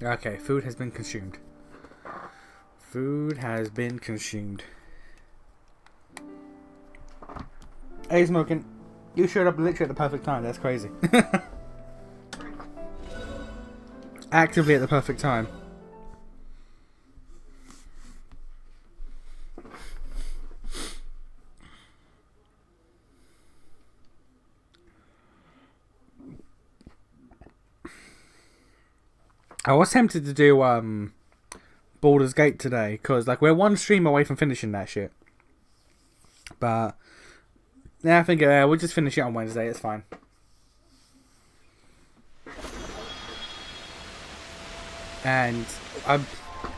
Okay, food has been consumed. Food has been consumed. Hey, Smoking. You showed up literally at the perfect time. That's crazy. Actively at the perfect time. I was tempted to do Baldur's Gate today because like we're one stream away from finishing that shit. But yeah, I think we'll just finish it on Wednesday. It's fine. And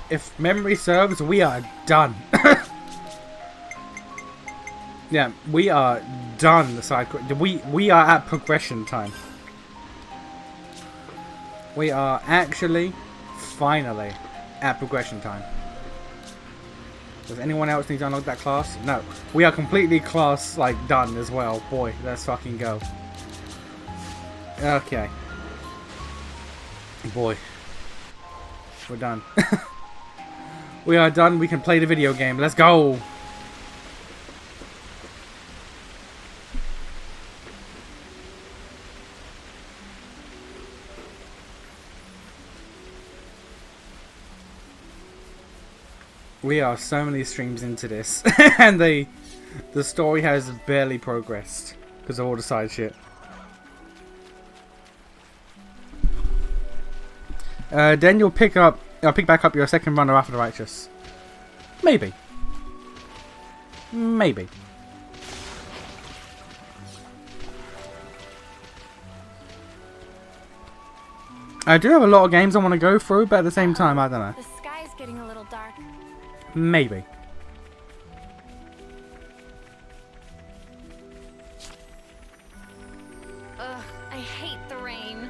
if memory serves, we are done. Yeah, we are done. The side we are at progression time. We are actually, finally, at progression time. Does anyone else need to unlock that class? No. We are completely class, like, done as well. Boy, let's fucking go. Okay. Boy. We're done. We are done. We can play the video game. Let's go! We are so many streams into this, and the story has barely progressed because of all the side shit. Then you'll pick back up your second run of After the Righteous. Maybe. Maybe. I do have a lot of games I want to go through, but at the same time, I don't know. The sky is getting a little dark. Maybe. Ugh, I hate the rain.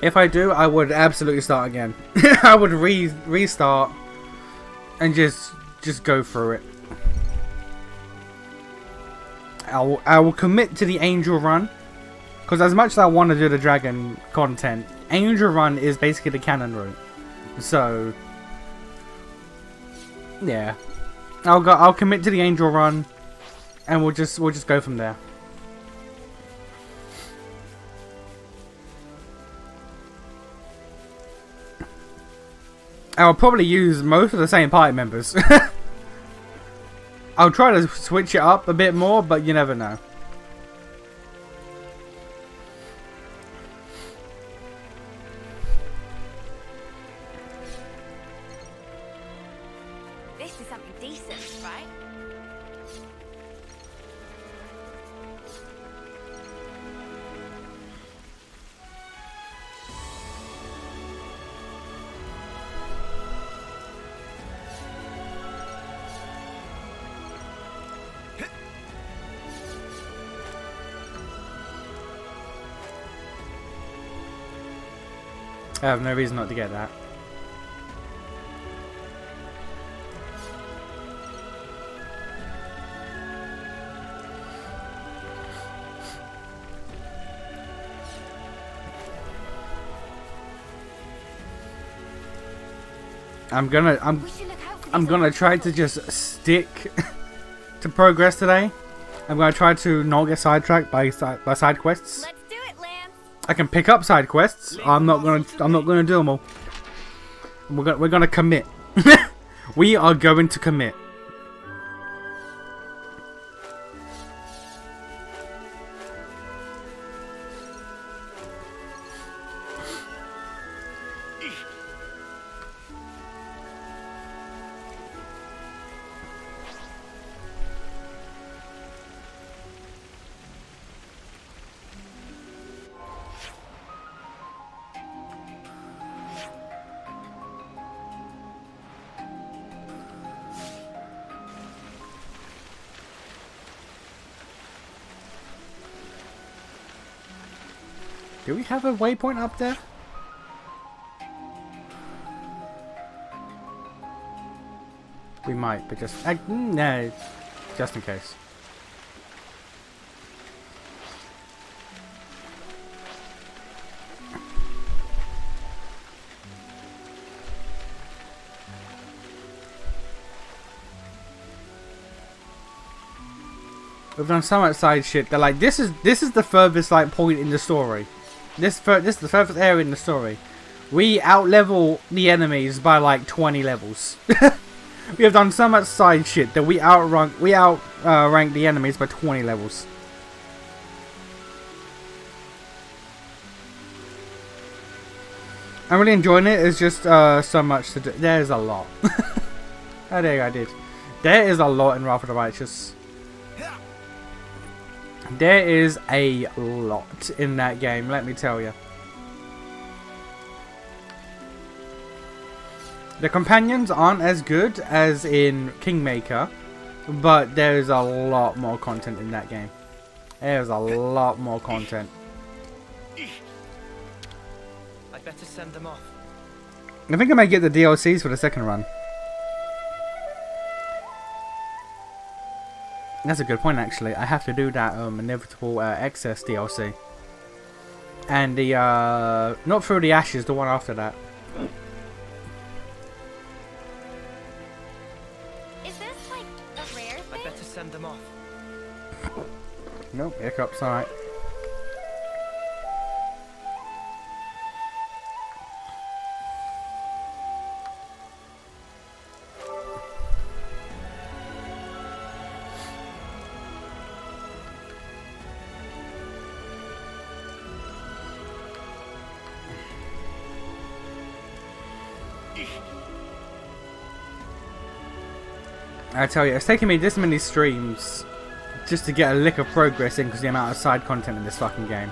If I do, I would absolutely start again. I would restart and just go through it. I will commit to the Angel Run. Because as much as I want to do the Dragon content, Angel Run is basically the canon route. So, yeah, I'll commit to the Angel Run, and we'll just go from there. I'll probably use most of the same party members. I'll try to switch it up a bit more, but you never know. This is something decent, right? I have no reason not to get that. I'm gonna try to just stick to progress today. I'm gonna try to not get sidetracked by side quests. Let's do it, Lance. I can pick up side quests. I'm not gonna do them all. We're gonna commit. We are going to commit. Do we have a waypoint up there? We might, but no, just in case. We've done so much side shit that like this is the furthest like point in the story. This is the furthest area in the story. We out-level the enemies by like 20 levels. We have done so much side shit that we outrank the enemies by 20 levels. I'm really enjoying it. It's just so much to do. There's a lot. Oh, there I did. There is a lot in Wrath of the Righteous. There is a lot in that game, let me tell you. The companions aren't as good as in Kingmaker, but there's a lot more content in that game. There's a lot more content. I'd better send them off. I think I might get the DLCs for the second run. That's a good point, actually. I have to do that Inevitable Excess DLC. And the, not Through the Ashes, the one after that. Is this like a rare I'd thing? better send them off. Nope, hiccups, alright. I tell you, it's taken me this many streams just to get a lick of progress in because the amount of side content in this fucking game.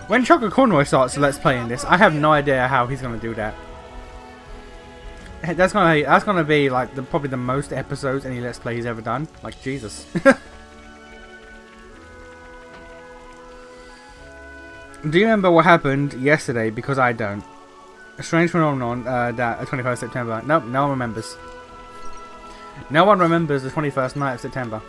When Chocolate Cornroy starts Let's Play in this, I have no idea how he's gonna do that. That's gonna be like probably the most episodes any Let's Play he's ever done. Like Jesus. Do you remember what happened yesterday? Because I don't. A strange phenomenon that 21st September. Nope, no one remembers. No one remembers the 21st night of September.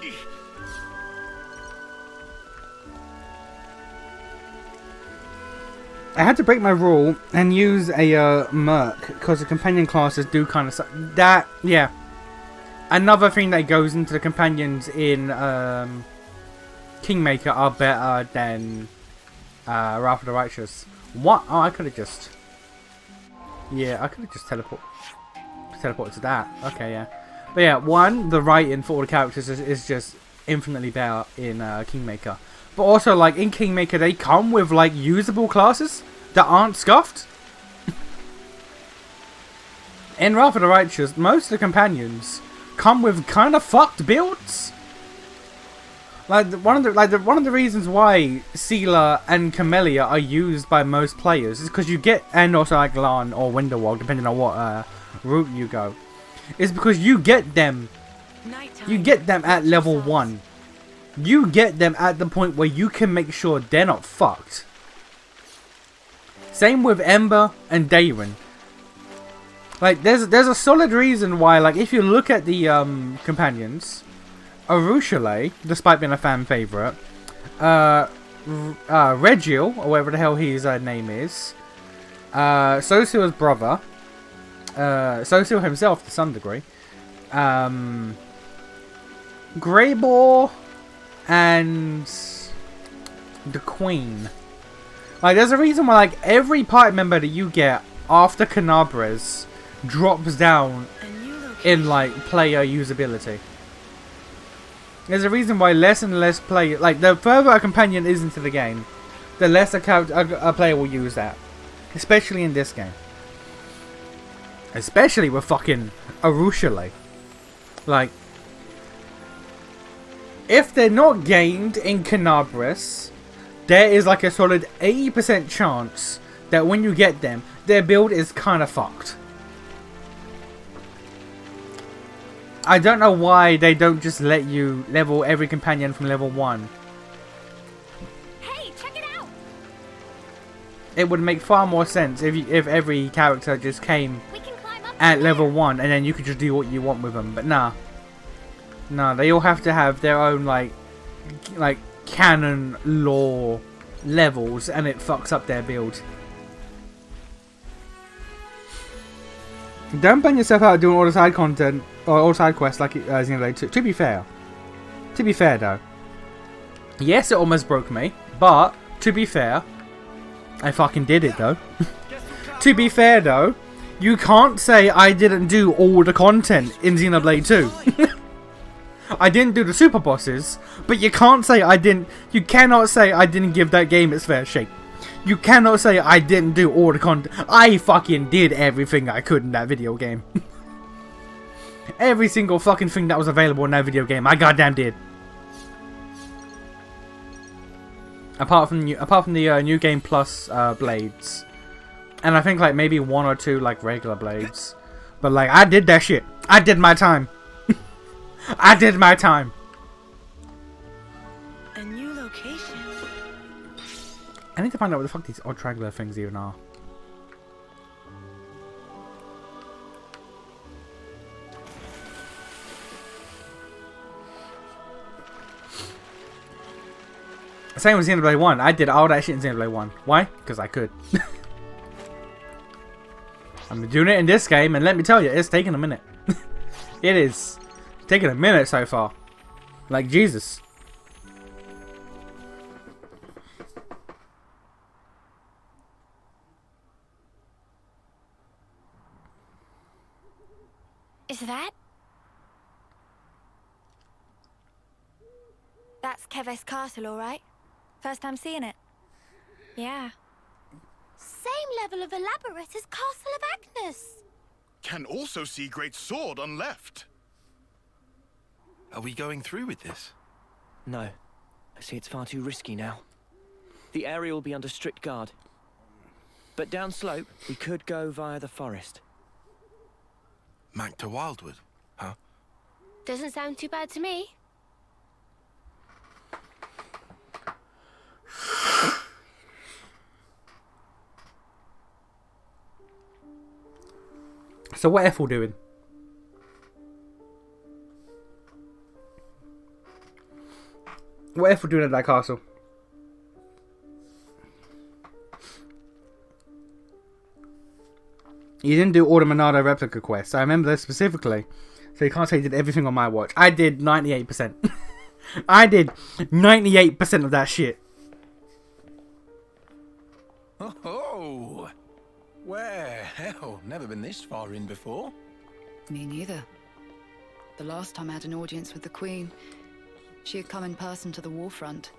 I had to break my rule and use a merc because the companion classes do kind of that. Yeah, another thing that goes into the companions in Kingmaker are better than Wrath of the Righteous. What? Oh, I could have just. Yeah, I could have just teleported to that. Okay, yeah. But yeah, one, the writing for all the characters is just infinitely better in Kingmaker. But also, like, in Kingmaker, they come with, like, usable classes that aren't scuffed. In Wrath of the Righteous, most of the companions come with kind of fucked builds. Like, one of the reasons why Seela and Camellia are used by most players is because you get, and also like Lan or Winterwalk, depending on what route you go. Is because you get them at level 1. You get them at the point where you can make sure they're not fucked. Same with Ember and Daeron. Like there's a solid reason why, like, if you look at the companions, Arushale, despite being a fan favorite, Regiel, or whatever the hell his name is, Sosil's brother, Sosil himself to some degree, Greybore, and the Queen. Like, there's a reason why, like, every party member that you get after Canabres drops down in, like, player usability. There's a reason why less and less play, like, the further a companion is into the game, the less a player will use that, especially in this game. Especially with fucking Arushale. Like, if they're not gained in Canabres, there is like a solid 80% chance that when you get them, their build is kind of fucked. I don't know why they don't just let you level every companion from level 1. Hey, check it out. It would make far more sense if every character just came We can climb up at to level there. 1 and then you could just do what you want with them. But nah. Nah, they all have to have their own like canon lore levels, and it fucks up their build. Don't burn yourself out doing all the side content or all side quests like Xenoblade 2. To be fair though, Yes, it almost broke me, but to be fair, I fucking did it though. To be fair though, you can't say I didn't do all the content in Xenoblade 2. I didn't do the super bosses, but you can't say I didn't. You cannot say I didn't give that game its fair shake. You cannot say I didn't do all the content. I fucking did everything I could in that video game. Every single fucking thing that was available in that video game, I goddamn did. Apart from the new game plus blades, and I think like maybe 1 or 2 like regular blades. But like I did that shit. I did my time. I did my time. A new location. I need to find out what the fuck these odd triangular things even are. Same with Xenoblade 1. I did all that shit in Xenoblade 1. Why? Because I could. I'm doing it in this game, and let me tell you, it's taking a minute. It is taking a minute so far. Like Jesus. Is that? That's Keves Castle, all right? First time seeing it. Yeah. Same level of elaborate as Castle of Agnes. Can also see great sword on left. Are we going through with this? No. I see it's far too risky now. The area will be under strict guard. But downslope, we could go via the forest. Mac to Wildwood, huh? Doesn't sound too bad to me. So what Ethel doing? What Ethel doing at that castle? You didn't do all the Monado replica quests. I remember this specifically. So you can't say you did everything on my watch. I did 98%. I did 98% of that shit. Oh, where? Hell, never been this far in before. Me neither. The last time I had an audience with the Queen, she had come in person to the war front.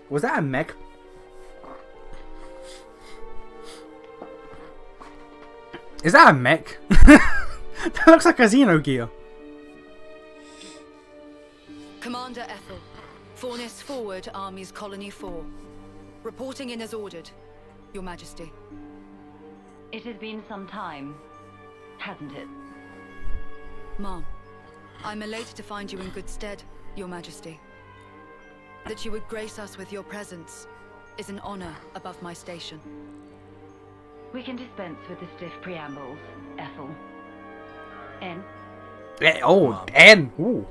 Was that a mech? Is that a mech? That looks like a Xenogear. Commander Ethel, Fornis forward, Armies Colony 4. Reporting in as ordered, Your Majesty. It has been some time, hasn't it? Ma'am, I'm elated to find you in good stead, Your Majesty. That you would grace us with your presence is an honor above my station. We can dispense with the stiff preambles, Ethel. N. Oh, N. Ooh.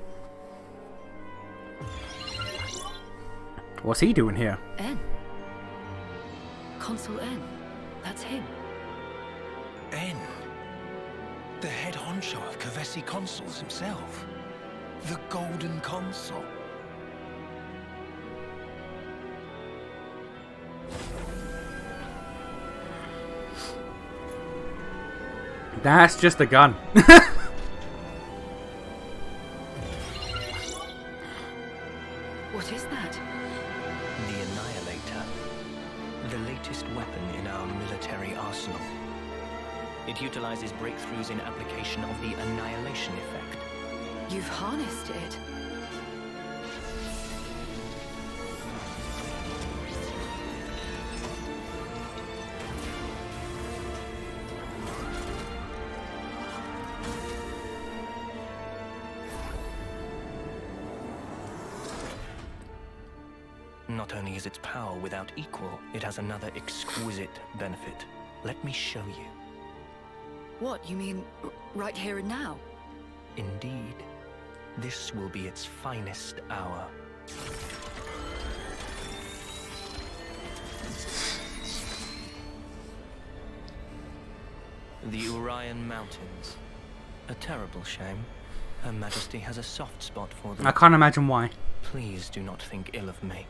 What's he doing here? N. Consul N. That's him. N. The head honcho of Kavesi Consuls himself. The Golden Consul. That's just a gun. What is that? The Annihilator. The latest weapon in our military arsenal. It utilizes breakthroughs in application of the annihilation effect. You've harnessed it. Not Not only is its power without equal, it has another exquisite benefit. Let me show you. What, you mean right here and now? Indeed. This will be its finest hour. The Orion Mountains. A terrible shame. Her Majesty has a soft spot for them. I can't imagine why. Please do not think ill of me.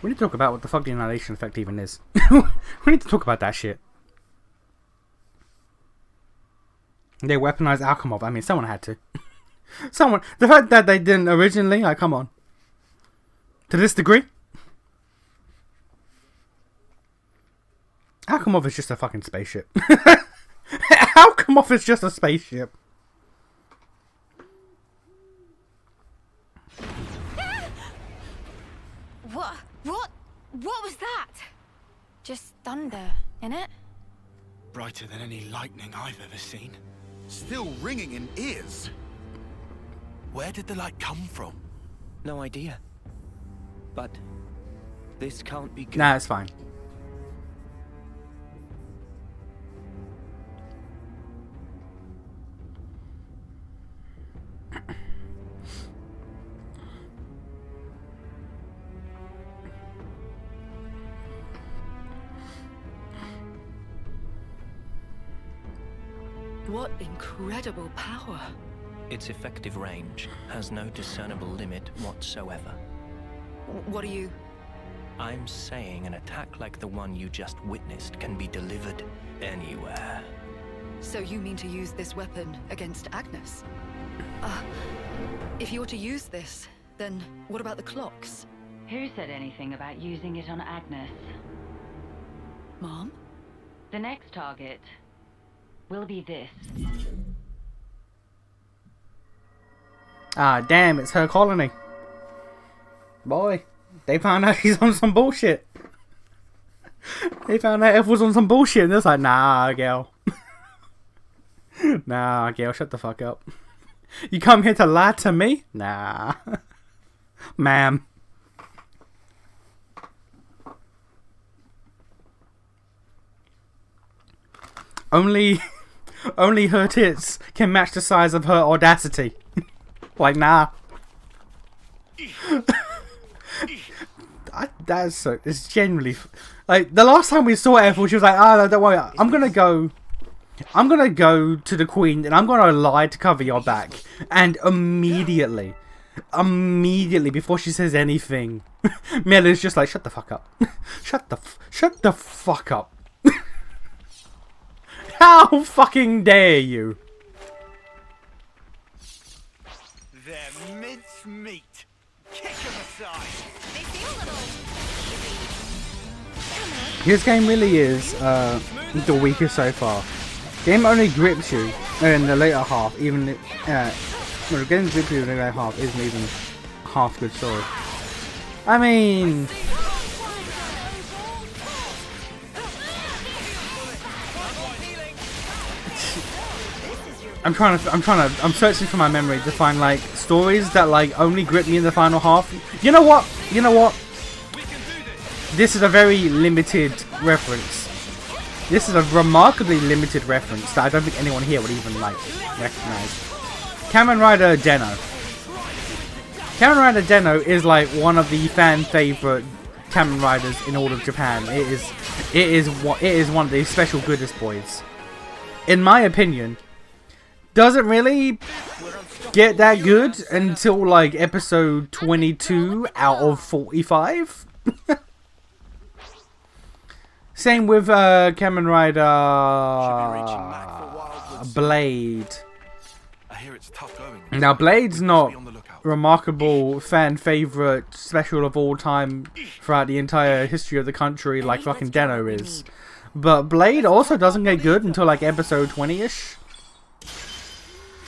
We need to talk about what the fuck the annihilation effect even is. We need to talk about that shit. They weaponized Alchemov. I mean, someone had to. Someone. The fact that they didn't originally, like, come on. To this degree. Alchemov is just a fucking spaceship. Alchemov is just a spaceship. What was that? Just thunder, innit? Brighter than any lightning I've ever seen. Still ringing in ears. Where did the light come from? No idea. But this can't be good. Nah, it's fine. What incredible power. Its effective range has no discernible limit whatsoever. What are you... I'm saying an attack like the one you just witnessed can be delivered anywhere. So you mean to use this weapon against Agnes? If you're to use this, then what about the clocks? Who said anything about using it on Agnes? Mom? The next target will be this. Ah, damn, it's her colony. Boy, they found out she's on some bullshit. They found out F was on some bullshit, and it's like, nah, girl. Nah, girl, shut the fuck up. You come here to lie to me? Nah. Ma'am. Only her tits can match the size of her audacity. Like, nah. That's so. It's genuinely like the last time we saw Ethel, she was like, "Oh, no, don't worry. I'm gonna go to the Queen and I'm gonna lie to cover your back." And immediately, before she says anything, Milla's just like, "Shut the fuck up. Shut the fuck up." How fucking dare you? They're mince meat. Kick them aside. They feel a little easy. This game really is the weakest so far. Game only grips you in the later half, even well, getting grips you in the later half isn't even half good story. I mean, I'm searching for my memory to find like stories that like only grip me in the final half. You know what? This is a very limited reference. This is a remarkably limited reference that I don't think anyone here would even like recognize. Kamen Rider Deno. Kamen Rider Deno is like one of the fan favorite Kamen Riders in all of Japan. It is one of the special goodest boys. In my opinion, doesn't really get that good until like episode 22 out of 45. Same with Kamen Rider Blade. I hear it's tough going. Now Blade's not remarkable fan favorite special of all time throughout the entire history of the country like fucking Deno is. But Blade also doesn't get good until like episode 20-ish.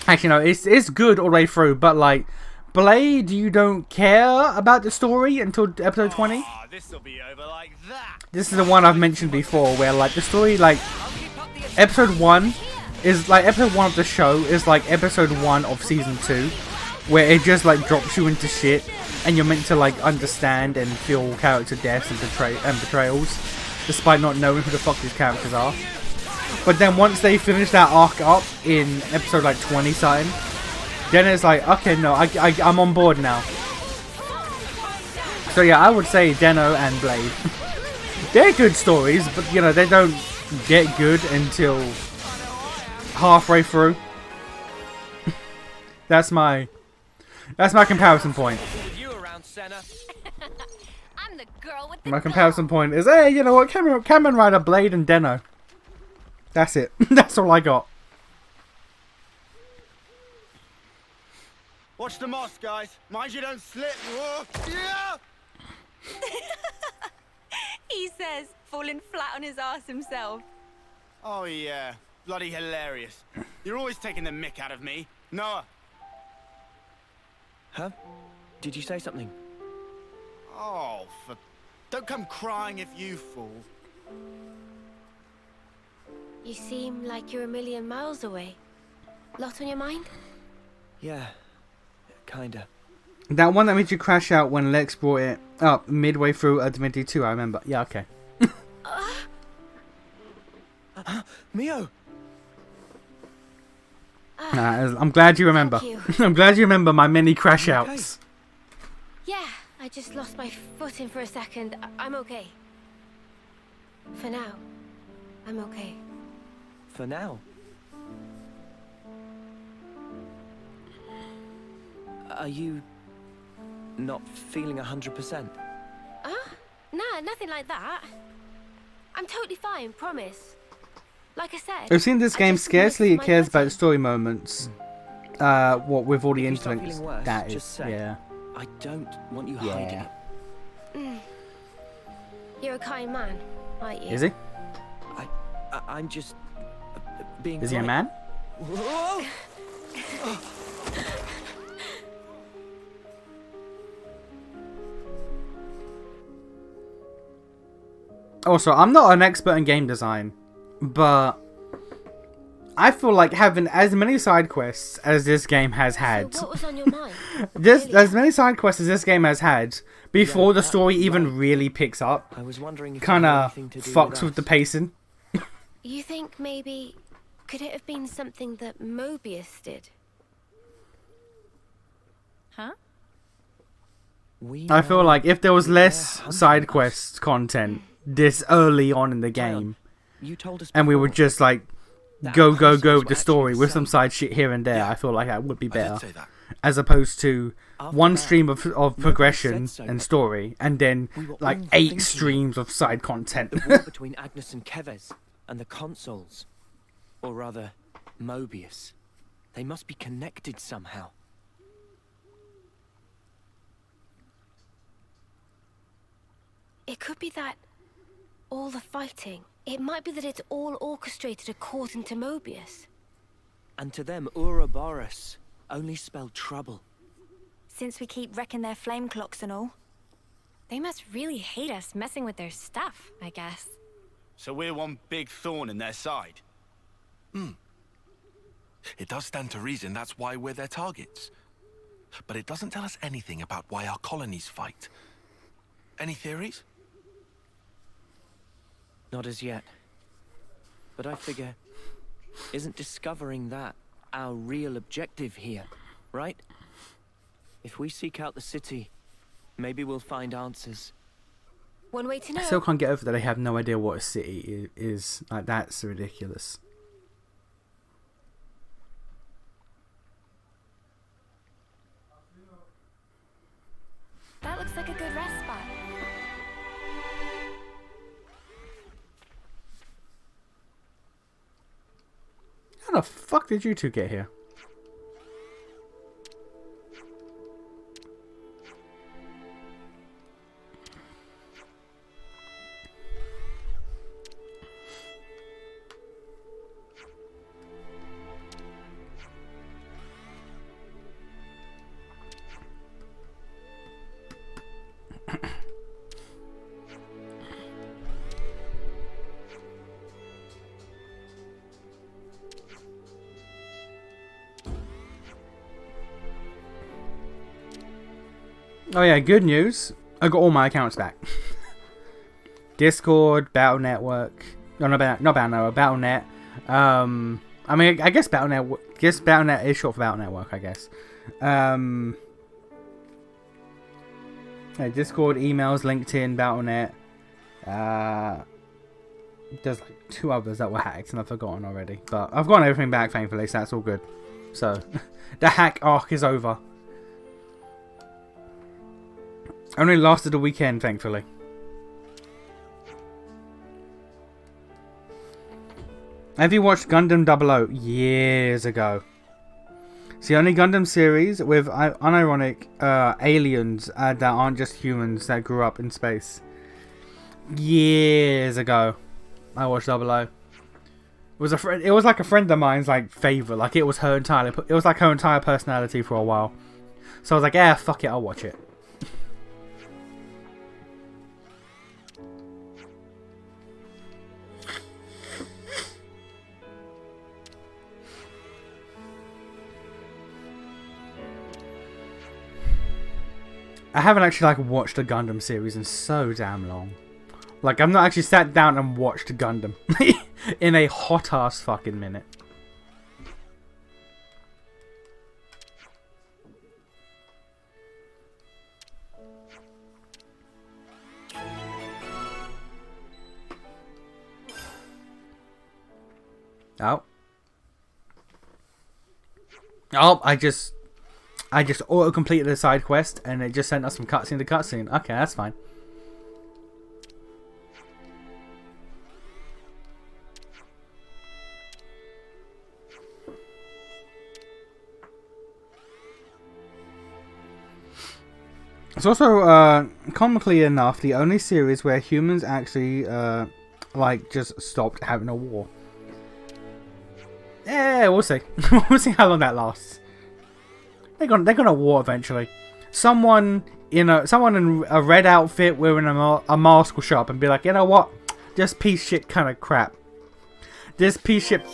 Actually no, it's good all the way through, but like Blade, you don't care about the story until episode 20. This'll be over like that. This is the one I've mentioned before, where like the story like episode 1 is like episode 1 of the show is like episode 1 of season 2, where it just like drops you into shit, and you're meant to like understand and feel character deaths and betrayals, despite not knowing who the fuck these characters are. But then once they finish that arc up in episode like 20 something, then it's like, okay, no, I'm on board now. So yeah, I would say Den-O and Blade. They're good stories, but you know, they don't get good until halfway through. That's my comparison point. I'm the girl with the My comparison point is, hey, you know what, Kamen Rider, Blade, and Den-O. That's it. That's all I got. Watch the moss, guys. Mind you don't slip. Whoa. Yeah! He says, falling flat on his ass himself. Oh, yeah. Bloody hilarious. You're always taking the mick out of me. Noah. Huh? Did you say something? Oh, don't come crying if you fall. You seem like you're a million miles away. Lot on your mind? Yeah, kinda. That one that made you crash out when Lex brought it up midway through Divinity 2, I remember. Yeah, okay. Mio! I'm glad you remember. I'm glad you remember my many crash outs. Yeah, I just lost my footing for a second. I'm okay. For now, I'm okay. For now? Are you not feeling 100%? Nah, nothing like that. I'm totally fine, promise. Like I said, I've seen this game, just scarcely it missed my cares about footing. story moments. What with all the If you start interlinks, feeling worse, that just is, say, yeah. I don't want you hiding Yeah. it. You're a kind man, aren't you? Is he? I'm just being Is he a polite. man? Whoa! Also, I'm not an expert in game design, but I feel like having as many side quests as this game has had, So what was on your mind? just as many side quests as this game has had before the that story even right. really picks up, I was wondering if it kind had of anything to do fucks with the us. pacing. You think maybe... Could it have been something that Mobius did? Huh? We I feel know like if there was they're less hunting side us. quest content this early on in the Hang on. game, You told us and we before would just like that go our consoles with were the actually story the with some same. side shit here and there, Yeah. I feel like that would be I better, did say that. as opposed to After one that, stream of progression said so, and but story, and then we were like all 8 thinking streams of side content. the war between Agnes and Kevez and the consoles, or rather, Mobius. They must be connected somehow. It could be that... all the fighting. It might be that it's all orchestrated according to Mobius. And to them, Ouroboros only spelled trouble. Since we keep wrecking their flame clocks and all. They must really hate us messing with their stuff, I guess. So we're one big thorn in their side. It does stand to reason that's why we're their targets. But it doesn't tell us anything about why our colonies fight. Any theories? Not as yet. But I figure, isn't discovering that our real objective here, right? If we seek out the city, maybe we'll find answers. One way to know. I still can't get over that I have no idea what a city is. Like, that's ridiculous. That looks like a good rest spot. How the fuck did you two get here? Oh yeah, good news. I got all my accounts back. Discord, Battle Network. No, not Battle Network, Battle.net. I mean, I guess Battle.net. Guess Battle.net is short for Battle Network, I guess. Yeah, Discord, emails, LinkedIn, Battle.net. There's like 2 others that were hacked and I've forgotten already. But I've gotten everything back, thankfully, so that's all good. So, the hack arc is over. Only lasted a weekend, thankfully. Have you watched Gundam 00? Years ago. It's the only Gundam series with unironic aliens that aren't just humans that grew up in space. Years ago, I watched 00. It was it was like a friend of mine's like favorite. Like it was her entire. It was like her entire personality for a while. So I was like, yeah, fuck it, I'll watch it. I haven't actually like watched a Gundam series in so damn long. Like I've not actually sat down and watched Gundam in a hot ass fucking minute. Oh. Oh, I just auto-completed the side quest and it just sent us from cutscene to cutscene. Okay, that's fine. It's also, comically enough, the only series where humans actually, like, just stopped having a war. Yeah, we'll see. We'll see how long that lasts. They're gonna war eventually. Someone in a red outfit wearing a mask will show up and be like, you know what? This piece shit kind of crap. This piece shit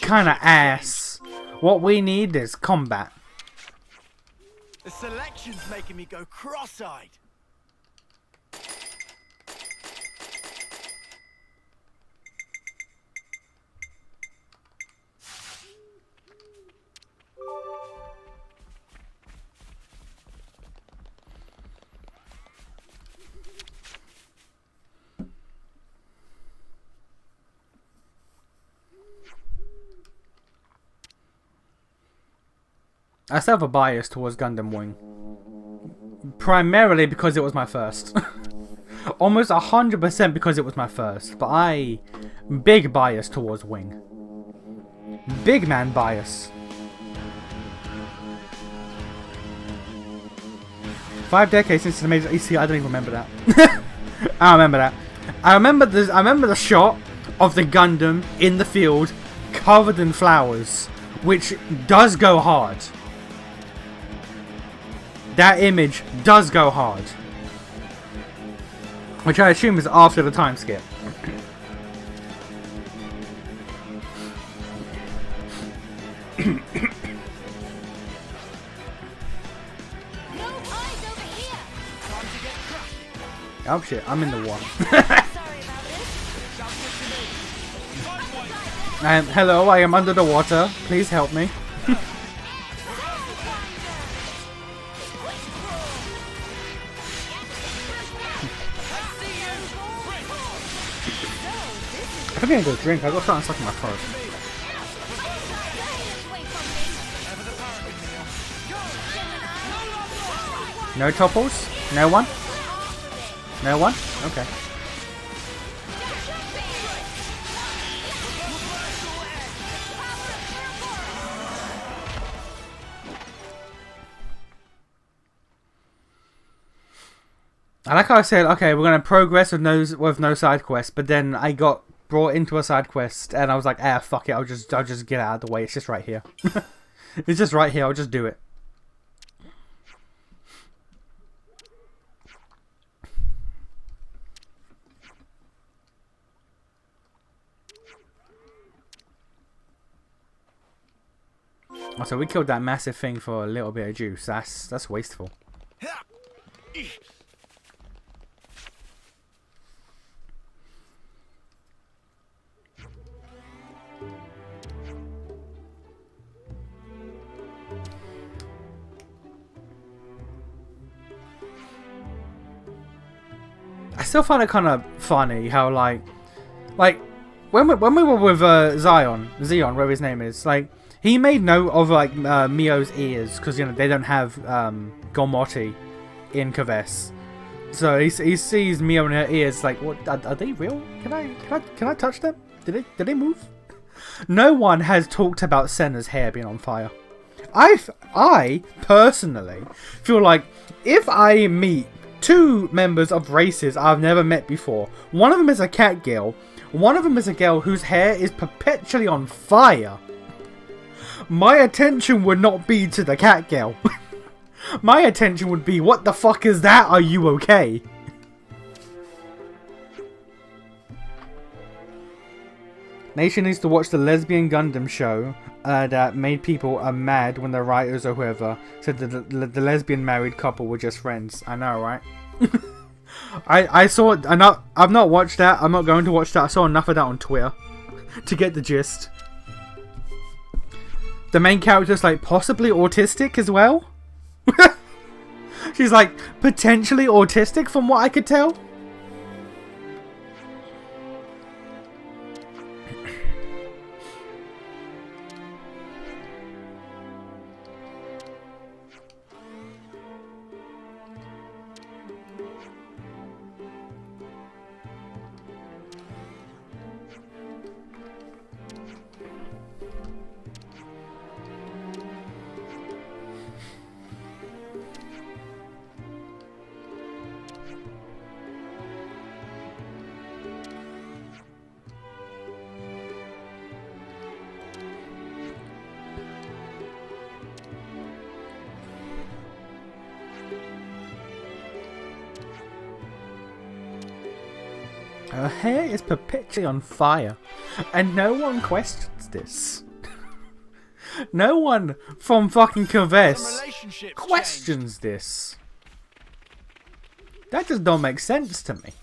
kind of ass. What we need is combat. The selection's making me go cross-eyed. I still have a bias towards Gundam Wing. Primarily because it was my first. Almost 100% because it was my first. But big bias towards Wing. Big man bias. 5 decades since the major EC, I don't even remember that. I don't remember that. I remember the shot of the Gundam in the field covered in flowers, which does go hard. That image does go hard. Which I assume is after the time skip. Oh shit, I'm in the water. Hello, I am under the water. Please help me. I'm gonna go drink. I got something stuck in my throat. No topples? No one? No one? Okay. I like how I said, okay, we're gonna progress with no side quests, but then I got brought into a side quest and I was like, ah, fuck it, I'll just get out of the way. It's just right here. It's just right here. I'll just do it. Oh, so we killed that massive thing for a little bit of juice. That's wasteful. I still find it kind of funny how like when we were with Xeon, whatever his name is, like he made note of like Mio's ears because you know they don't have Gormoti in Kves, so he sees Mio and her ears like, what are they real? Can I touch them? Did they move? No one has talked about Senna's hair being on fire. I personally feel like if I meet two members of races I've never met before, one of them is a cat girl, one of them is a girl whose hair is perpetually on fire, my attention would not be to the cat girl. My attention would be, what the fuck is that? Are you okay? Nation needs to watch the Lesbian Gundam show that made people mad when the writers or whoever said that the lesbian married couple were just friends. I know, right? I saw it. I've not watched that. I'm not going to watch that. I saw enough of that on Twitter to get the gist. The main character's like possibly autistic as well. She's like potentially autistic from what I could tell. Her hair is perpetually on fire, and no one questions this. No one from fucking Kves questions this. That just don't make sense to me.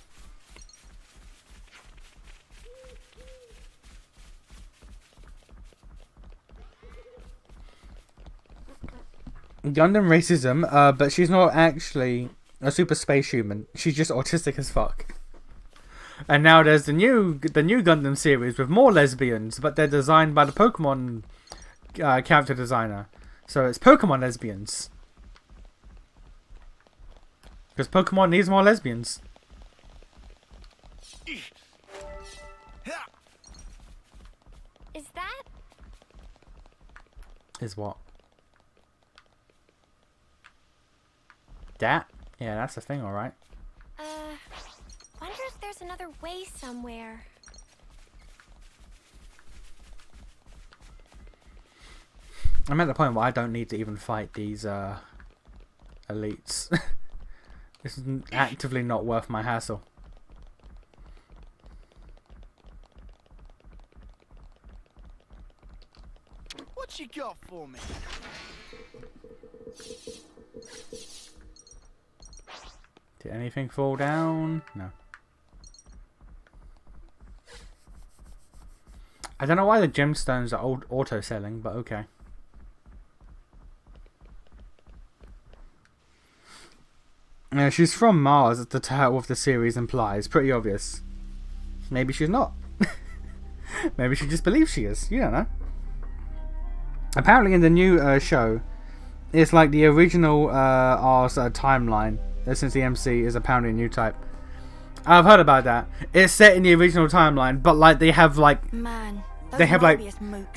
Gundam racism, but she's not actually a super space human. She's just autistic as fuck. And now there's the new Gundam series with more lesbians, but they're designed by the Pokemon character designer. So it's Pokemon lesbians. Because Pokemon needs more lesbians. Is that? Is what? That? Yeah, that's the thing, alright. Wonder if there's another way somewhere. I'm at the point where I don't need to even fight these elites. This is actively not worth my hassle. What you got for me? Did anything fall down? No. I don't know why the gemstones are auto-selling, but okay. Yeah, she's from Mars, as the title of the series implies. Pretty obvious. Maybe she's not. Maybe she just believes she is. You don't know. Apparently in the new show, it's like the original R's timeline, since the MC is apparently a new type. I've heard about that. It's set in the original timeline, but like they have like... Man. They have like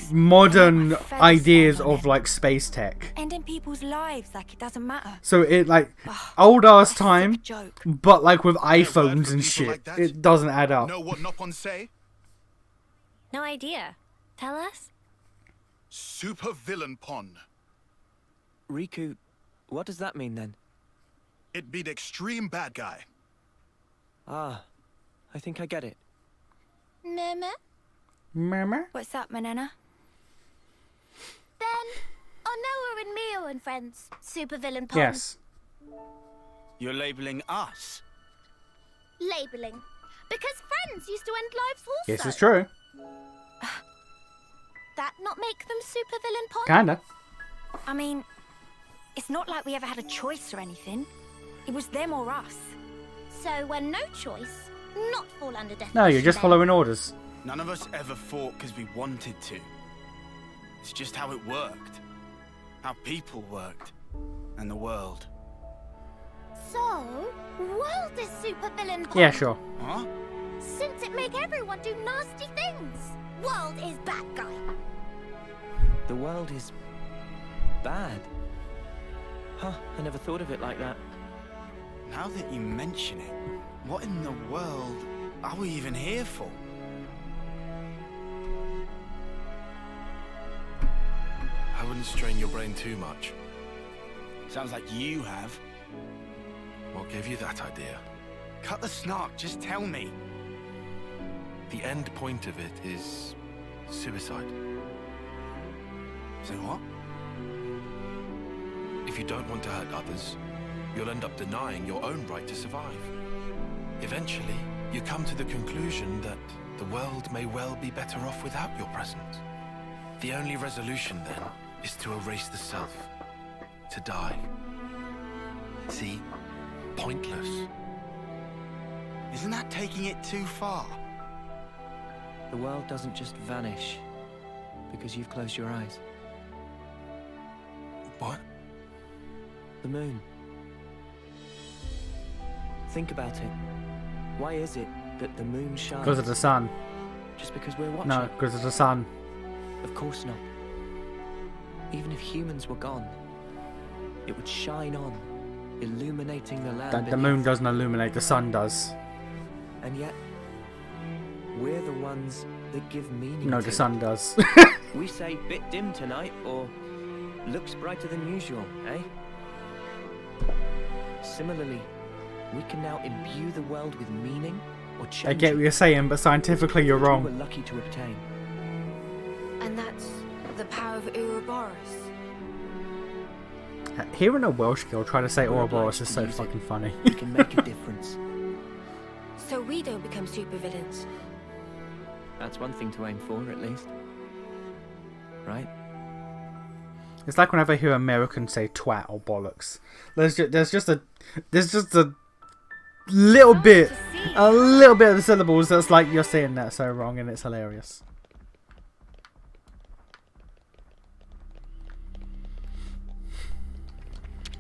modern ideas of like space tech. Ending people's lives like it doesn't matter. So it like old ass time, but like with iPhones and shit, like it doesn't add up. Know what Nopon say? No idea. Tell us. Super villain pon. Riku, what does that mean then? It be the extreme bad guy. Ah, I think I get it. Mama? Mama? What's up, Manana? Then, Onoa and Mio and friends. Super villain pon. Yes. You're labeling us? Labeling. Because friends used to end lives also. Yes, it's true. That not make them supervillain, Pond? Kinda. I mean, it's not like we ever had a choice or anything. It was them or us. So when no choice, not fall under death. No, you're just following orders. None of us ever fought because we wanted to. It's just how it worked. How people worked. And the world. So, world is supervillain, Pond? Yeah, sure. Huh? Since it make everyone do nasty things. World is bad guy. The world is bad. Huh, I never thought of it like that. Now that you mention it, what in the world are we even here for? I wouldn't strain your brain too much. Sounds like you have. What gave you that idea? Cut the snark, just tell me. The end point of it is suicide. So what? If you don't want to hurt others, you'll end up denying your own right to survive. Eventually, you come to the conclusion that the world may well be better off without your presence. The only resolution then is to erase the self, to die. See? Pointless. Isn't that taking it too far? The world doesn't just vanish because you've closed your eyes. What? The moon. Think about it. Why is it that the moon shines? Because of the sun. Just because we're watching? No, because of the sun. Of course not. Even if humans were gone, it would shine on, illuminating the land. The moon doesn't illuminate, the sun does. And yet, we're the ones that give meaning No, to the it. sun does. We say bit dim tonight, or looks brighter than usual, eh? Similarly, we can now imbue the world with meaning or change I get what you're saying, but scientifically you're we're wrong. lucky to obtain. And that's the power of Ouroboros. Hearing a Welsh girl try to say We're Ouroboros obliged is to so use it. fucking funny. We can make a difference. So we don't become supervillains. That's one thing to aim for, at least. Right? It's like whenever I hear Americans say twat or bollocks. There's just a little bit of the syllables that's like you're saying that so wrong, and it's hilarious.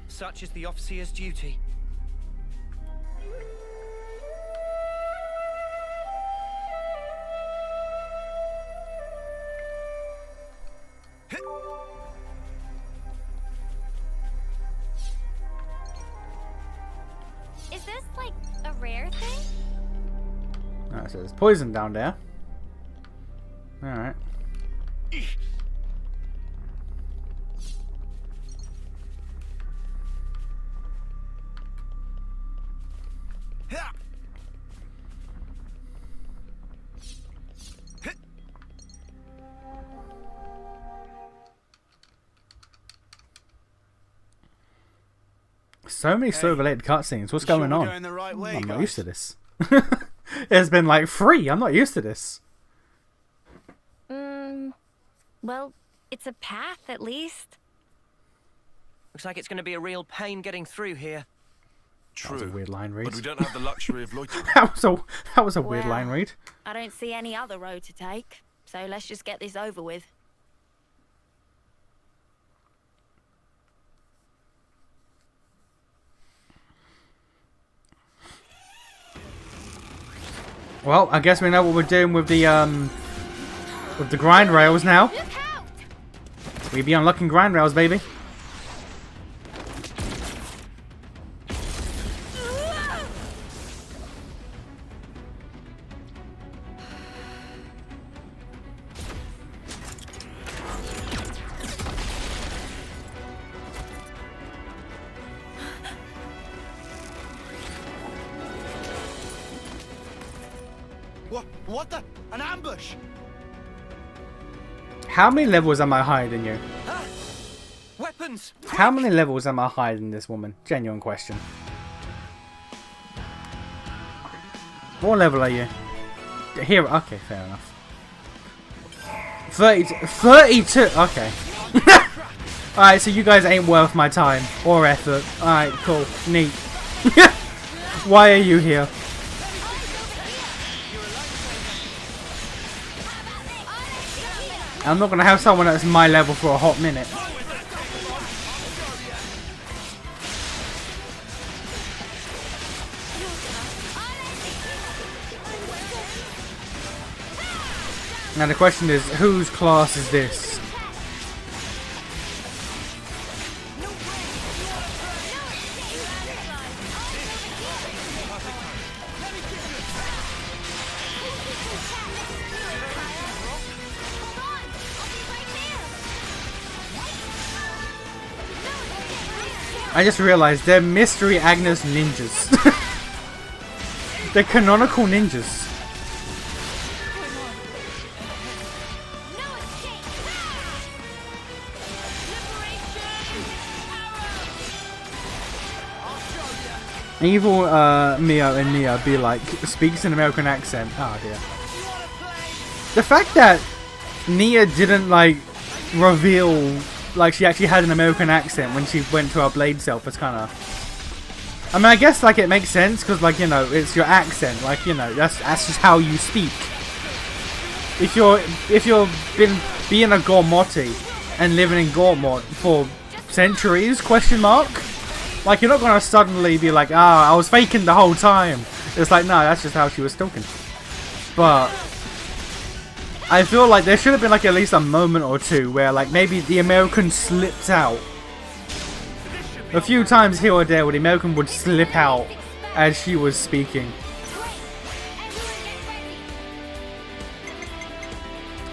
Such is the officer's duty. Is this like a rare thing? Alright, so there's poison down there. Alright. So many slow related cutscenes. What's going on? Going the right way, I'm not guys? used to this. It's been like 3. I'm not used to this. Well, it's a path at least. Looks like it's going to be a real pain getting through here. That was a weird line read. But we don't have the luxury of loitering. that was a weird Well, line read. I don't see any other road to take, so let's just get this over with. Well, I guess we know what we're doing with the grind rails now. Look out! We be unlocking grind rails, baby. What the? An ambush! How many levels am I higher than you? Weapons! How many levels am I higher than this woman? Genuine question. What level are you? Here. Okay, fair enough. 32. Okay. Alright, so you guys ain't worth my time or effort. Alright, cool. Neat. Why are you here? I'm not gonna have someone that's my level for a hot minute. Now the question is, whose class is this? I just realized they're Mystery Agnes ninjas. They're canonical ninjas. Evil Mio and Nia be like, speaks an American accent. Oh dear. The fact that Nia didn't like reveal like she actually had an American accent when she went to her blade self is kind of... I mean, I guess like it makes sense because like, you know, it's your accent. Like, you know, that's just how you speak. If you're been being a Gormoti and living in Gormot for centuries, question mark? Like, you're not gonna suddenly be like, ah, I was faking the whole time. It's like, no, that's just how she was talking. But I feel like there should have been like at least a moment or two where like maybe the American slipped out. A few times here or there where the American would slip out as she was speaking.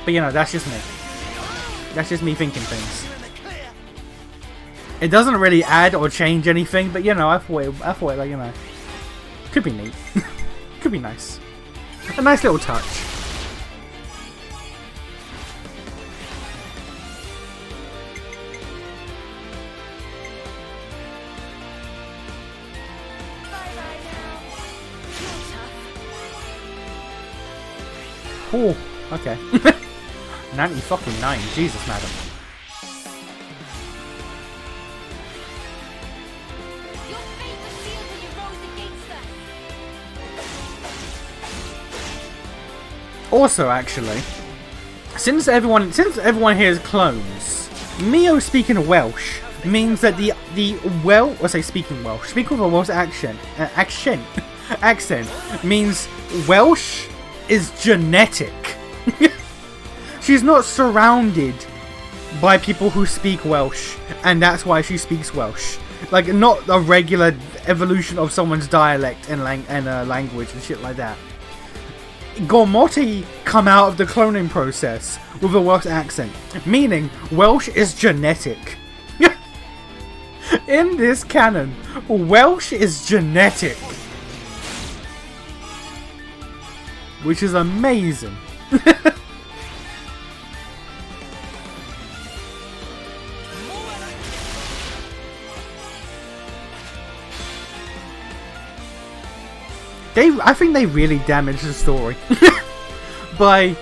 But you know, that's just me. That's just me thinking things. It doesn't really add or change anything, but you know, I thought it like, you know, could be neat. Could be nice. A nice little touch. Oh, okay. 90 fucking 9, Jesus, madam. Also, actually, since everyone here is clones, Mio speaking Welsh means that speaking with a Welsh accent means Welsh is genetic. She's not surrounded by people who speak Welsh, and that's why she speaks Welsh. Like, not a regular evolution of someone's dialect and language and shit like that. Gormoti come out of the cloning process with a Welsh accent, meaning Welsh is genetic. In this canon, Welsh is genetic. Which is amazing. I think they really damaged the story by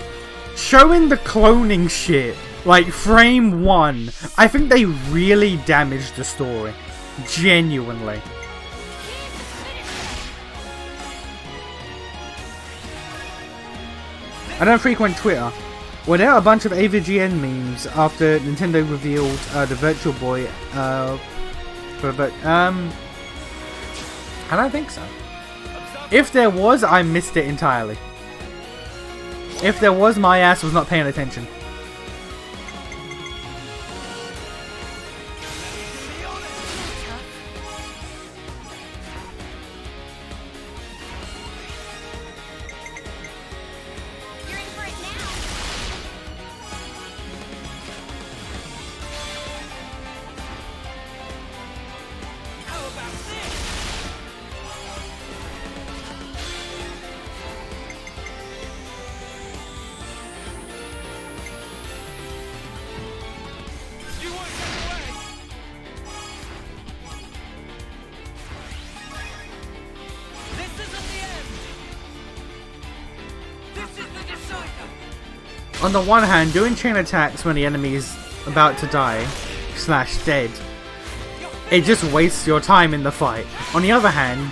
showing the cloning shit like frame 1. I think they really damaged the story, genuinely. I don't frequent Twitter. Were there a bunch of AVGN memes after Nintendo revealed the Virtual Boy? I don't think so. If there was, I missed it entirely. If there was, my ass was not paying attention. on the one hand, doing chain attacks when the enemy is about to die / dead, it just wastes your time in the fight. On the other hand,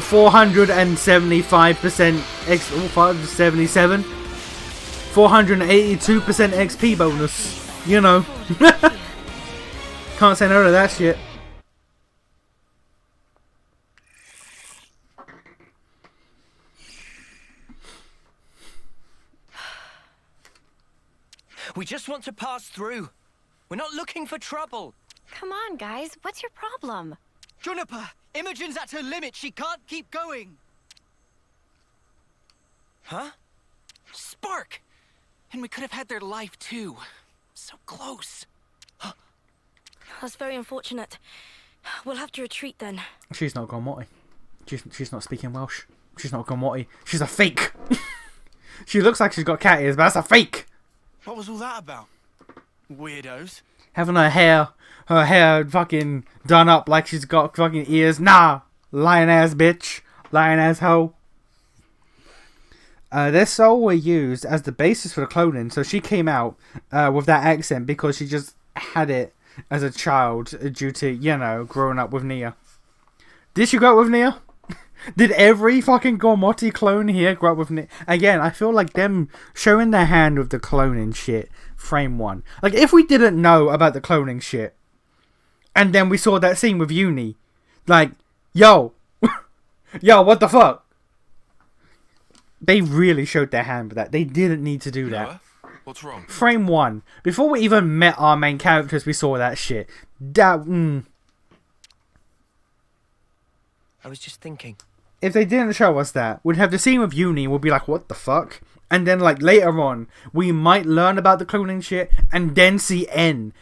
475% X, 477, 482% XP bonus. You know, can't say no to that shit. We just want to pass through. We're not looking for trouble. Come on, guys. What's your problem? Juniper, Imogen's at her limit. She can't keep going. Huh? Spark! And we could have had their life too. So close. That's very unfortunate. We'll have to retreat then. She's not Gormoti. She's not speaking Welsh. She's not Gormoti. She's a fake. She looks like she's got cat ears, but that's a fake. What was all that about? Weirdos. Having her hair fucking done up like she's got fucking ears. Nah, lying ass bitch, lying ass hoe. Their soul were used as the basis for the cloning, so she came out with that accent because she just had it as a child due to, you know, growing up with Nia. Did she grow up with Nia? Did every fucking Gormoti clone here grow up with Nia? Again, I feel like them showing their hand with the cloning shit, frame one. Like, if we didn't know about the cloning shit, and then we saw that scene with Uni, like, yo, yo, what the fuck? They really showed their hand with that. They didn't need to do that. What's wrong? Frame one. Before we even met our main characters, we saw that shit. I was just thinking. If they didn't show us that, we'd have the scene with Uni, we'd be like, what the fuck? And then, like, later on, we might learn about the cloning shit, and then see N.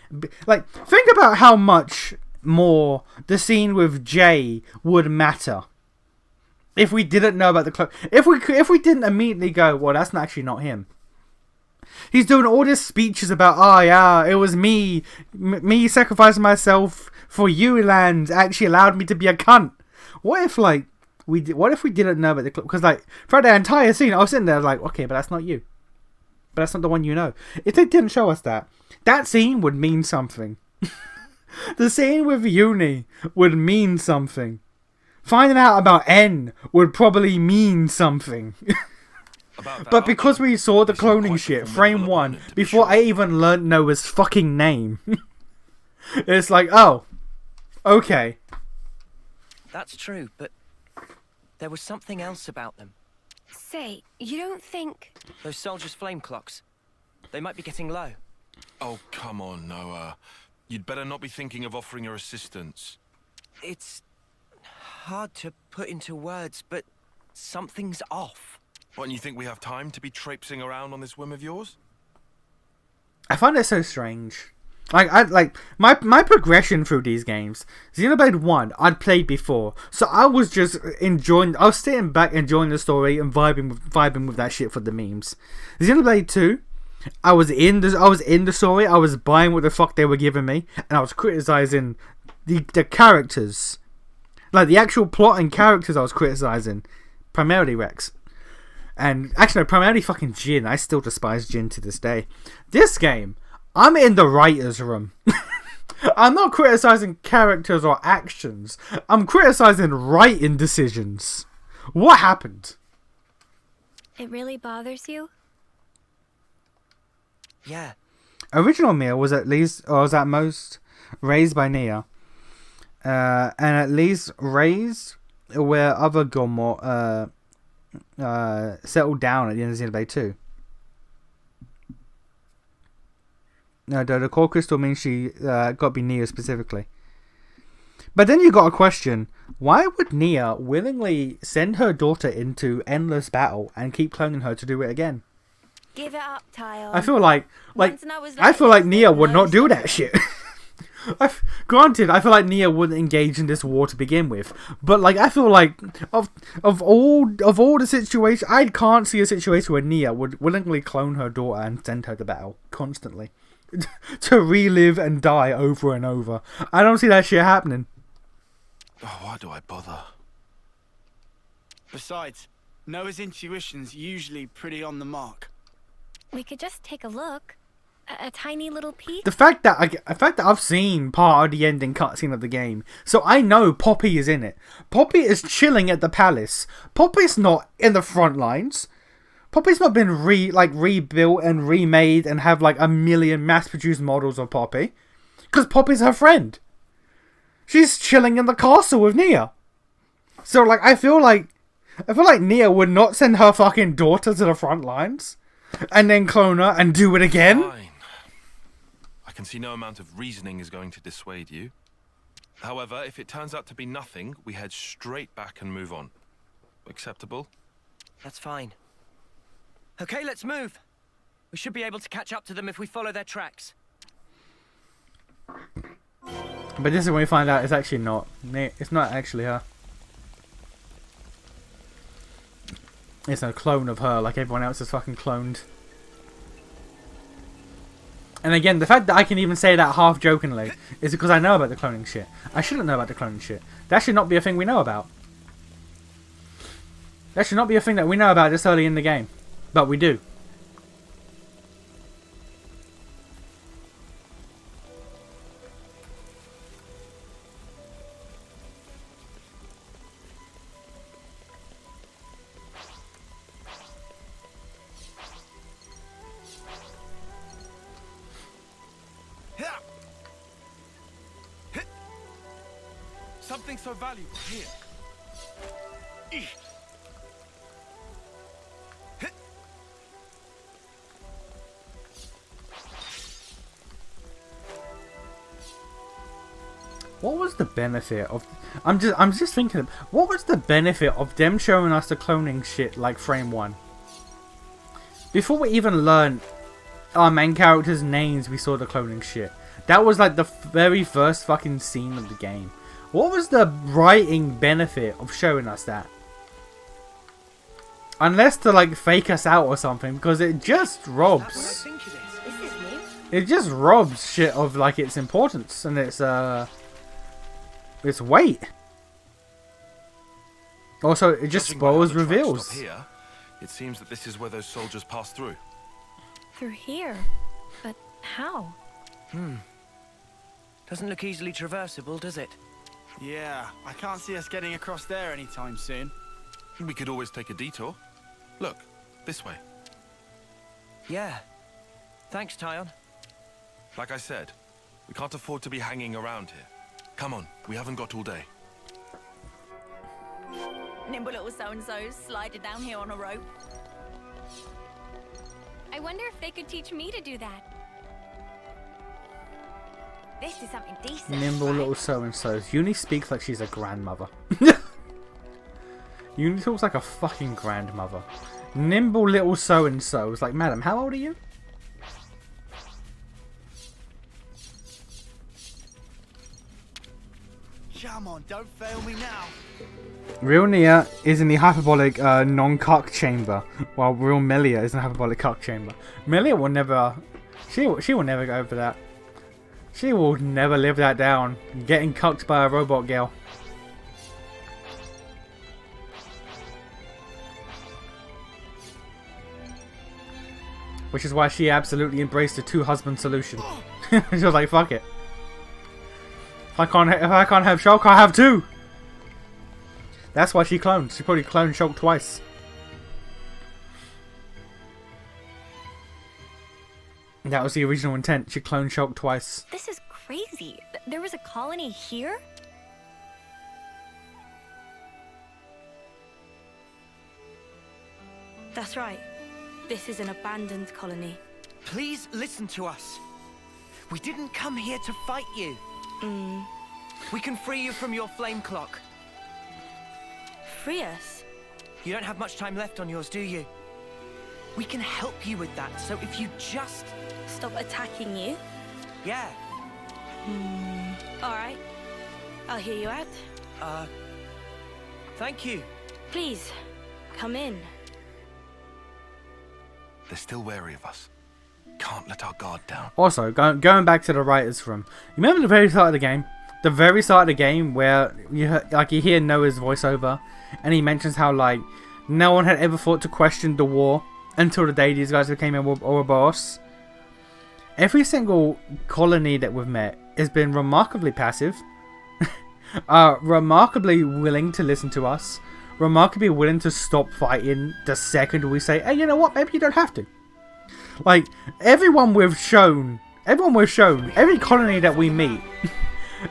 Like, think about how much more the scene with Jay would matter. If we didn't know about the clone. If we didn't immediately go, well, that's actually not him. He's doing all these speeches about, oh yeah, it was me sacrificing myself for you, land actually allowed me to be a cunt. What if, like, what if we didn't know about the clone? Because, like, throughout the entire scene, I was sitting there like, okay, but that's not you. But that's not the one you know. If they didn't show us that, that scene would mean something. The scene with Uni would mean something. Finding out about N would probably mean something. But because we saw the cloning shit, frame one, before I even learned Noah's fucking name, it's like, oh, okay. That's true, but there was something else about them. Say, you don't think... Those soldiers' flame clocks. They might be getting low. Oh, come on, Noah. You'd better not be thinking of offering her assistance. It's hard to put into words, but something's off. What, and you think we have time to be traipsing around on this whim of yours? I find it so strange. Like my progression through these games. Xenoblade 1, I'd played before, so I was just enjoying. I was sitting back enjoying the story and vibing with that shit for the memes. Xenoblade 2, I was in the story. I was buying what the fuck they were giving me, and I was criticizing the characters, like the actual plot and characters. I was criticizing primarily Rex. And actually, no, primarily fucking Jin. I still despise Jin to this day. This game, I'm in the writer's room. I'm not criticizing characters or actions. I'm criticizing writing decisions. What happened? It really bothers you? Yeah. Original Mia was at least, or was at most, raised by Nia. And at least raised where other Gormor settled down at the end of Xenoblade 2. No, the core crystal means she got to be Nia specifically. But then you got a question. Why would Nia willingly send her daughter into endless battle and keep cloning her to do it again? Give it up, Tile. I feel like Nia would not do that shit. Granted, I feel like Nia wouldn't engage in this war to begin with, but like I feel like of all the situations, I can't see a situation where Nia would willingly clone her daughter and send her to battle constantly to relive and die over and over. I don't see that shit happening. Oh, why do I bother? Besides, Noah's intuition's usually pretty on the mark. We could just take a look. A tiny little peek. The fact that I've seen part of the ending cutscene of the game, so I know Poppy is in it. Poppy is chilling at the palace. Poppy's not in the front lines. Poppy's not been rebuilt and remade and have like a million mass-produced models of Poppy, because Poppy's her friend. She's chilling in the castle with Nia. So like I feel like Nia would not send her fucking daughter to the front lines and then clone her and do it again. Fine. I can see no amount of reasoning is going to dissuade you. However, if it turns out to be nothing, we head straight back and move on. Acceptable? That's fine. Okay, let's move. We should be able to catch up to them if we follow their tracks. But this is when we find out it's actually not. It's not actually her. It's a clone of her, like everyone else is fucking cloned. And again, the fact that I can even say that half jokingly is because I know about the cloning shit. I shouldn't know about the cloning shit. That should not be a thing we know about. That should not be a thing that we know about this early in the game. But we do. Something so valuable here. What was the benefit of... I'm just thinking, what was the benefit of them showing us the cloning shit like frame 1? Before we even learned our main characters' names, we saw the cloning shit. That was like the very first fucking scene of the game. What was the writing benefit of showing us that? Unless to like fake us out or something, because it just robs. It just robs shit of like its importance and its weight. Also, it just spoils reveals. Here, it seems that this is where those soldiers passed through. Through here? But how? Doesn't look easily traversable, does it? Yeah, I can't see us getting across there anytime soon. We could always take a detour. Look, this way. Yeah. Thanks, Tyon. Like I said, we can't afford to be hanging around here. Come on, we haven't got all day. Nimble little so-and-so slided down here on a rope. I wonder if they could teach me to do that. This is something decent. Nimble little so-and-sos. Uni speaks like she's a grandmother. Uni talks like a fucking grandmother. Nimble little so-and-sos. Like, madam, how old are you? Come on, don't fail me now. Real Nia is in the hyperbolic non-cuck chamber, while real Melia is in the hyperbolic cuck chamber. Melia will never... She will never go over that. She will never live that down. Getting cucked by a robot girl. Which is why she absolutely embraced the two-husband solution. She was like, fuck it. If I can't have Shulk, I have two. That's why she cloned. She probably cloned Shulk twice. That was the original intent. She cloned Shulk twice. This is crazy. There was a colony here? That's right. This is an abandoned colony. Please listen to us. We didn't come here to fight you. We can free you from your flame clock. Free us? You don't have much time left on yours, do you? We can help you with that, so if you just... Stop attacking you? Yeah. Alright. I'll hear you out. Thank you. Please, come in. They're still wary of us. Can't let our guard down. Also, going back to the writer's room. You remember the very start of the game? The very start of the game where you hear Noah's voiceover, and he mentions how like no one had ever thought to question the war, until the day these guys became a boss. Every single colony that we've met has been remarkably passive, remarkably willing to listen to us, remarkably willing to stop fighting the second we say, hey, you know what, maybe you don't have to. Like, everyone we've shown, every colony that we meet,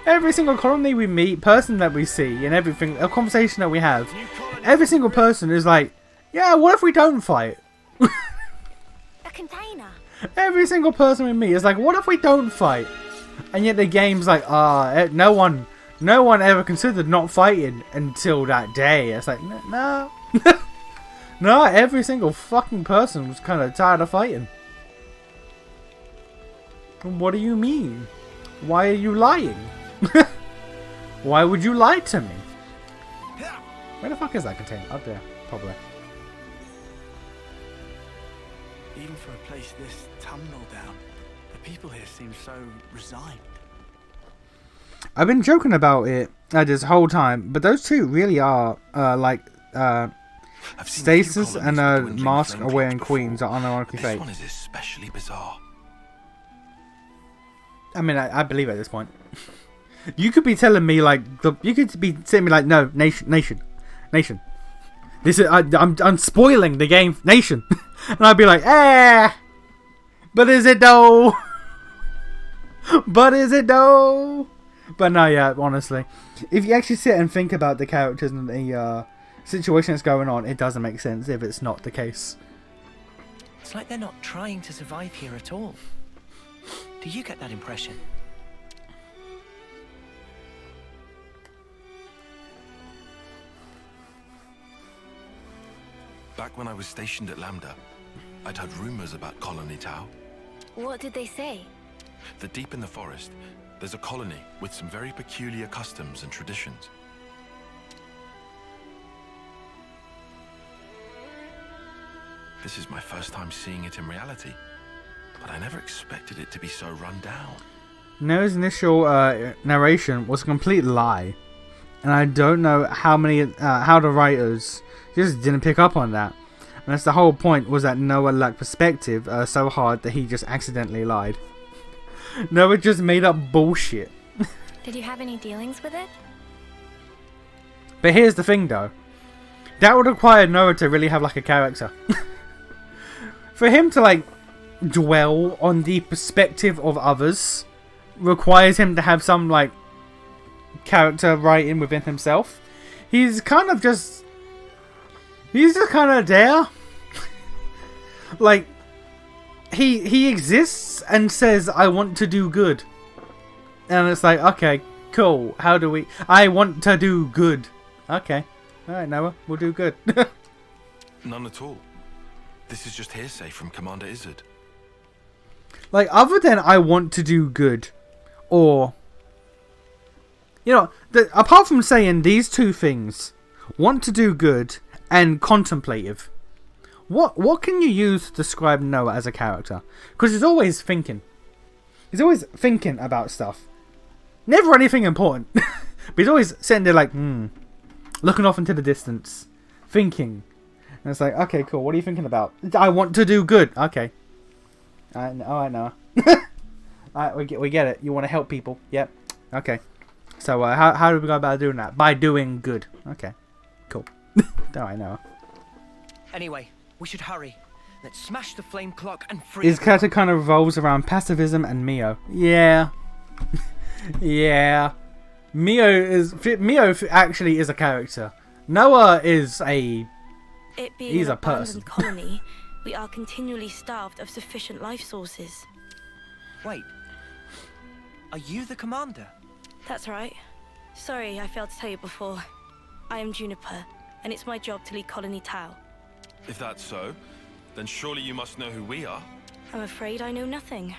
every single colony we meet, person that we see, and everything, a conversation that we have, every single person is like, yeah, what if we don't fight? A container. Every single person we meet is like, what if we don't fight? And yet the game's like, no one ever considered not fighting until that day. It's like, no. No, every single fucking person was kind of tired of fighting. What do you mean? Why are you lying? Why would you lie to me? Where the fuck is that container? Up there, probably. Even for a place this tumble down, the people here seem so resigned. I've been joking about it this whole time, but those two really are Stasis and Mask are wearing queens are unironically fake. This one is especially bizarre. I mean, I believe at this point. You could be telling me like you could be saying me like, no, nation. This is I'm spoiling the game, nation, and I'd be like, but is it though? But is it though? But no, yeah, honestly, if you actually sit and think about the characters and the situation that's going on, it doesn't make sense if it's not the case. It's like they're not trying to survive here at all. Do you get that impression? Back when I was stationed at Lambda, I'd heard rumors about Colony Tau. What did they say? That deep in the forest, there's a colony with some very peculiar customs and traditions. This is my first time seeing it in reality, but I never expected it to be so run down. Noah's initial narration was a complete lie, and I don't know how the writers just didn't pick up on that. And that's the whole point, was that Noah lacked perspective so hard that he just accidentally lied. Noah just made up bullshit. Did you have any dealings with it? But here's the thing though. That would require Noah to really have like a character. For him to like dwell on the perspective of others requires him to have some like character writing within himself. He's just kind of there. Like he exists and says, I want to do good. And it's like, okay, cool. How do we... I want to do good. Okay. Alright, Noah. We'll do good. None at all. This is just hearsay from Commander Izzard. Like, other than I want to do good, or... You know, apart from saying these two things, want to do good and contemplative, what can you use to describe Noah as a character? Because he's always thinking. He's always thinking about stuff. Never anything important. But he's always sitting there like, looking off into the distance, thinking. And it's like, okay, cool. What are you thinking about? I want to do good. Okay. Alright, Noah. Alright, we get it. You want to help people. Yep. Okay. So how do we go about doing that? By doing good. Okay. Cool. Alright, Noah. Anyway, we should hurry. Let's smash the flame clock and free. His character kind of revolves around pacifism and Mio. Yeah. Yeah. Mio actually is a character. Noah is a... he's a person. Colony, we are continually starved of sufficient life sources. Wait. Are you the commander? That's right. Sorry, I failed to tell you before. I am Juniper, and it's my job to lead Colony Tau. If that's so, then surely you must know who we are. I'm afraid I know nothing.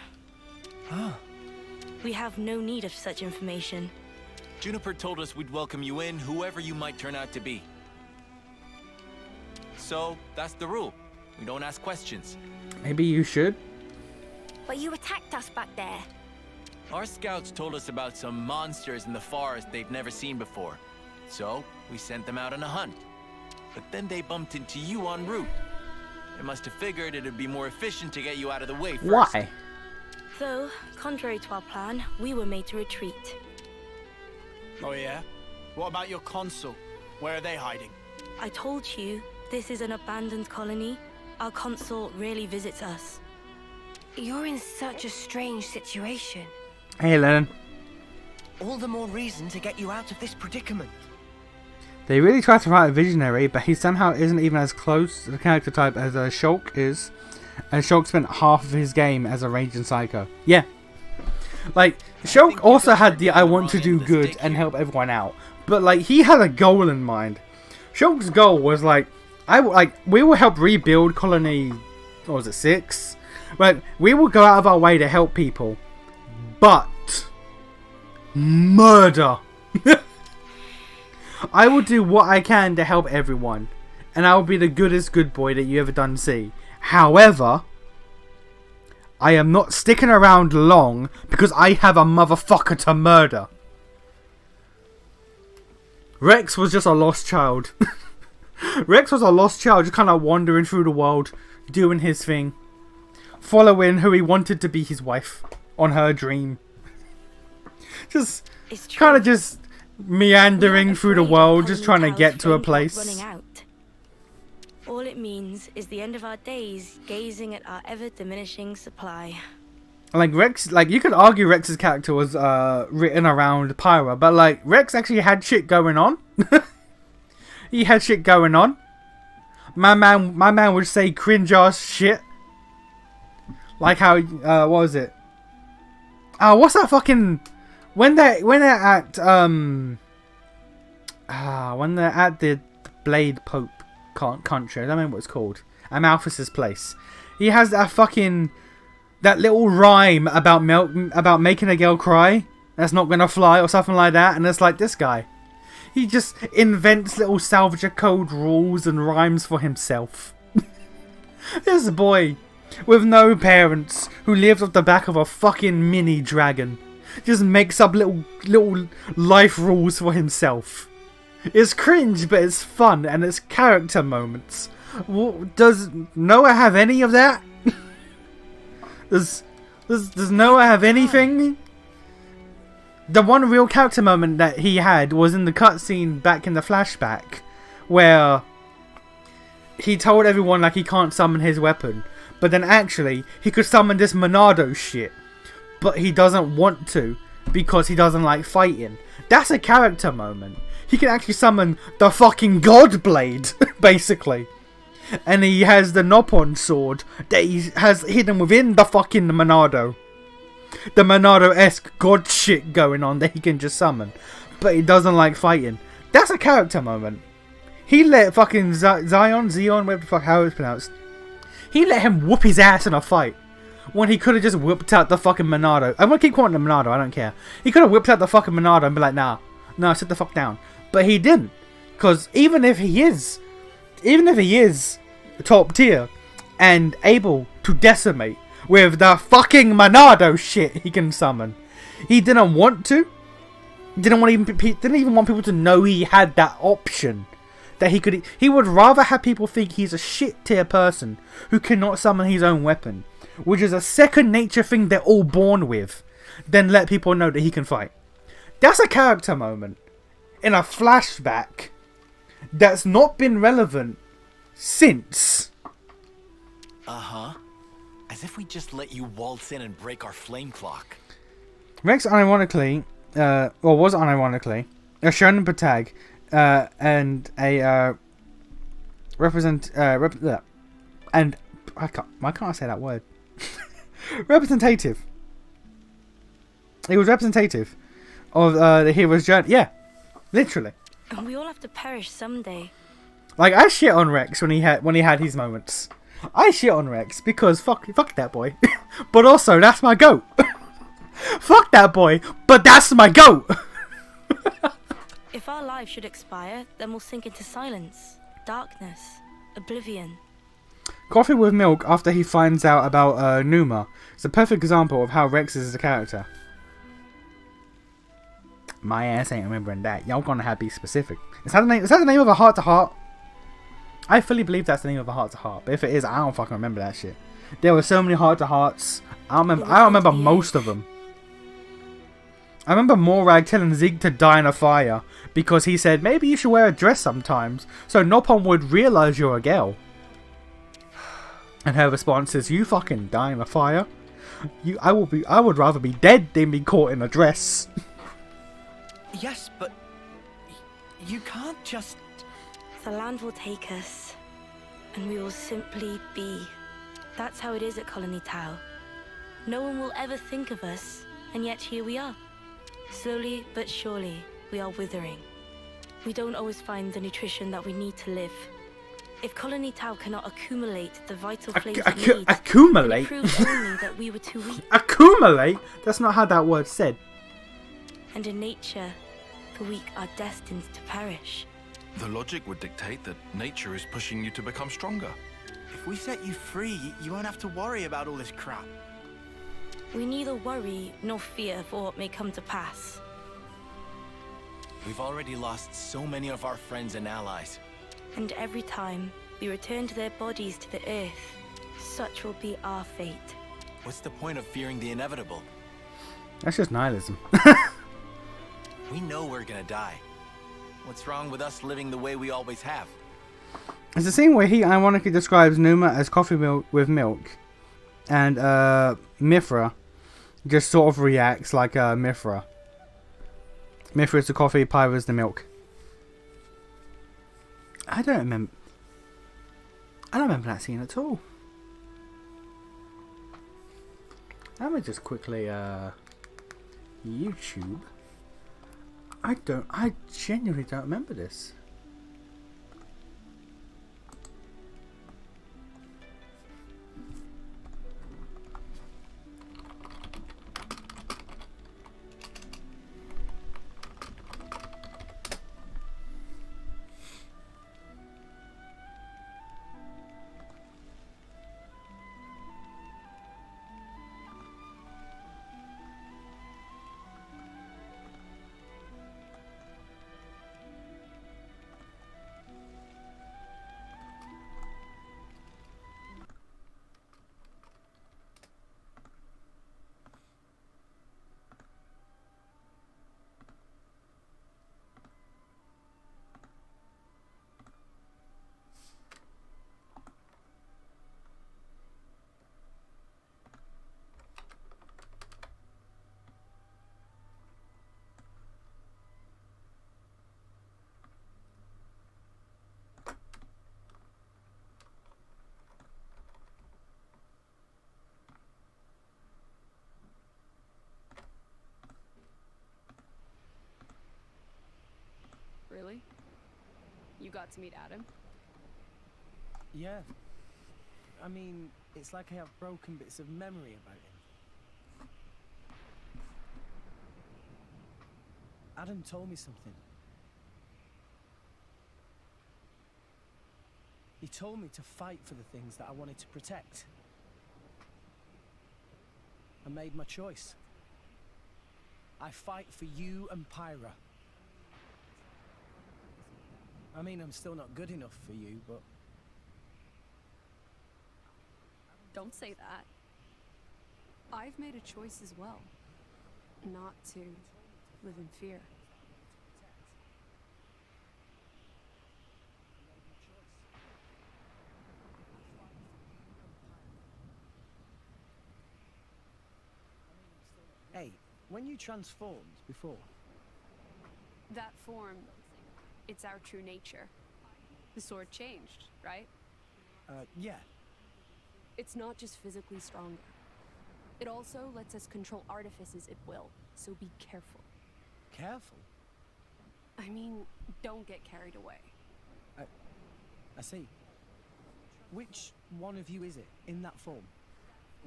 Ah. We have no need of such information. Juniper told us we'd welcome you in, whoever you might turn out to be. So, that's the rule. We don't ask questions. Maybe you should. But you attacked us back there. Our scouts told us about some monsters in the forest they'd never seen before. So, we sent them out on a hunt. But then they bumped into you en route. It must have figured it'd be more efficient to get you out of the way first. Why? Though, contrary to our plan, we were made to retreat. Oh yeah? What about your consul? Where are they hiding? I told you, this is an abandoned colony. Our consul rarely visits us. You're in such a strange situation. Hey, Lennon. All the more reason to get you out of this predicament. They really tried to write a visionary, but he somehow isn't even as close to the character type as Shulk is. And Shulk spent half of his game as a raging psycho. Yeah. Like, Shulk also had the I want to do good and help everyone out. But, like, he had a goal in mind. Shulk's goal was, like, we will help rebuild Colony, what was it, 6? Like, we will go out of our way to help people. But, murder. I will do what I can to help everyone. And I will be the goodest good boy that you ever done see. However, I am not sticking around long because I have a motherfucker to murder. Rex was just a lost child. Rex was a lost child, just kind of wandering through the world, doing his thing. Following who he wanted to be his wife on her dream. Just kind of just meandering through the world, just trying to get to a place. All it means is the end of our days gazing at our ever-diminishing supply. Like, Rex, like, you could argue Rex's character was written around Pyra, but, like, Rex actually had shit going on. He had shit going on. My man would say cringe-ass shit. Like how, what was it? What's that fucking... When they're at, when they're at the Blade Pope country, I don't remember what it's called. Amalthus's place. He has that fucking... That little rhyme about making a girl cry. That's not gonna fly or something like that. And it's like this guy. He just invents little salvager code rules and rhymes for himself. This boy with no parents who lives off the back of a fucking mini dragon just makes up little life rules for himself. It's cringe, but it's fun and it's character moments. Does Noah have any of that? Does Noah have anything? The one real character moment that he had was in the cutscene back in the flashback, where he told everyone like he can't summon his weapon, but then actually he could summon this Monado shit, but he doesn't want to because he doesn't like fighting. That's a character moment. He can actually summon the fucking God Blade, basically. And he has the Nopon sword that he has hidden within the fucking Monado. The Monado-esque god shit going on that he can just summon. But he doesn't like fighting. That's a character moment. He let fucking Zion, whatever the fuck, how it's pronounced. He let him whoop his ass in a fight. When he could have just whipped out the fucking Monado. I'm gonna keep calling him Monado, I don't care. He could have whipped out the fucking Monado and be like, nah, sit the fuck down. But he didn't. Because even if he is top tier and able to decimate with the fucking Monado shit he can summon, he didn't want to. Didn't even want people to know he had that option. That he could. He would rather have people think he's a shit tier person who cannot summon his own weapon, which is a second nature thing they're all born with, than let people know that he can fight. That's a character moment in a flashback that's not been relevant since. Uh-huh. As if we just let you waltz in and break our flame clock. Rex unironically, was unironically, a shonen protag, and a and why can't I say that word? Representative. He was representative of the hero's journey. Yeah, literally. And we all have to perish someday. Like, I shit on Rex when he had his moments. I shit on Rex because fuck that boy. But also, that's my goat. Fuck that boy, but that's my goat. If our lives should expire, then we'll sink into silence, darkness, oblivion. Coffee with milk after he finds out about Numa. It's a perfect example of how Rex is as a character. My ass ain't remembering that. Y'all gonna have to be specific. Is that the name of a heart-to-heart? I fully believe that's the name of a heart-to-heart, but if it is, I don't fucking remember that shit. There were so many heart-to-hearts. I don't remember most of them. I remember Morag telling Zig to die in a fire because he said maybe you should wear a dress sometimes so Nopon would realize you're a girl. And her response is, "You fucking die in a fire? I would rather be dead than be caught in a dress." Yes, but you can't just... The land will take us, and we will simply be. That's how it is at Colony Tau. No one will ever think of us, and yet here we are. Slowly but surely, we are withering. We don't always find the nutrition that we need to live. If Colony Tau cannot accumulate the vital flames it needs, accumulate? it proves only that we were too weak. Accumulate? That's not how that word's said. And in nature, the weak are destined to perish. The logic would dictate that nature is pushing you to become stronger. If we set you free, you won't have to worry about all this crap. We neither worry nor fear for what may come to pass. We've already lost so many of our friends and allies. And every time we return to their bodies to the earth, such will be our fate. What's the point of fearing the inevitable? That's just nihilism. We know we're gonna die. What's wrong with us living the way we always have? It's the scene where he ironically describes Numa as coffee milk with milk, and Mithra just sort of reacts like Mithra. Mithra is the coffee, Pyra is the milk. I don't remember that scene at all. Let me just quickly YouTube. I genuinely don't remember this. Really? You got to meet Adam? Yeah. I mean, it's like I have broken bits of memory about him. Adam told me something. He told me to fight for the things that I wanted to protect. I made my choice. I fight for you and Pyra. I mean, I'm still not good enough for you, but... Don't say that. I've made a choice as well. Not to live in fear. Hey, when you transformed before... That form, it's our true nature. The sword changed, right? Yeah. It's not just physically stronger. It also lets us control artifices at will, so be careful. Careful? I mean, don't get carried away. I see. Which one of you is it, in that form?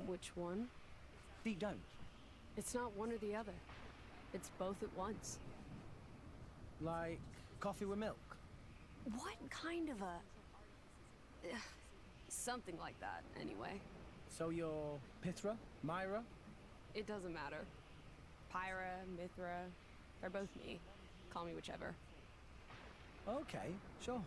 Which one? Deep down. It's not one or the other. It's both at once. Like coffee with milk? What kind of a... Something like that, anyway. So you're Pithra? Myra? It doesn't matter. Pyra, Mithra, they're both me. Call me whichever. Okay, sure.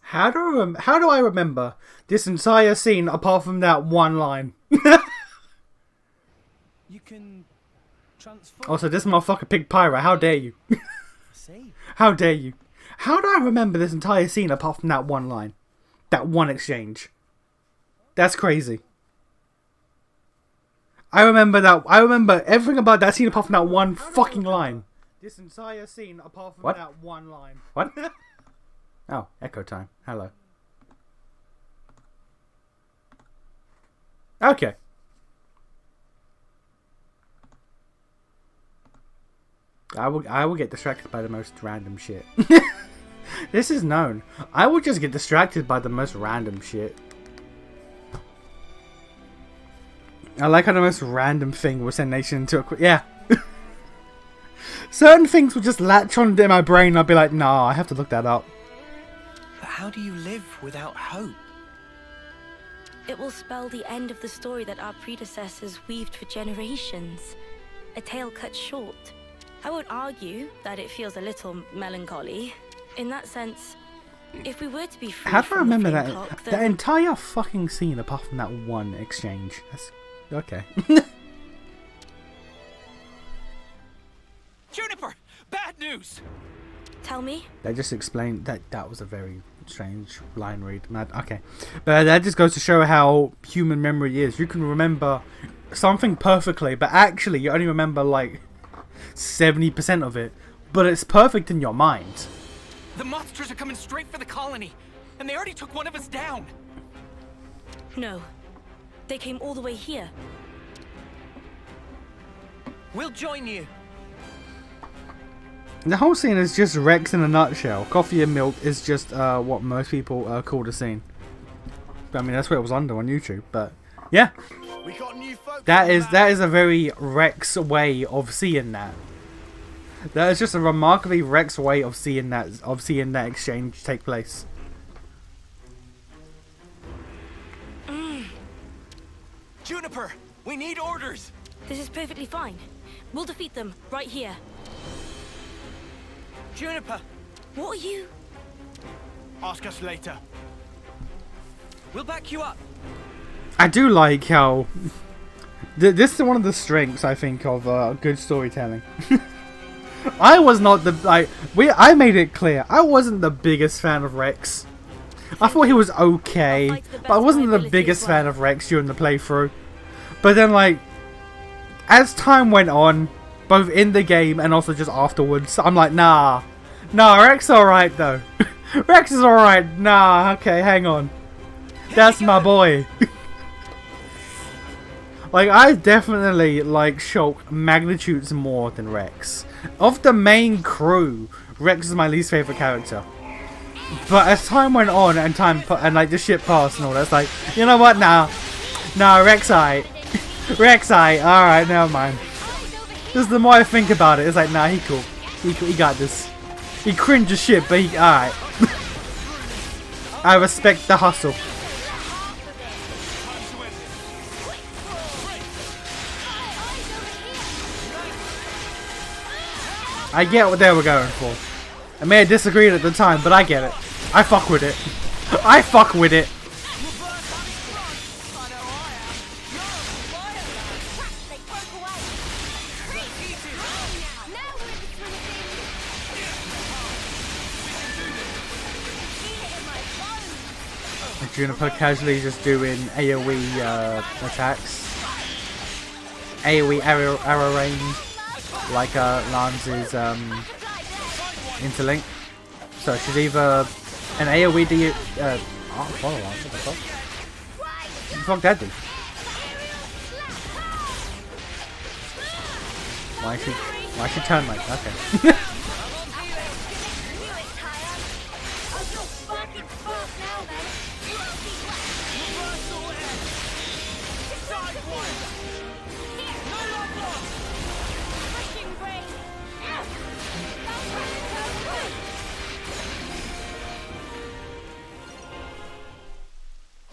How do I remember this entire scene apart from that one line? You can transform. Also, this motherfucker picked Pyra. How dare you? See? How dare you? How do I remember this entire scene apart from that one line? That one exchange. That's crazy. I remember everything about that scene apart from that one fucking line. This entire scene apart from that one line. What? Oh, echo time. Hello. Okay. I will get distracted by the most random shit. This is known. I will just get distracted by the most random shit. I like how the most random thing will send Nation into a yeah. Certain things will just latch on in my brain and I'll be like, nah, I have to look that up. But how do you live without hope? It will spell the end of the story that our predecessors weaved for generations. A tale cut short. I won't argue that it feels a little melancholy. In that sense, if we were to be free How do I from the remember flame that clock, that then entire fucking scene apart from that one exchange? That's okay. Juniper! Bad news! Tell me. They just explained that was a very strange line read. Okay, but that just goes to show how human memory is. You can remember something perfectly, but actually you only remember like 70% of it. But it's perfect in your mind. The monsters are coming straight for the colony, and they already took one of us down. No. They came all the way here. We'll join you. The whole scene is just Rex in a nutshell. Coffee and milk is just what most people call the scene. I mean, that's what it was under on YouTube, but yeah. We got new folks That is a very Rex way of seeing that. That is just a remarkably Rex way of seeing that exchange take place. Juniper, we need orders. This is perfectly fine. We'll defeat them right here. Juniper, What are you? Ask us later. we'll back you up. I do like how this is one of the strengths I think of good storytelling. I was not I made it clear I wasn't the biggest fan of Rex. I thought he was okay, but I wasn't the biggest fan of Rex during the playthrough. But then like as time went on, both in the game and also just afterwards, I'm like, nah, Rex alright though. Rex is alright. Nah, okay, hang on. That's my boy. Like, I definitely like Shulk magnitudes more than Rex. Of the main crew, Rex is my least favorite character. But as time went on and like the shit passed and all that, it's like, you know what? Nah, Rex alright. Rex alright. Alright, never mind. Just the more I think about it, it's like, nah, he cool. He got this. He cringe as shit, but he alright. I respect the hustle. I get what they were going for. I may have disagreed at the time, but I get it. I fuck with it. I fuck with it. Juniper casually just doing AoE attacks. AoE arrow range. Like Lance's interlink. So she's either an AoE do follow on, what the fuck? What the fuck that do? Why she turn like okay.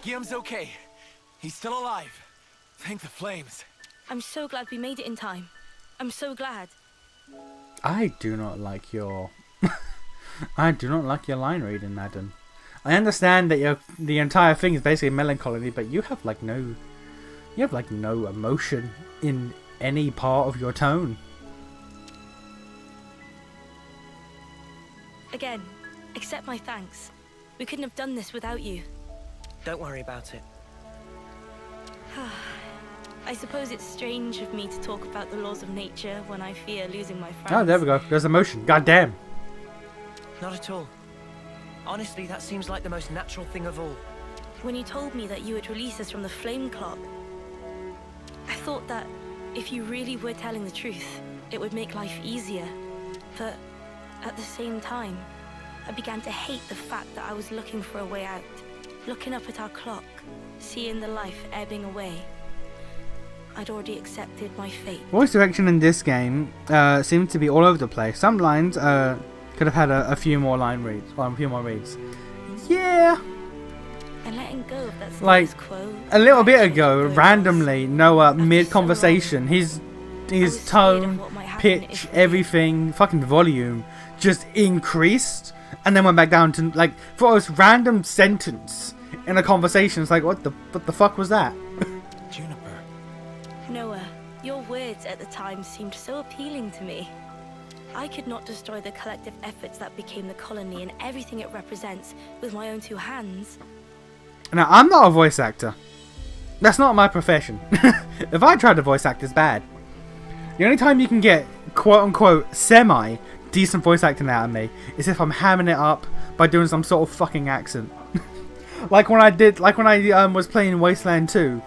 Guillaume's okay. He's still alive. Thank the flames. I'm so glad we made it in time. I'm so glad. I do not like your I do not like your line reading, Madden. I understand that the entire thing is basically melancholy, but you have like no emotion in any part of your tone. Again, accept my thanks. We couldn't have done this without you. Don't worry about it. I suppose it's strange of me to talk about the laws of nature when I fear losing my friends. Oh, there we go. There's emotion. God damn. Not at all. Honestly, that seems like the most natural thing of all. When you told me that you would release us from the flame clock, I thought that if you really were telling the truth, it would make life easier. But at the same time, I began to hate the fact that I was looking for a way out. Looking up at our clock, seeing the life ebbing away. I'd already accepted my fate. Voice direction in this game seems to be all over the place. Some lines could have had a few more line reads, or a few more reads. Yeah. And letting go of that like status quo. A little bit ago, randomly, Noah mid conversation, his tone, pitch, everything, fucking volume just increased, and then went back down to like for a random sentence in a conversation. It's like what the fuck was that? Juniper. Noah, your words at the time seemed so appealing to me. I could not destroy the collective efforts that became the colony and everything it represents with my own two hands. Now, I'm not a voice actor. That's not my profession. If I tried to voice act, it's bad. The only time you can get quote-unquote semi-decent voice acting out of me is if I'm hamming it up by doing some sort of fucking accent. like when I was playing Wasteland 2,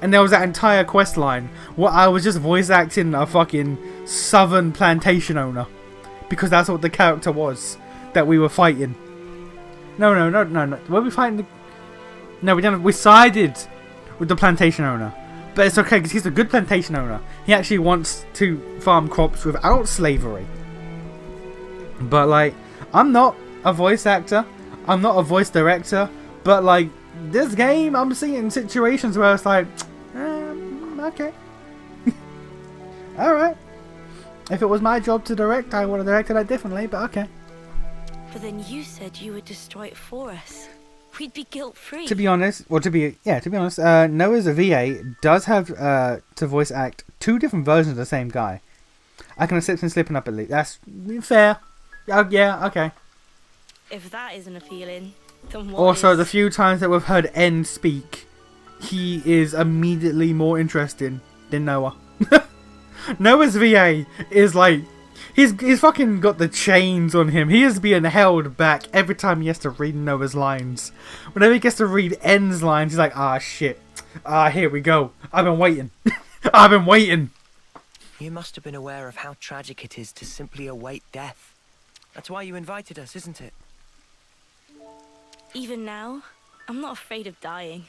and there was that entire quest line where I was just voice acting a fucking southern plantation owner. Because that's what the character was that we were fighting. No. Were we fighting the... No, we didn't. We sided with the plantation owner. But it's okay because he's a good plantation owner. He actually wants to farm crops without slavery. But like, I'm not a voice actor. I'm not a voice director. But like, this game, I'm seeing situations where it's like, okay. Alright. If it was my job to direct, I would have directed it differently, but okay. But then you said you would destroy it for us. We'd be guilt-free. To be honest, Noah's VA does have to voice act two different versions of the same guy. I can accept him slipping up at least. That's fair. Yeah, okay. If that isn't appealing, then what Also, is? the few times that we've heard N speak, he is immediately more interesting than Noah. Noah's VA is like... He's fucking got the chains on him. He is being held back every time he has to read Noah's lines. Whenever he gets to read N's lines, he's like, ah, shit. Ah, here we go. I've been waiting. I've been waiting. You must have been aware of how tragic it is to simply await death. That's why you invited us, isn't it? Even now, I'm not afraid of dying.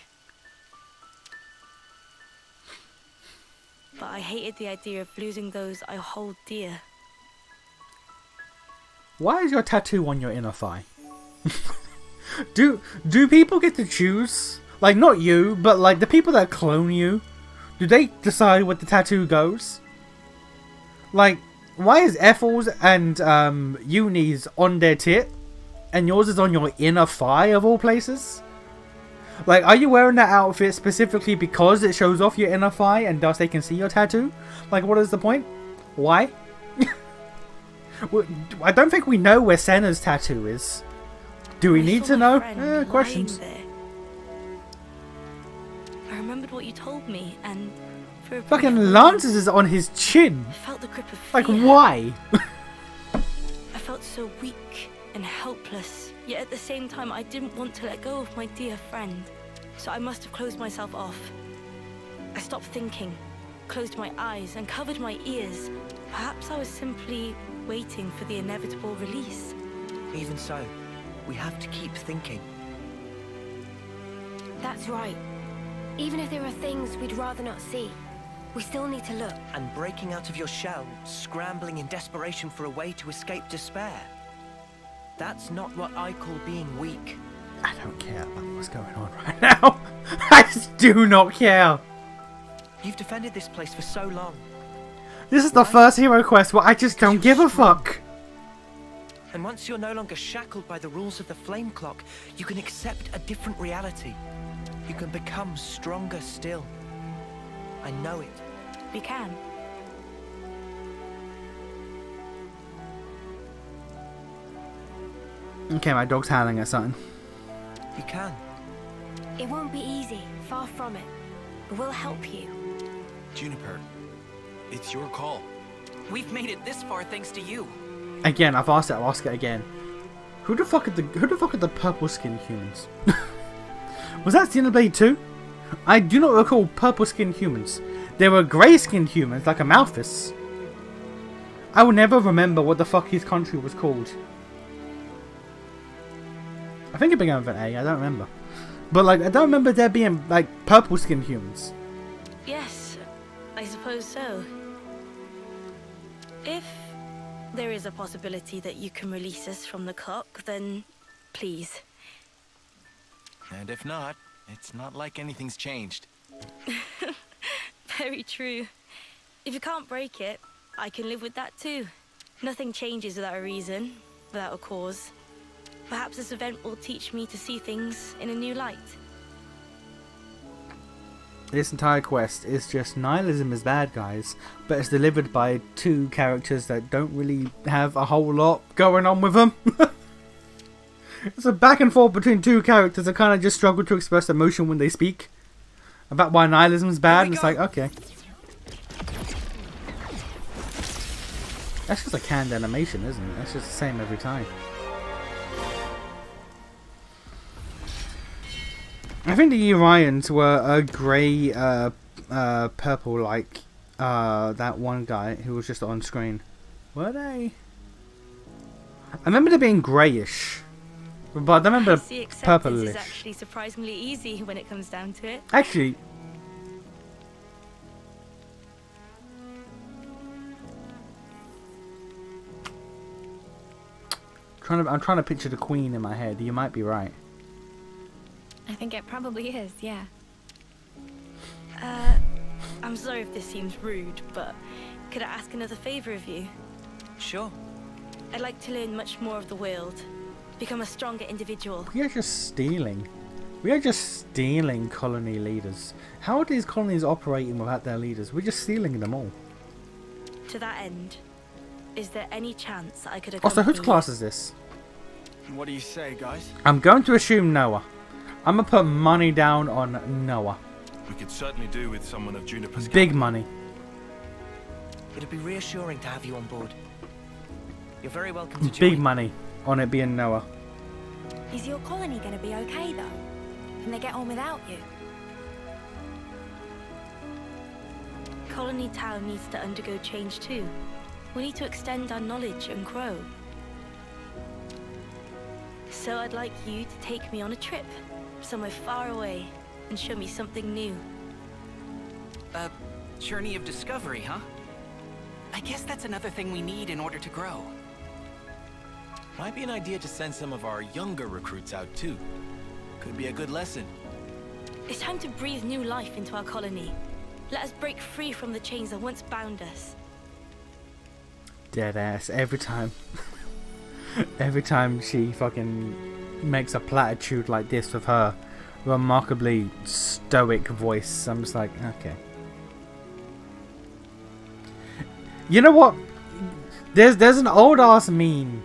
But I hated the idea of losing those I hold dear. Why is your tattoo on your inner thigh? Do people get to choose? Like, not you, but like the people that clone you. Do they decide what the tattoo goes? Like, why is Ethel's and Uni's on their tit, and yours is on your inner thigh of all places? Like, are you wearing that outfit specifically because it shows off your inner thigh and thus they can see your tattoo? Like, what is the point? Why? I don't think we know where Senna's tattoo is. Do we need to know? Questions. I remembered what you told me, and for a fucking Lance's is on his chin. I felt the grip of fear. Like, why? I felt so weak and helpless, yet at the same time I didn't want to let go of my dear friend. So I must have closed myself off. I stopped thinking, closed my eyes and covered my ears. Perhaps I was simply waiting for the inevitable release. Even so, we have to keep thinking. That's right. Even if there are things we'd rather not see, we still need to look. And breaking out of your shell, scrambling in desperation for a way to escape despair. That's not what I call being weak. I don't care about what's going on right now. I just do not care. You've defended this place for so long. This is the first hero quest where I just don't give a fuck. And once you're no longer shackled by the rules of the flame clock, you can accept a different reality. You can become stronger still. I know it. We can. Okay, my dog's howling at something. You can. It won't be easy, far from it. But we'll help you. Juniper, it's your call. We've made it this far thanks to you. Again, I've asked it. I'll ask it again. Who the fuck are the purple-skinned humans? Was that Xenoblade 2? I do not recall purple-skinned humans. There were grey-skinned humans, like a Malthus. I will never remember what the fuck his country was called. I think it began with an A. I don't remember. But like, I don't remember there being like purple-skinned humans. Yes, I suppose so. If there is a possibility that you can release us from the clock, then please. And if not, it's not like anything's changed. Very true. If you can't break it, I can live with that too. Nothing changes without a reason, without a cause. Perhaps this event will teach me to see things in a new light. This entire quest is just nihilism is bad guys, but it's delivered by two characters that don't really have a whole lot going on with them. It's a back and forth between two characters that kind of just struggle to express emotion when they speak about why nihilism is bad, and it's like, okay. That's just a canned animation, isn't it? That's just the same every time. I think the Urians were a grey, purple, like that one guy who was just on screen. Were they? I remember them being greyish, but I don't remember purplish. Is actually surprisingly easy when it comes down to it. Actually, I'm trying to picture the Queen in my head. You might be right. I think it probably is, yeah. I'm sorry if this seems rude, but could I ask another favor of you? Sure. I'd like to learn much more of the world, become a stronger individual. We are just stealing. We are just stealing colony leaders. How are these colonies operating without their leaders? We're just stealing them all. To that end, is there any chance I could Also, accompany whose class is this? What do you say, guys? I'm going to assume Noah. I'm gonna put money down on Noah. We could certainly do with someone of Juniper's big money. It'd be reassuring to have you on board. You're very welcome to join. Big money on it being Noah. Is your colony going to be okay, though? Can they get on without you? Colony Town needs to undergo change too. We need to extend our knowledge and grow. So I'd like you to take me on a trip, somewhere far away, and show me something new. A journey of discovery, huh? I guess that's another thing we need in order to grow. Might be an idea to send some of our younger recruits out too. Could be a good lesson. It's time to breathe new life into our colony. Let us break free from the chains that once bound us. Dead ass every time. Every time she fucking makes a platitude like this with her remarkably stoic voice, I'm just like, okay. You know what? There's an old ass meme.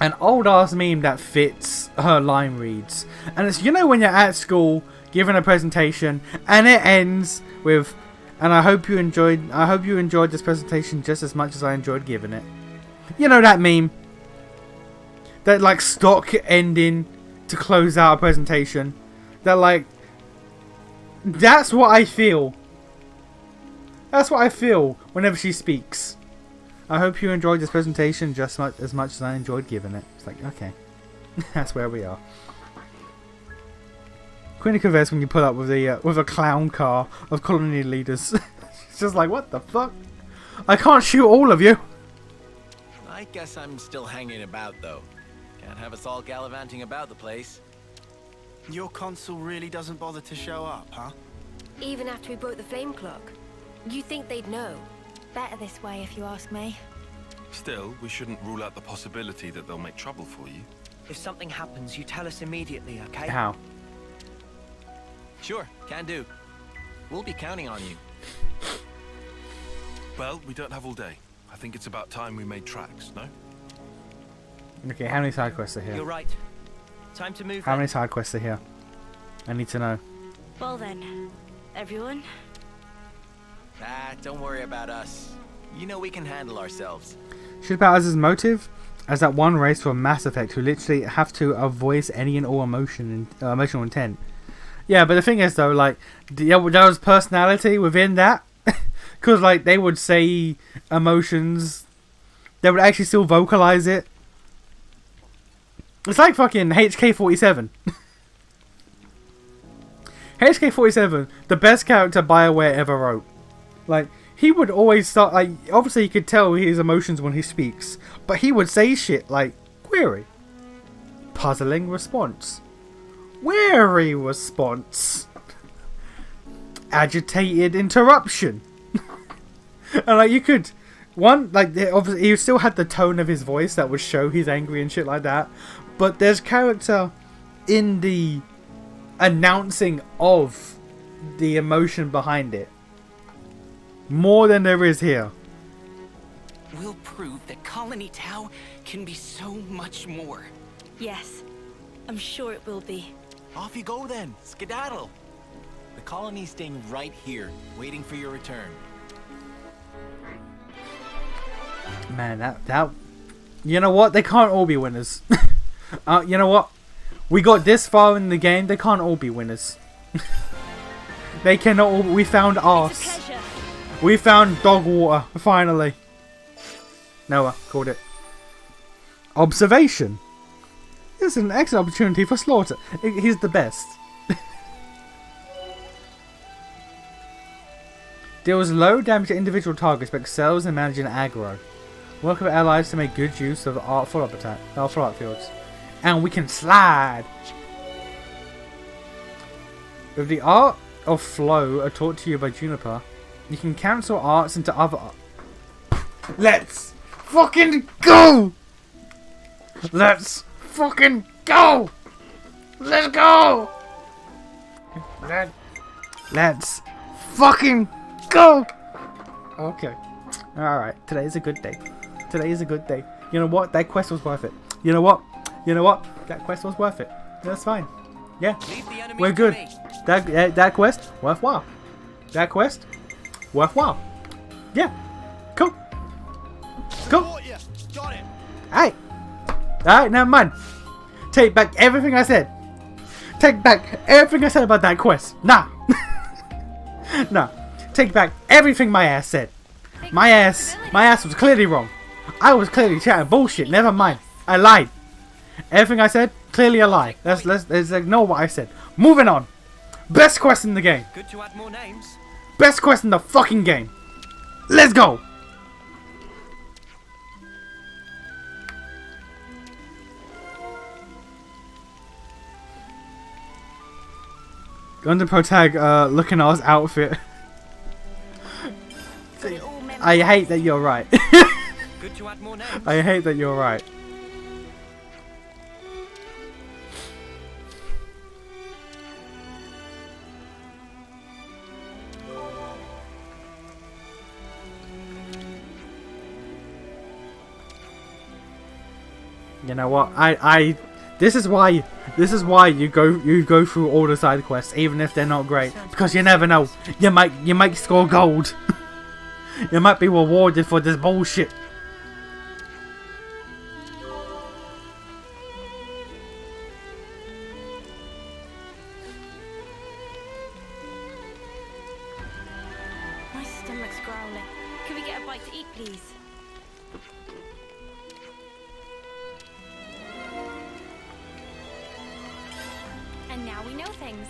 An old ass meme that fits her line reads. And it's, you know, when you're at school giving a presentation and it ends with, and I hope you enjoyed this presentation just as much as I enjoyed giving it. You know that meme? That like stock ending to close out a presentation. That like, that's what I feel. That's what I feel whenever she speaks. I hope you enjoyed this presentation just as much as I enjoyed giving it. It's like, okay. That's where we are. Queen of Converse when you pull up with a clown car of colony leaders. It's just like, what the fuck? I can't shoot all of you. I guess I'm still hanging about though. Can't have us all gallivanting about the place. Your consul really doesn't bother to show up, huh? Even after we broke the flame clock? You think they'd know? Better this way, if you ask me. Still, we shouldn't rule out the possibility that they'll make trouble for you. If something happens, you tell us immediately, okay? How? Sure, can do. We'll be counting on you. Well, we don't have all day. I think it's about time we made tracks, no? Okay, how many side quests are here? You're right. Time to move. How many side quests are here? I need to know. Well then, everyone. Ah, don't worry about us. You know we can handle ourselves. Should about us as motive? As that one race from Mass Effect who literally have to voice any and all emotion and emotional intent. Yeah, but the thing is though, like, there was personality within that. Because, like, they would say emotions. They would actually still vocalize it. It's like fucking HK-47. HK-47, the best character BioWare ever wrote. Like, he would always start, like, obviously you could tell his emotions when he speaks. But he would say shit like, query. Puzzling response. Wary response. Agitated interruption. And like you could, obviously he still had the tone of his voice that would show he's angry and shit like that. But there's character in the announcing of the emotion behind it. More than there is here. We'll prove that Colony Tau can be so much more. Yes, I'm sure it will be. Off you go then, skedaddle. The colony's staying right here, waiting for your return. Man, that you know what? They can't all be winners. You know what? We got this far in the game. They can't all be winners. They cannot all. We found arse. We found dog water. Finally. Noah called it. Observation. This is an excellent opportunity for slaughter. He's the best. Deals low damage to individual targets but excels in managing aggro. Work with allies to make good use of art follow-up attack, follow-up fields. And we can slide! With the art of flow taught to you by Juniper, you can cancel arts into other Let's fucking go! Let's fucking go! Let's go! Let's fucking go! Okay. Alright, today is a good day. Today is a good day. You know what? That quest was worth it. You know what? You know what? That quest was worth it. That's fine. Yeah. We're good. That quest, worthwhile. That quest, worthwhile. Yeah. Cool. Cool. Alright. Alright, never mind. Take back everything I said. Take back everything I said about that quest. Nah. Nah. Take back everything my ass said. My ass was clearly wrong. I was clearly chatting bullshit. Never mind. I lied. Everything I said, clearly a lie. Let's ignore what I said. Moving on. Best quest in the game. Good to add more names. Best quest in the fucking game. Let's go. Under Protag looking at his outfit. I hate that you're right. Good to add more names. I hate that you're right. You know what? This is why you go through all the side quests, even if they're not great, because you never know. You might score gold. You might be rewarded for this bullshit. My stomach's growling. Can we get a bite to eat, please? And now we know things.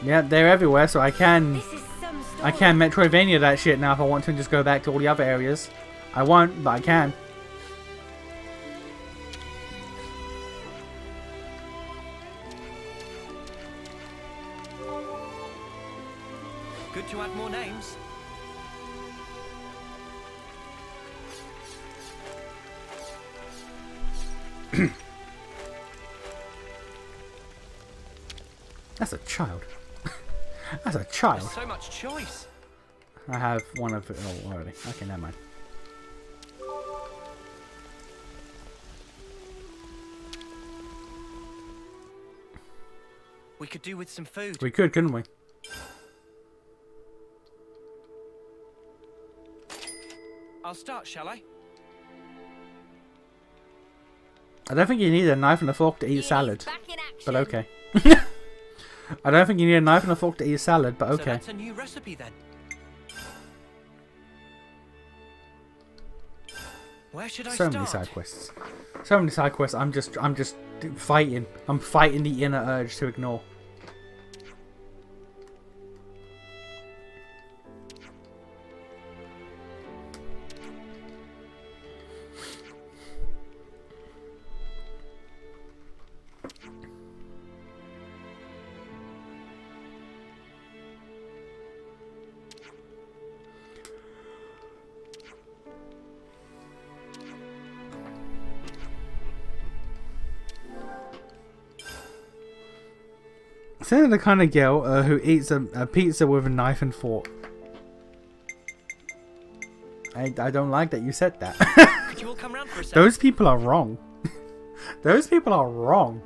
Yeah, they're everywhere, so I can Metroidvania that shit now if I want to and just go back to all the other areas. I won't, but I can. Good to add more names. That's a child. That's a child. There's so much choice. I have one of it all already. Okay, never mind. We could do with some food. We could, couldn't we? I'll start, shall I? I don't think you need a knife and a fork to eat salad. But okay. I don't think you need a knife and a fork to eat salad, but okay. So that's a new recipe then. Where should I So start? many side quests. So many side quests. I'm just fighting. I'm fighting the inner urge to ignore. Sounded the kind of girl who eats a pizza with a knife and fork. I don't like that you said that. Could you all come round for a second? Those people are wrong. Those people are wrong.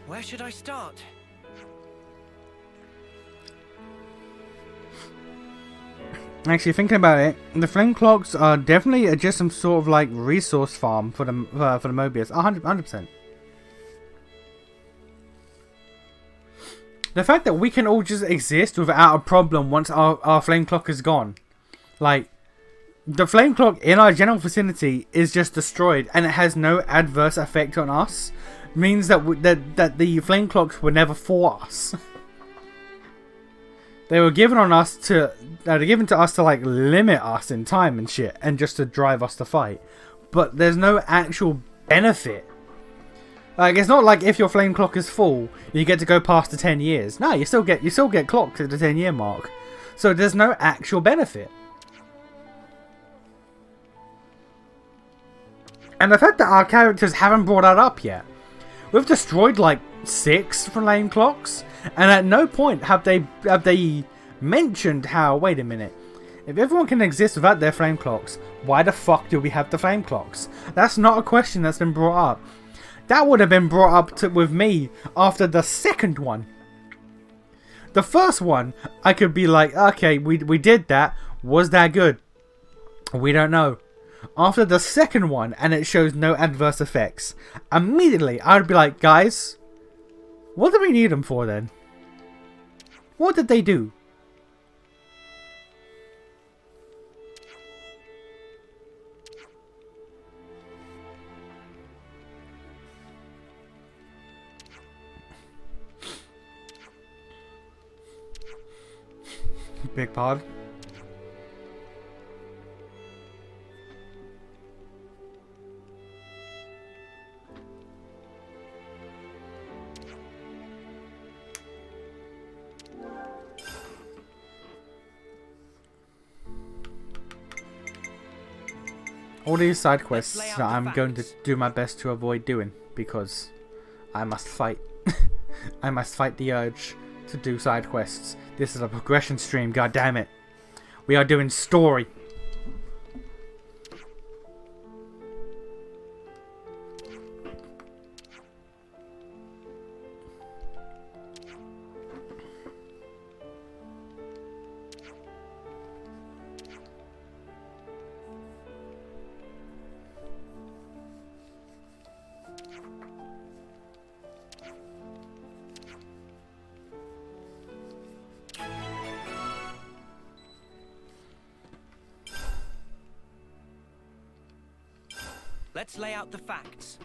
Where should I start? Actually, thinking about it, the flame clocks are definitely just some sort of like resource farm for the Mobius. 100%. The fact that we can all just exist without a problem once our flame clock is gone, like the flame clock in our general vicinity is just destroyed and it has no adverse effect on us, means that that the flame clocks were never for us. They were given on us to they're given to us to like limit us in time and shit, and just to drive us to fight. But there's no actual benefit. Like, it's not like if your flame clock is full, you get to go past the 10 years. No, you still get clocked at the 10-year mark. So there's no actual benefit. And the fact that our characters haven't brought that up yet. We've destroyed like 6 flame clocks, and at no point have they mentioned how, wait a minute, if everyone can exist without their flame clocks, why the fuck do we have the flame clocks? That's not a question that's been brought up. That would have been brought up with me after the second one. The first one, I could be like, okay, we did that. Was that good? We don't know. After the second one, and it shows no adverse effects, immediately I would be like, guys, what do we need them for then? What did they do? Big pod. All these side quests that I'm going to do my best to avoid doing, because I must fight. I must fight the urge to do side quests. This is a progression stream, god damn it. We are doing story. Let's lay out the facts.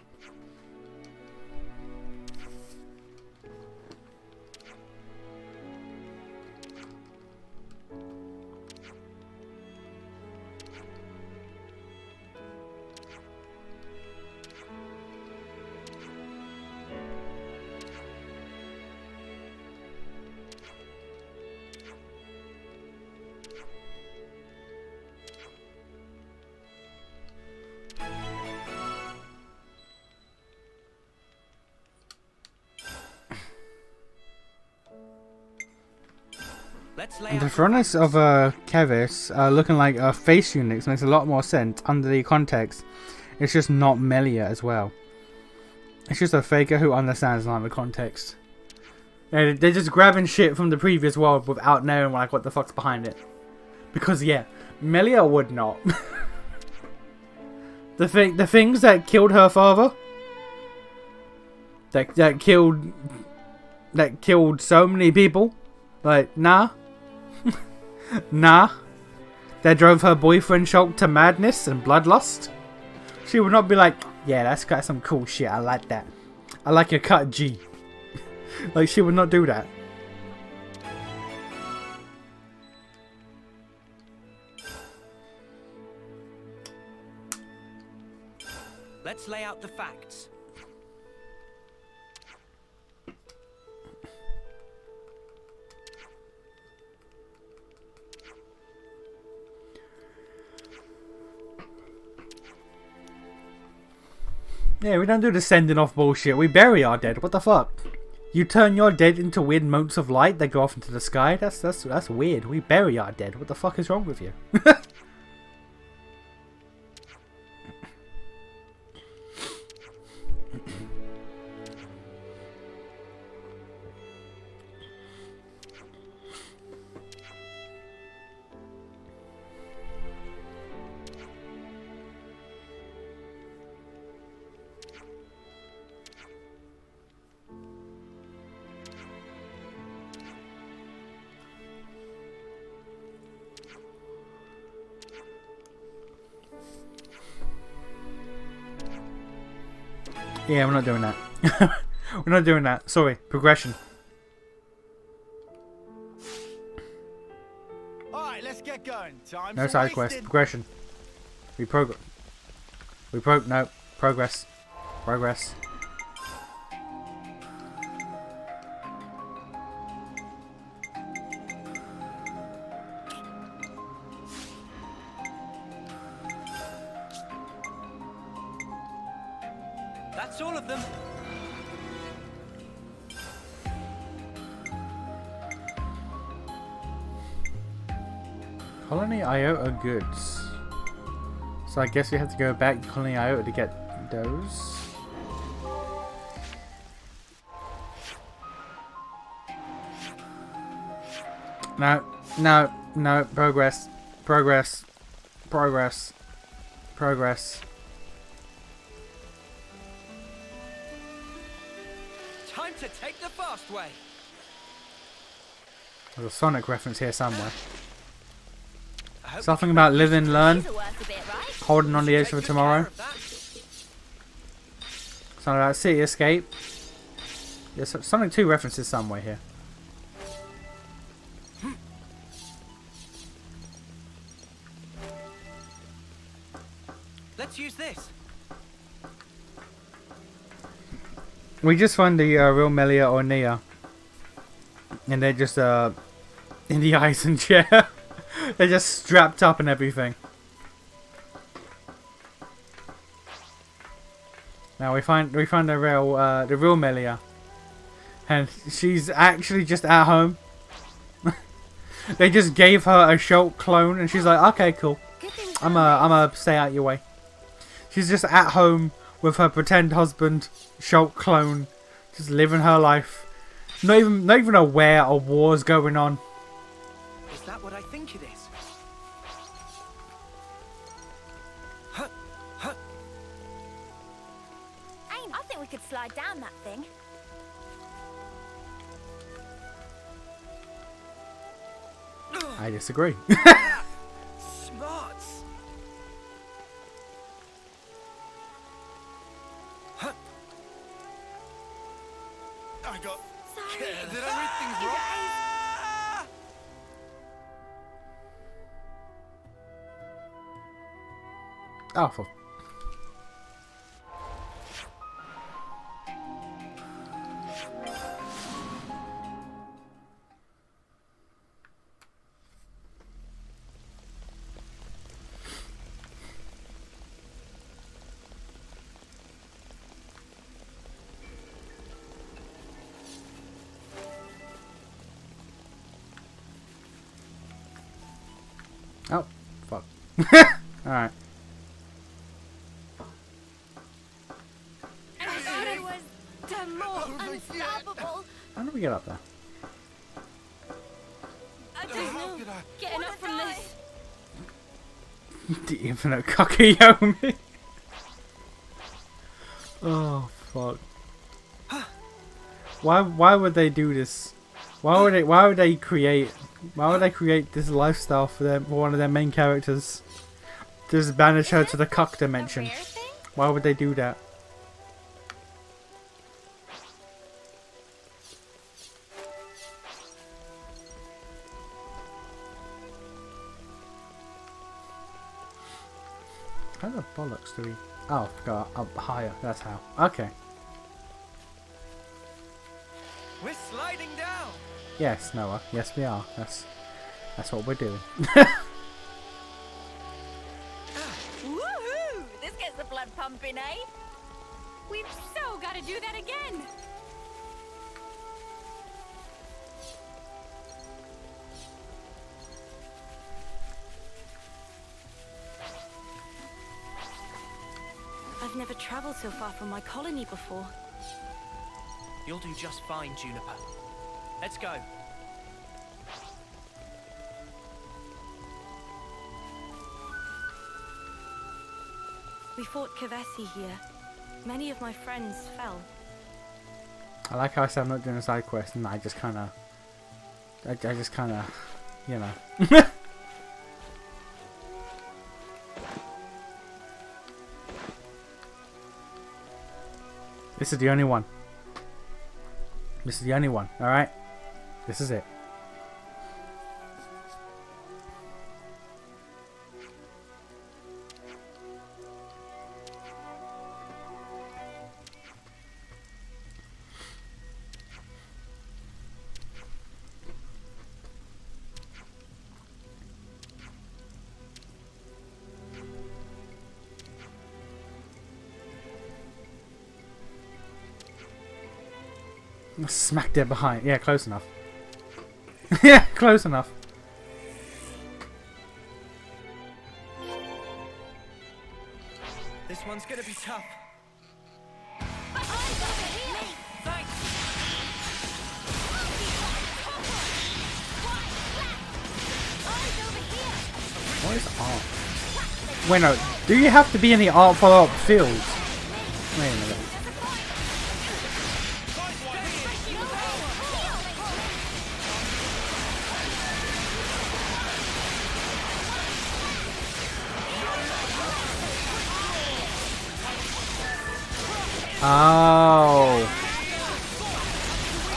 The furnace of Kevis looking like face units makes a lot more sense under the context. It's just not Melia as well. It's just a faker who understands none of the context. They're just grabbing shit from the previous world without knowing like what the fuck's behind it. Because yeah, Melia would not. the things that killed her father, that killed so many people, like nah. Nah. That drove her boyfriend Shulk to madness and bloodlust. She would not be like, yeah, that's got some cool shit, I like that. I like your cut, G. Like, she would not do that. Let's lay out the facts. Yeah, we don't do the sending off bullshit. We bury our dead. What the fuck? You turn your dead into weird motes of light that go off into the sky? That's weird. We bury our dead. What the fuck is wrong with you? Yeah, we're not doing that. We're not doing that. Sorry. Progression. Alright, let's get going. Time's No side quest. Progression. No. Progress. Progress. That's all of them. Colony Iota goods. So I guess we have to go back to Colony Iota to get those. No. Progress. Time to take the fast way. There's a Sonic reference here somewhere. Something about live and learn. Holding on the edge for tomorrow. Something about City Escape. There's Sonic 2 references somewhere here. Let's use this. We just find the real Melia or Nia. And they're just in the Eisen chair. They're just strapped up and everything. Now we find the real Melia. And she's actually just at home. They just gave her a Shulk clone and she's like, okay, cool. I'm a stay out your way. She's just at home with her pretend husband, Shulk clone, just living her life. Not even aware a war's going on. Is that what I think it is? Aim, I think we could slide down that thing. I disagree. Smarts. got Sorry. scared. Did I read things You wrong? guys. Oh, for... Oh, fuck. Alright. I thought it was the more unstoppable. How do we get up there? I don't know. Getting up from this. The infinite Kakuyomi. Oh, fuck. Why would they do this? Why would they create this lifestyle for one of their main characters? Just banish her to the cuck dimension. Why would they do that? How the bollocks do we... Oh, go up higher. That's how. Okay. We're sliding down. Yes, Noah. Yes, we are. That's what we're doing. Woohoo! This gets the blood pumping, eh? We've so got to do that again. I've never traveled so far from my colony before. You'll do just fine, Juniper. Let's go. We fought Kavesi here. Many of my friends fell. I like how I said I'm not doing a side quest, and I just kind of, you know. This is the only one. This is the only one, alright? This is it. Smack dead behind. Yeah, close enough. Yeah, close enough. This one's gonna be tough. What is art? Wait, no. Do you have to be in the art follow-up field? Wait a minute. Oh.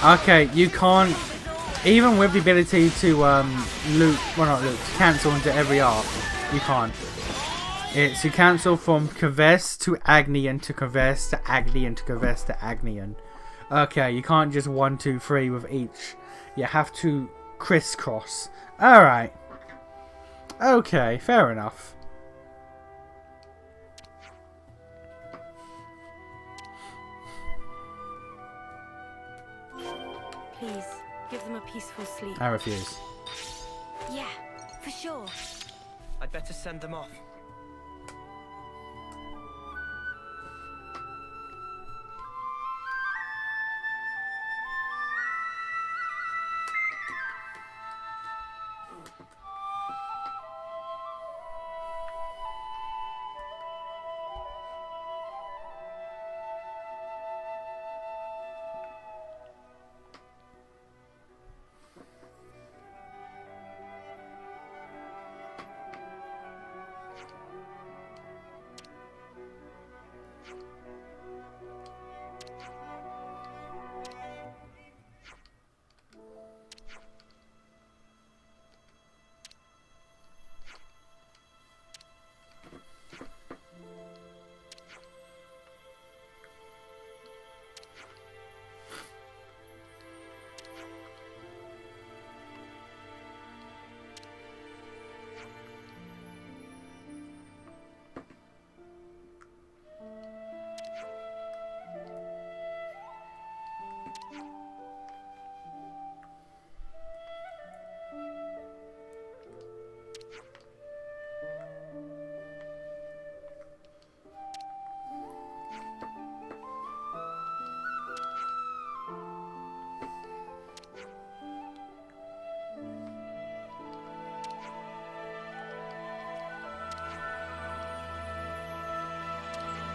Okay, you can't... Even with the ability to loot... Well, not loot. Cancel into every arc. You can't. It's you cancel from Kavess to Agnian to Kavess to Agnian to Kavess to Agnian. Okay, you can't just 1, 2, 3 with each. You have to crisscross. Alright. Okay, fair enough. Please, give them a peaceful sleep. I refuse. Yeah, for sure. I'd better send them off.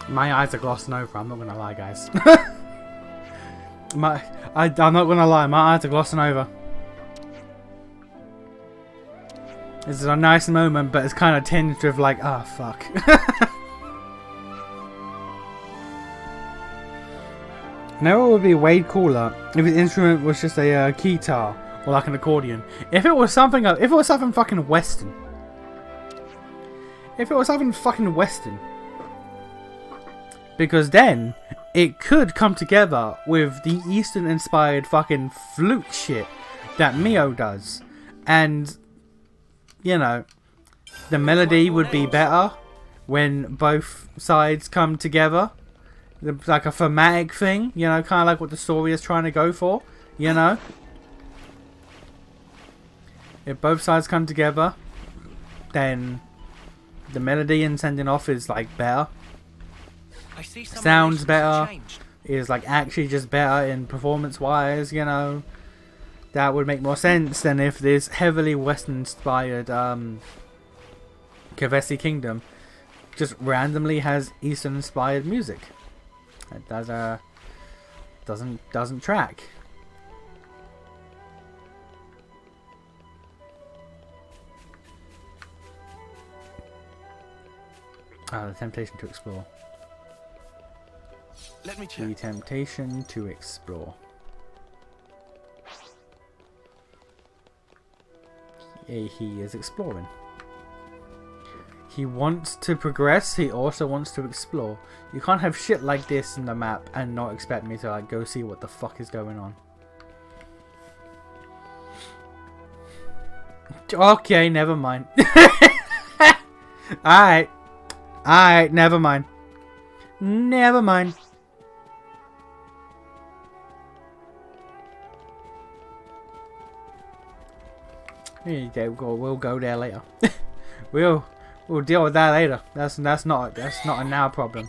My eyes are glossing over, I'm not gonna lie, guys. I'm not gonna lie, my eyes are glossing over. This is a nice moment, but it's kind of tinged with like, ah, oh, fuck. Now it would be way cooler if his instrument was just a guitar or like an accordion. If it was something fucking Western. If it was something fucking Western. Because then it could come together with the Eastern inspired fucking flute shit that Mio does. And, you know, the melody would be better when both sides come together. Like a thematic thing, you know, kind of like what the story is trying to go for, you know. If both sides come together, then the melody and sending off is like better. Sounds better, is like actually just better in performance wise, you know. That would make more sense than if this heavily Western inspired Kavesi Kingdom just randomly has Eastern inspired music. It doesn't track. The temptation to explore. Let me check. The temptation to explore. He is exploring. He wants to progress, he also wants to explore. You can't have shit like this in the map and not expect me to like go see what the fuck is going on. Okay, never mind. Alright. Alright, never mind. Never mind. We'll go there later. We'll deal with that later. That's not a now problem.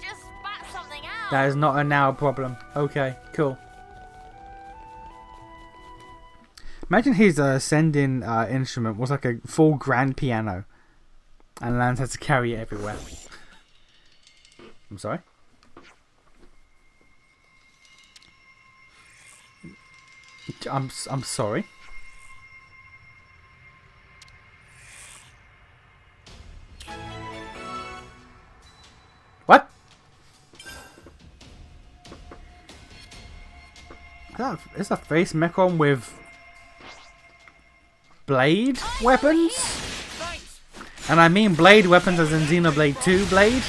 That is not a now problem. Okay, cool. Imagine his ascending instrument was like a full grand piano, and Lance has to carry it everywhere. I'm sorry. I'm sorry. What? Is that face Mechon with blade weapons? And I mean blade weapons as in Xenoblade 2 blade?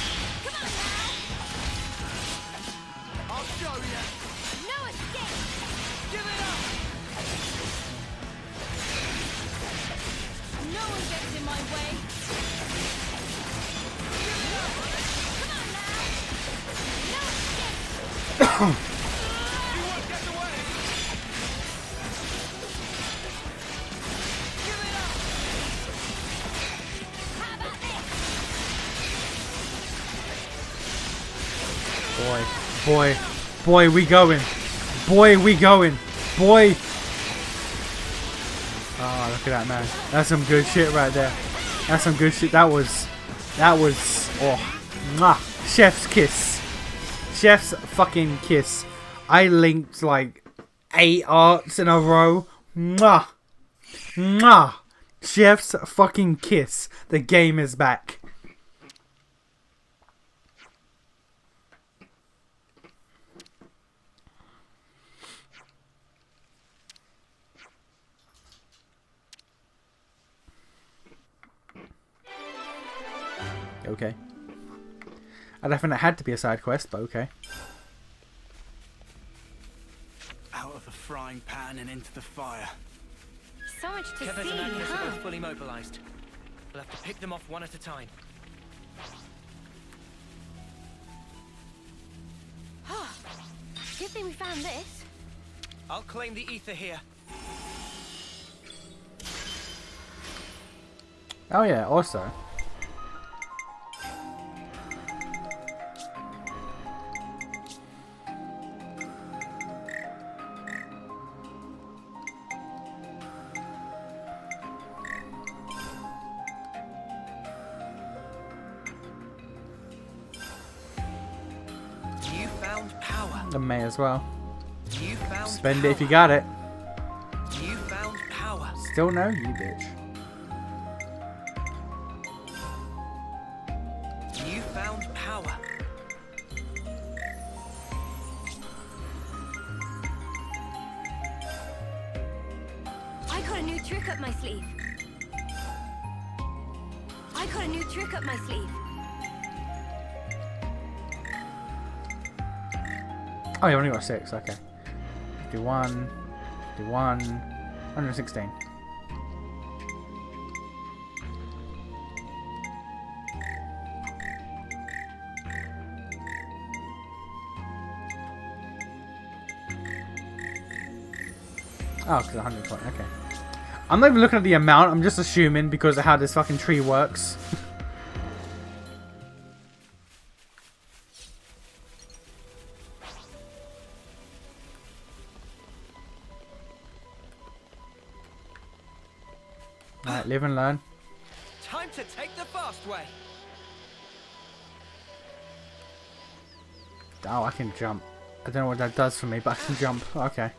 Boy, we going. Boy, we going. Boy. Oh, look at that, man. That's some good shit right there. That's some good shit. That was, oh, mwah. Chef's kiss. Chef's fucking kiss. I linked like 8 arts in a row. Mwah. Mwah. Chef's fucking kiss. The game is back. Okay. I don't think it had to be a side quest, but okay. Out of the frying pan and into the fire. So much to Kevin see, and Agnes are huh? both fully mobilized. We'll have to pick them off one at a time. Good thing we found this. I'll claim the ether here. Oh yeah, also. You found power. I may as well. You found Spend power. it if you got it. You found power. Still no, you bitch. You found power. I got a new trick up my sleeve. I got a new trick up my sleeve. Oh, you only got 6, okay. 51, 51, 116. Oh, because 120, okay. I'm not even looking at the amount, I'm just assuming because of how this fucking tree works. Alright, live and learn. Time to take the fast way. Oh, I can jump. I don't know what that does for me, but I can jump. Okay.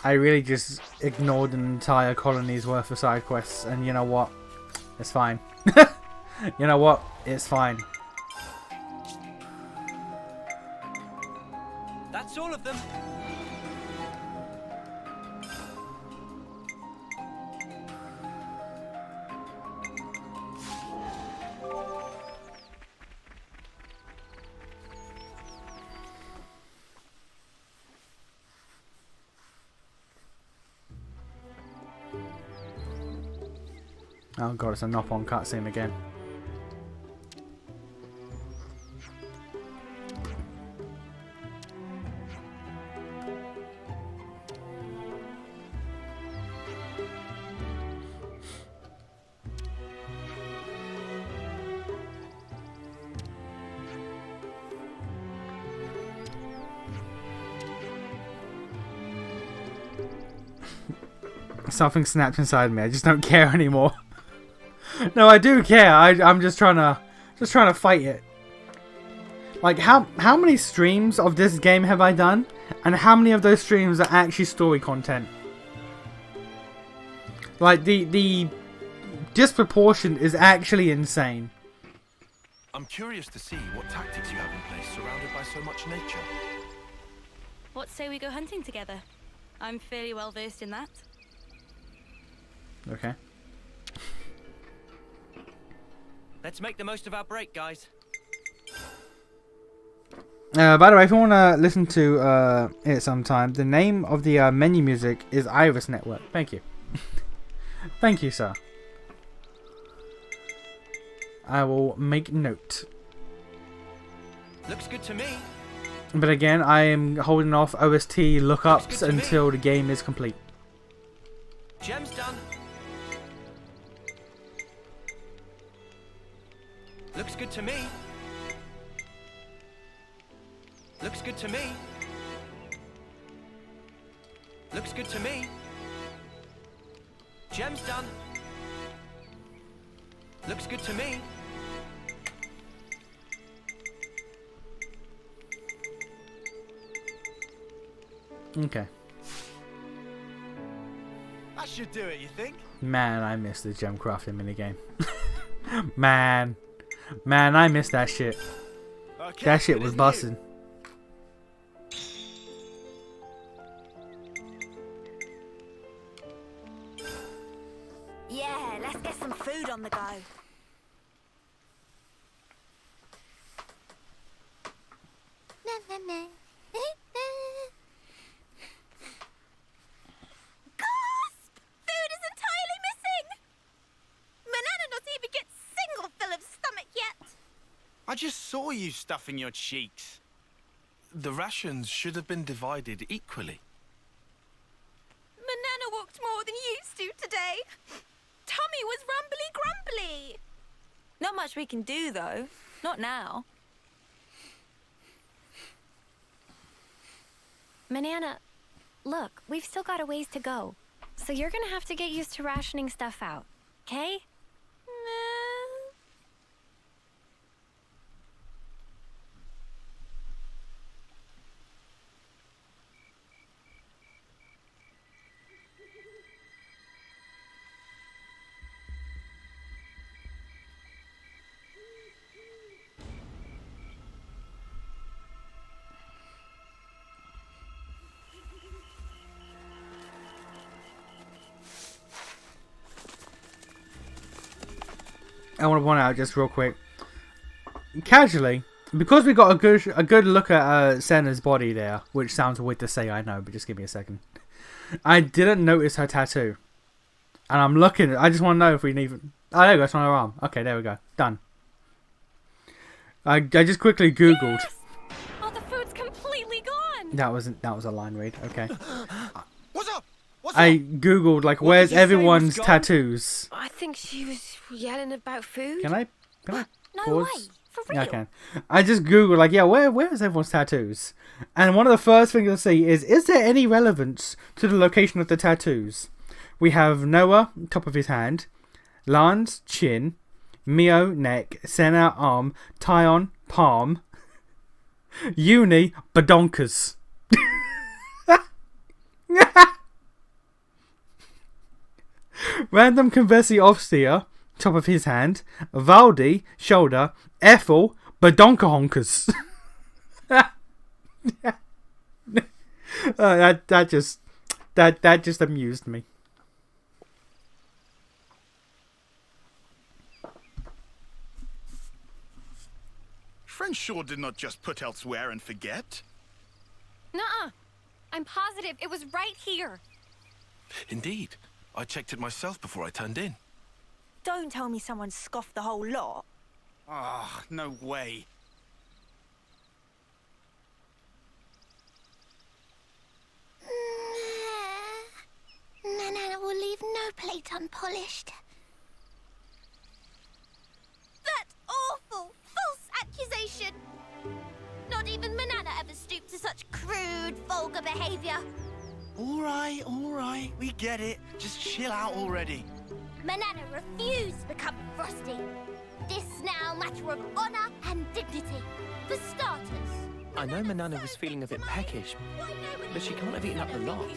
I really just ignored an entire colony's worth of side quests, and you know what? It's fine. You know what? It's fine. That's all of them. Oh god, it's a knock-on cutscene again. Something snapped inside me. I just don't care anymore. No, I do care. I'm just trying to fight it. Like how many streams of this game have I done, and how many of those streams are actually story content? Like the disproportion is actually insane. I'm curious to see what tactics you have in place surrounded by so much nature. What say we go hunting together? I'm fairly well versed in that. Okay. Let's make the most of our break, guys. By the way, if you want to listen to it sometime, the name of the menu music is Iris Network. Thank you. Thank you, sir. I will make note. Looks good to me. But again, I am holding off OST lookups until the game is complete. Gem's done. Looks good to me. Looks good to me. Looks good to me. Gem's done. Looks good to me. Okay. That should do it, you think? Man, I miss the gem crafting minigame. Man, I miss that shit. Okay, That shit good was as busting. Yeah, let's get some food on the go. Na, na, na. Gasp! Food is entirely missing! Banana not even gets single fill of stomach yet. I just saw you stuffing your cheeks. The rations should have been divided equally. Manana walked more than you used to today. Tummy was rumbly-grumbly. Not much we can do, though. Not now. Manana, look, we've still got a ways to go. So you're gonna have to get used to rationing stuff out, okay? I want to point out just real quick, casually, because we got a good look at Senna's body there, which sounds weird to say, I know, but just give me a second. I didn't notice her tattoo, and I'm looking. I just want to know if we can even. Oh, there we go. It's on her arm. Okay, there we go. Done. I just quickly googled. Yes! Oh, the food's completely gone. That was a line read. Okay. What's up? I googled like where's everyone's tattoos. I think she was yelling about food. Can I No pause? way. For real. Yeah, I can. I just googled like, yeah, where's everyone's tattoos? And one of the first things I see is there any relevance to the location of the tattoos? We have Noah, top of his hand, Lance, chin, Mio, neck, Senna, arm, Tyon, palm, Uni, badonkers. Random Conversi Ofstia, top of his hand, Valdi, shoulder, Ethel, badonkahonkers. That just amused me. Friend sure did not just put elsewhere and forget. Nuh-uh. I'm positive it was right here. Indeed. I checked it myself before I turned in. Don't tell me someone scoffed the whole lot. Ah, no way. Manana will leave no plate unpolished. That awful, false accusation! Not even Manana ever stooped to such crude, vulgar behavior. All right, we get it. Just chill out already. Manana refused to become Frosty. This now matter of honor and dignity. For starters. I know Manana was feeling a bit peckish, but she can't have eaten up the lot.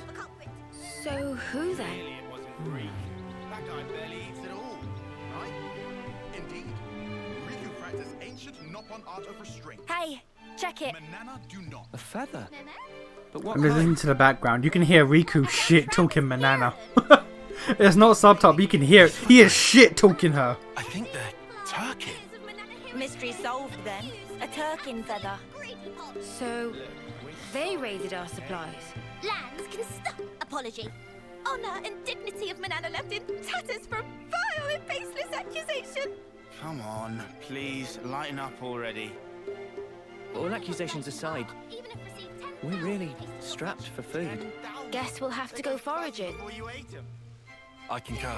So who then? Clearly it wasn't Greek. That guy barely eats at all, right? Indeed. Riku practiced ancient Noppon art of restraint. Hey, check it. Manana do not. A feather? But what I'm listening to the background. You can hear Riku shit talking Manana. It's not subtitled, but you can hear it. He is shit talking her. I think they're Turkin. Mystery solved then. A Turkin feather. So they raided our supplies. Lands can stop apology. Honor and dignity of Manana left in tatters from vile and baseless accusation. Come on, please, lighten up already. All accusations aside, we're really strapped for food. Guess we'll have to go foraging. I concur.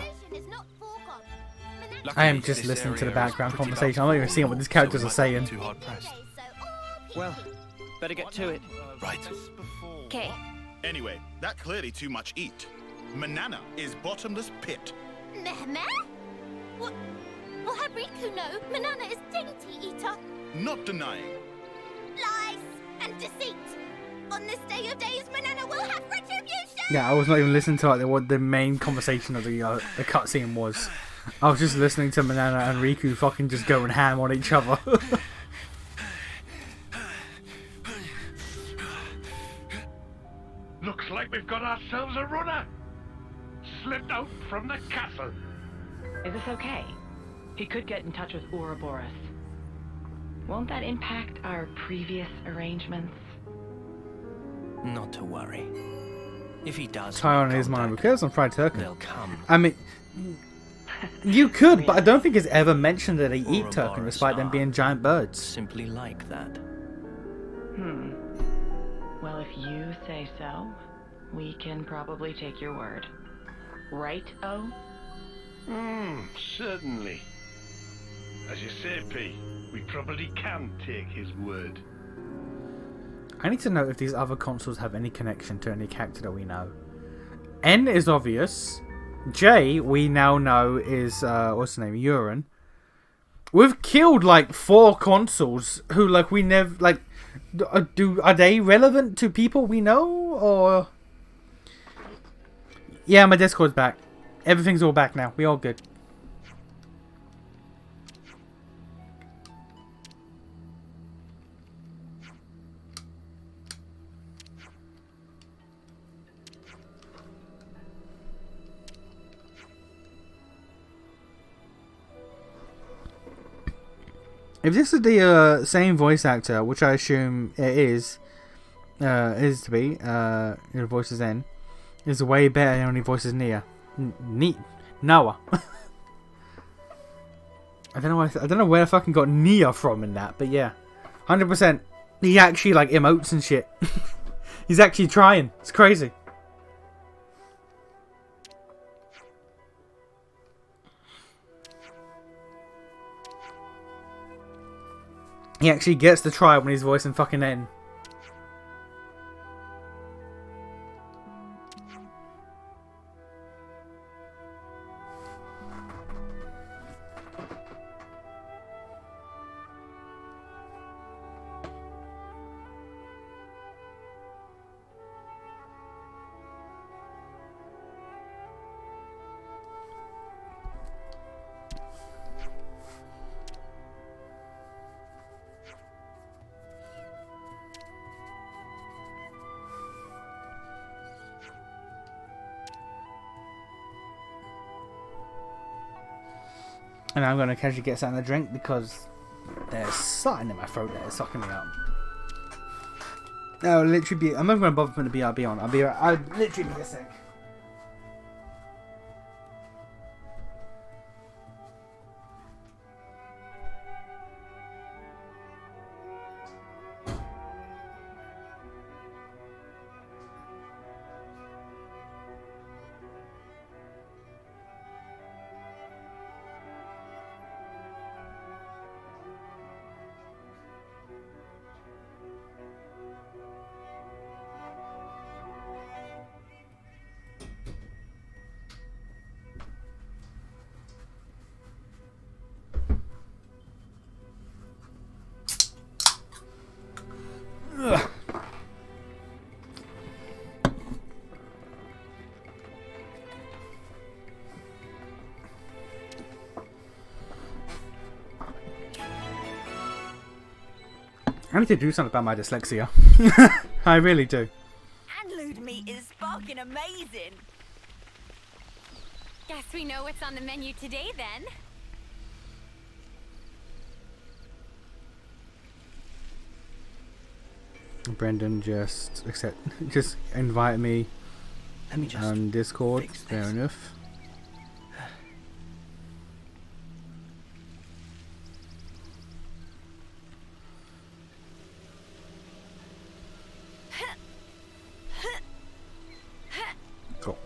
I am just listening to the background conversation. I'm not even seeing what these characters are saying. Too hard pressed. Well, better get to it. Right. Okay. Anyway, that clearly too much eat. Manana is bottomless pit. Meh? What? Will have Riku know Manana is dainty eater. Not denying. Lies and deceit. On this day of days, Manana will have retribution. Yeah, I was not even listening to like what the main conversation of the cutscene was. I was just listening to Manana and Riku fucking just going ham on each other. Looks like we've got ourselves a runner. Slipped out from the castle. Is this okay? He could get in touch with Ouroboros. Won't that impact our previous arrangements? Not to worry. If he does, Tyon is mine because I'm Fried Turkey. they'll come. I mean, You could, but I don't think it's ever mentioned that they eat Turken, despite them being giant birds. Simply like that. Well, if you say so, we can probably take your word. Right, O? Certainly. As you say, P, we probably can take his word. I need to know if these other consoles have any connection to any character that we know. N is obvious. J, we now know is, what's his name, Urine. We've killed, like, 4 consoles who, like, we never, like, are they relevant to people we know, or... Yeah, my Discord's back. Everything's all back now. We all good. If this is the same voice actor, which I assume it is to be, the voice is in, is way better than when he voices Nia. Noah. I don't know where I fucking got Nia from in that, but yeah, 100%. He actually like emotes and shit. He's actually trying. It's crazy. He actually gets to try when he's voicing fucking N. And I'm going to casually get something to drink because there's something in my throat that is sucking me up. No, literally be. I'm not going to bother putting the BRB on. I'll literally be a sec. Ugh. I need to do something about my dyslexia. I really do. Handlood meat is sparking amazing. Guess we know what's on the menu today then. Brendan just invite me Let me just on Discord. Fair enough. Cool.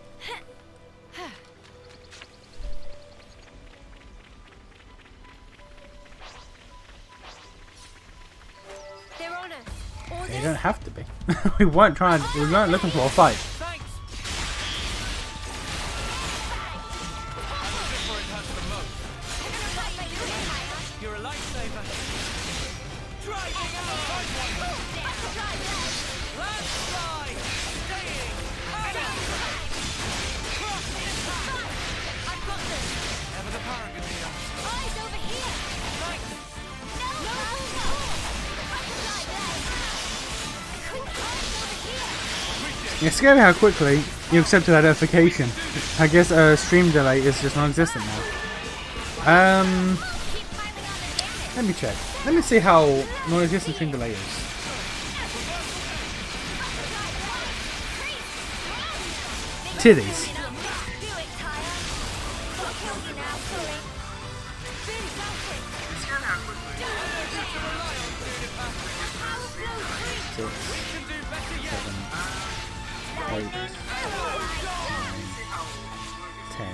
They're on us. They don't have to be. We weren't looking for a fight. You're a lifesaver. Driving out. Landslide. Staying. I've got this. Never the paragon here. Eyes over here. Thanks. No, It's scary how quickly you accepted that notification. I guess stream delay is just non-existent now. Let me check. Let me see how non-existent stream delay is. Titties. 8, 9, 10,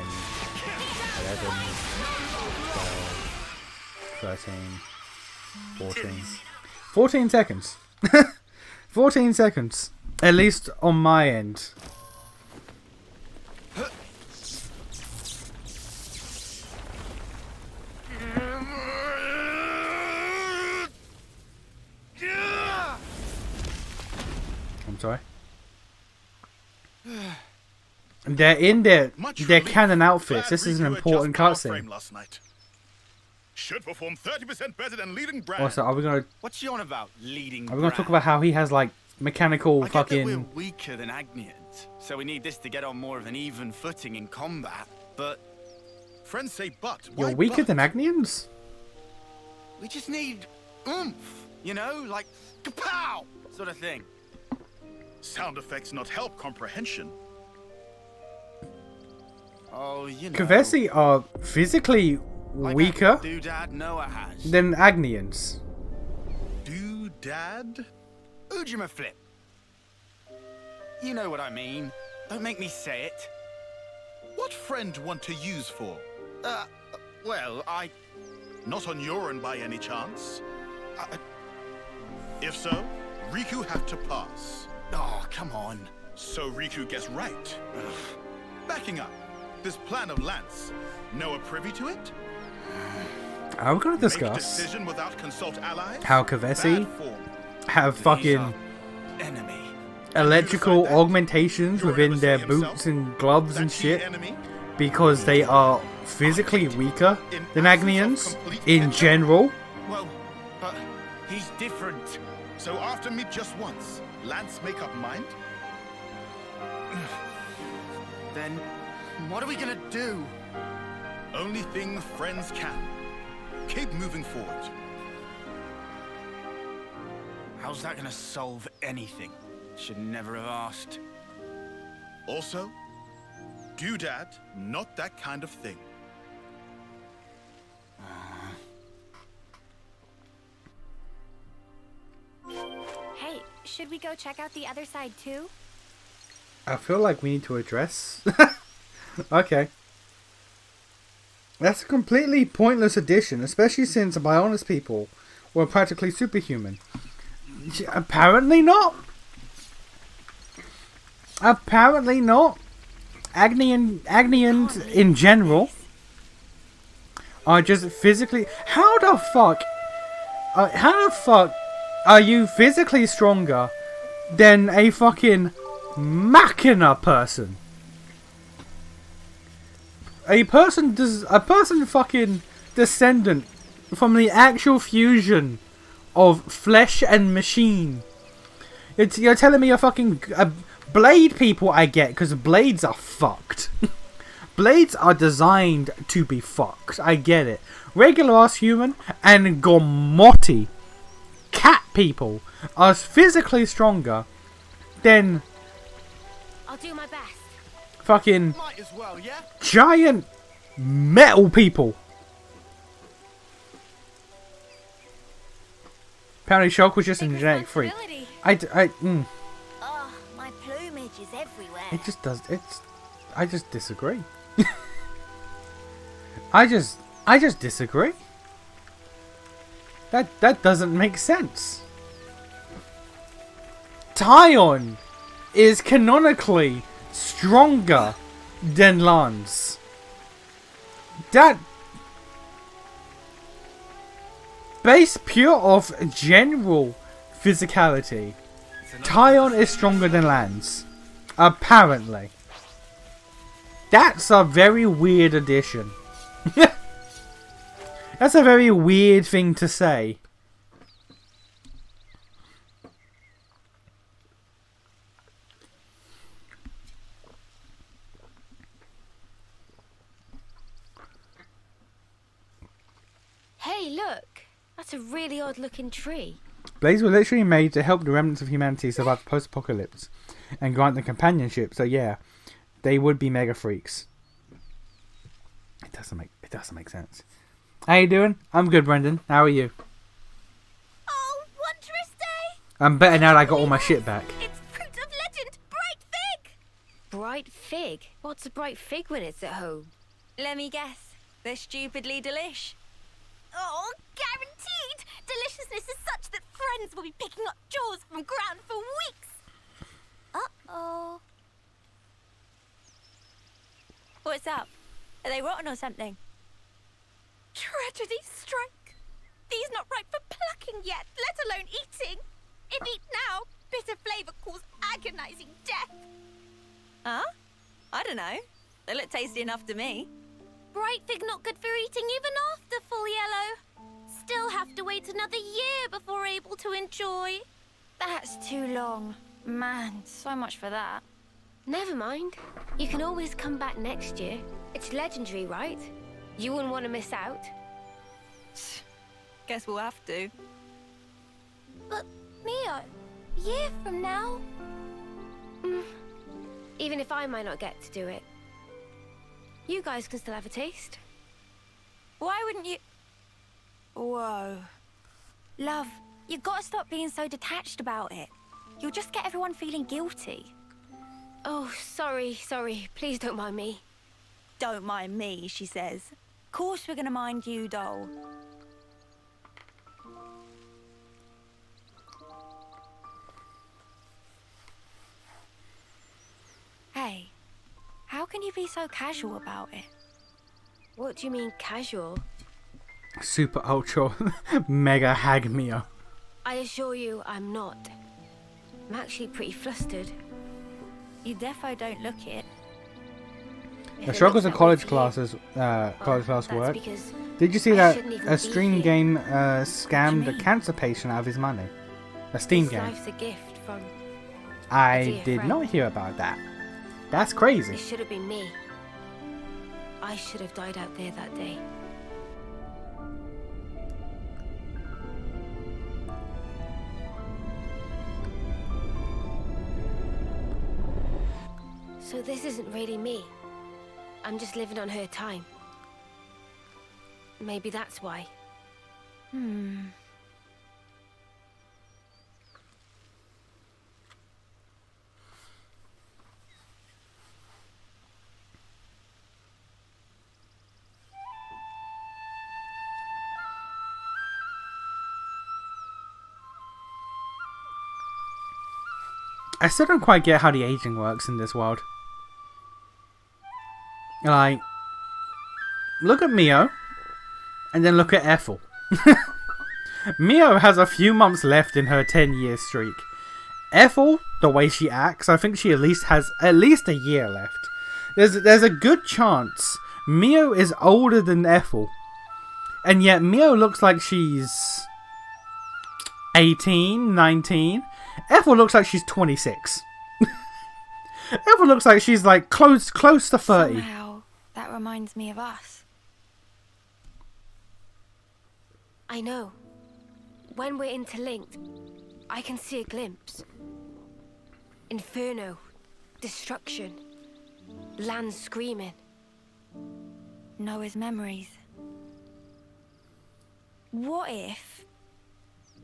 11, 12, 13, 14. 14 seconds. 14 seconds. At least on my end. I'm sorry. They're in their canon outfits. This is an important cutscene. Last night. Should perform 30% better than leading brand. Also, are we gonna? What's she on about, leading Are we gonna talk about how he has like mechanical I get that we're fucking? weaker than Agnians, so we need this to get on more of an even footing in combat, but... Friends say but. You're Why weaker but? than Agnians? We just need oomph, you know? Like, kapow! Sort of thing. Sound effects not help comprehension. Oh, you know... Kavesi are physically weaker Doodad Noah has. than Agnians. Doodad? Ujima flip. You know what I mean. Don't make me say it. What friend want to use for? Well, I... Not on your own by any chance? If so, Riku have to pass. Oh, come on. So Riku gets right. Backing up. This plan of Lance, Noah privy to it? Are we gonna Make discuss decision without consult allies? how Kavesi Bad form. have fucking enemy electrical augmentations within their boots and gloves and shit because they are physically weaker than Agnians in general? Well, but he's different. So after meet just once, Lance make up mind? Then what are we gonna do? Only thing friends can. Keep moving forward. How's that gonna solve anything? Should never have asked. Also, Doodad, not that kind of thing. Hey, should we go check out the other side too? I feel like we need to address. Okay. That's a completely pointless addition, especially since Bionis people were practically superhuman. Apparently not. Apparently not. Agnians in general are just physically... How the fuck are you physically stronger than a fucking Machina person? A person fucking descendant from the actual fusion of flesh and machine. You're telling me you're fucking blade people? I get, because blades are fucked. Blades are designed to be fucked. I get it. Regular ass human and Gomotti cat people are physically stronger than I'll do my best. fucking Might as well, yeah? giant metal people. Apparently Shulk was just a genetic freak. Oh, my plumage is everywhere. It just does. I just disagree. I just disagree. That doesn't make sense. Tyon is canonically stronger than Lance. That based pure off general physicality, Tyon is stronger than Lance. Apparently. That's a very weird addition. That's a very weird thing to say. Hey, look! That's a really odd looking tree. Blades were literally made to help the remnants of humanity survive the post-apocalypse and grant them companionship, so yeah, they would be mega freaks. It doesn't make sense. How you doing? I'm good, Brendan. How are you? Oh, wondrous day! I'm better now that I got all my shit back. It's fruit of legend, bright fig! Bright fig? What's a bright fig when it's at home? Let me guess. They're stupidly delish. Oh, guaranteed! Deliciousness is such that friends will be picking up jaws from ground for weeks! Uh-oh. What's up? Are they rotten or something? Tragedy strike. These not ripe for plucking yet, let alone eating. If eat now, bitter flavour cause agonizing death. Huh? I don't know. They look tasty enough to me. Bright fig not good for eating even after full yellow. Still have to wait another year before able to enjoy. That's too long. Man, so much for that. Never mind. You can always come back next year. It's legendary, right? You wouldn't want to miss out. Guess we'll have to. But, Mio, year from now? Even if I might not get to do it. You guys can still have a taste. Why wouldn't you... Whoa. Love, you gotta stop being so detached about it. You'll just get everyone feeling guilty. Oh, sorry. Please don't mind me. Don't mind me, she says. Course we're gonna mind you, doll. Hey, how can you be so casual about it? What do you mean, casual? Super ultra mega hag Mio. I assure you, I'm not. I'm actually pretty flustered. You defo don't look it. The struggles of college classes, college class work. Did you see that a stream game scammed a cancer patient out of his money? A Steam game. Life's a gift from I did not hear about that. That's crazy. It should have been me. I should have died out there that day. So this isn't really me. I'm just living on her time. Maybe that's why. I still don't quite get how the aging works in this world. Like, look at Mio, and then look at Ethel. Mio has a few months left in her 10-year streak. Ethel, the way she acts, I think she at least has a year left. There's a good chance Mio is older than Ethel, and yet Mio looks like she's 18, 19. Ethel looks like she's 26. Ethel looks like she's like close to 30. Somehow, that reminds me of us. I know. When we're interlinked, I can see a glimpse. Inferno, destruction, land screaming. Noah's memories. What if,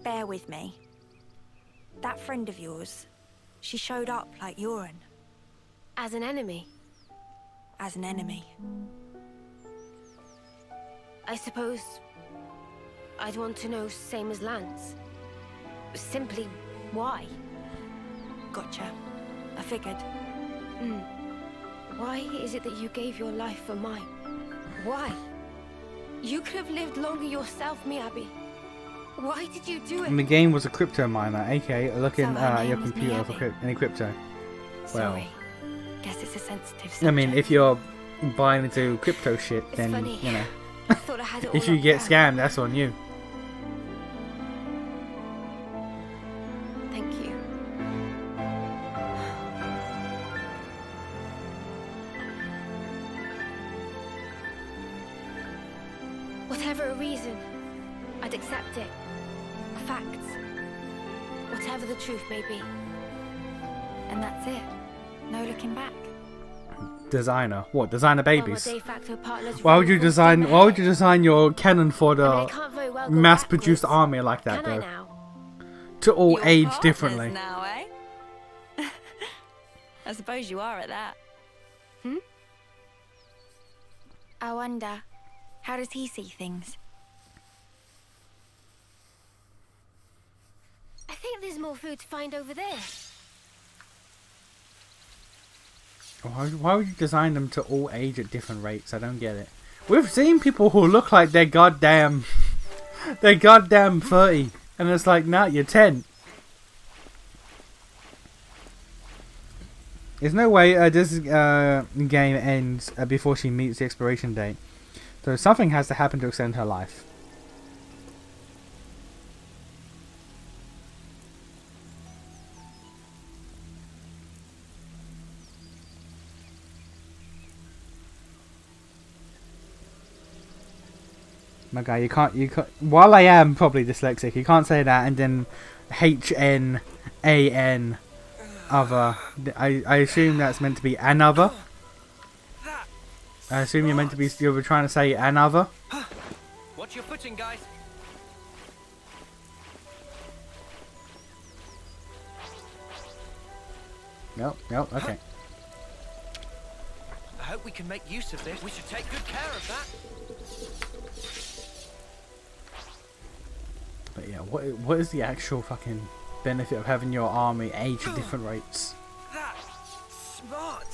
bear with me, that friend of yours, she showed up like Yoren? As an enemy? As an enemy. I suppose I'd want to know, same as Lance. Simply why? Gotcha. I figured. Why is it that you gave your life for mine? Why? You could have lived longer yourself, Miyabi. Why did you do it? And the game was a crypto miner, aka looking So her at your name was computer for Miyabi. any crypto. Sorry. Guess it's a sensitive subject. I mean, if you're buying into crypto shit, then, funny. you know, I thought I had it if all you get locked down. scammed, that's on you. Thank you. Whatever a reason, I'd accept it. Facts. Whatever the truth may be. And that's it. No looking back. Designer. What? Designer babies? While my de facto partner's Why would you running full steam design? Why would you design your cannon for I mean, I the can't very well go mass-produced backwards, army like that, can I though? now? to all You're age partners differently. now, eh? I suppose you are at that. Hmm? I wonder, how does he see things? I think there's more food to find over there. Why would you design them to all age at different rates? I don't get it. We've seen people who look like they're goddamn 30, and it's like, nah, you're 10. There's no way this game ends before she meets the expiration date. So something has to happen to extend her life. My guy, you can't. While I am probably dyslexic, you can't say that and then HNAN other. I assume that's meant to be another. I assume you're meant to be. You were trying to say another. Watch your footing, guys. Nope. Okay. I hope we can make use of this. We should take good care of that. But yeah, what is the actual fucking benefit of having your army age at different rates? Smart.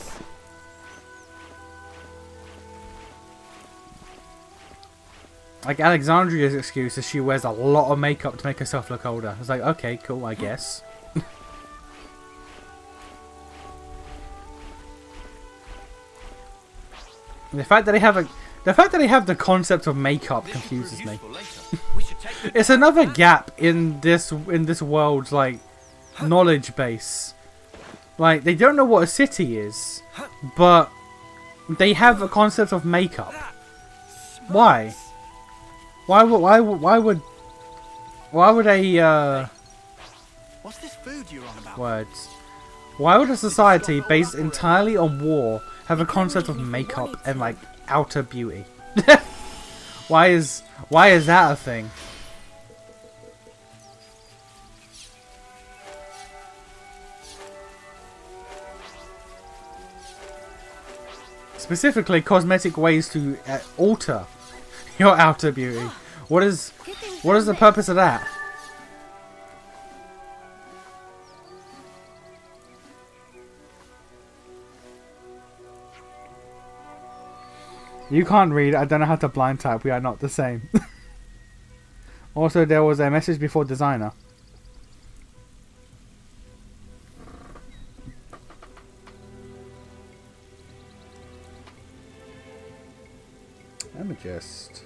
Like Alexandria's excuse is she wears a lot of makeup to make herself look older. It's like, okay, cool, I guess. The fact that they have the concept of makeup confuses me. It's another gap in this world's like knowledge base. Like they don't know what a city is, but they have a concept of makeup. Why? Why would a What's this food you're on about? words? Why would a society based entirely on war have a concept of makeup and like outer beauty? Why is that a thing? Specifically, cosmetic ways to alter your outer beauty. What is the purpose of that? You can't read. I don't know how to blind type. We are not the same. Also, there was a message before designer. Let me just...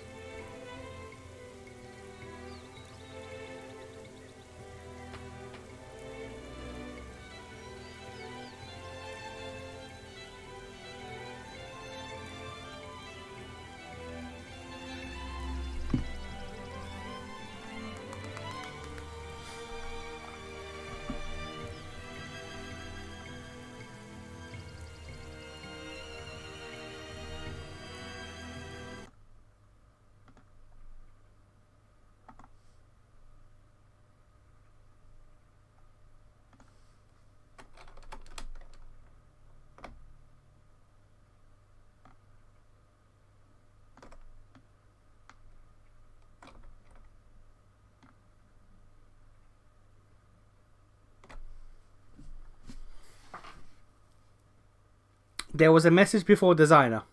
There was a message before designer.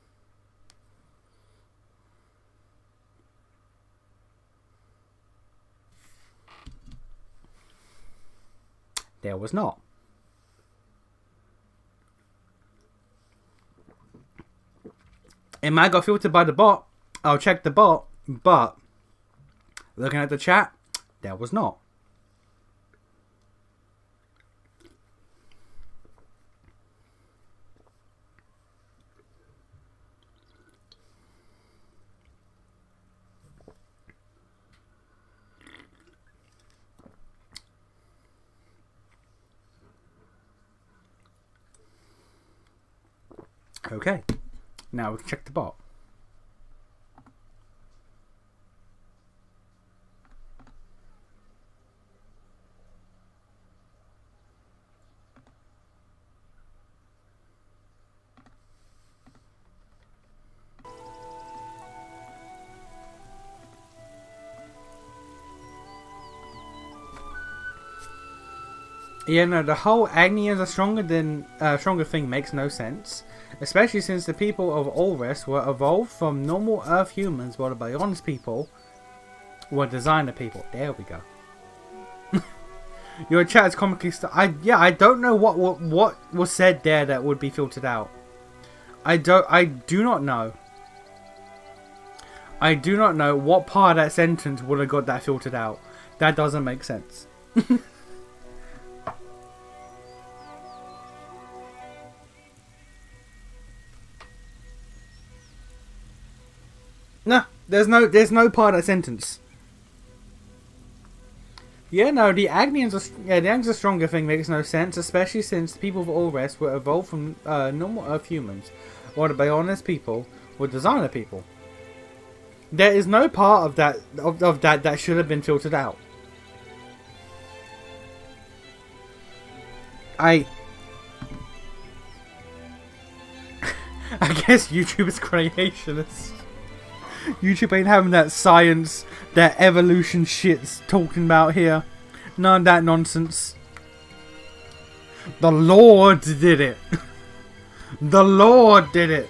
There was not. It might got filtered by the bot. I'll check the bot, but looking at the chat, there was not. Okay, now we can check the bot. Yeah, no, the whole Agnians are stronger thing makes no sense. Especially since the people of Allrest were evolved from normal Earth humans, while the Bionis people were designer people. There we go. Your chat is comically I don't know what was said there that would be filtered out. I do not know. I do not know what part of that sentence would have got that filtered out. That doesn't make sense. No, there's no part of that sentence. Yeah, no, the Agnians are stronger thing makes no sense, especially since the people of Allrest were evolved from normal Earth humans, while the Bionis people were designer people. There is no part of that that should have been filtered out. I guess YouTube is creationist. YouTube ain't having that science, that evolution shit's talking about here. None of that nonsense. The Lord did it. The Lord did it.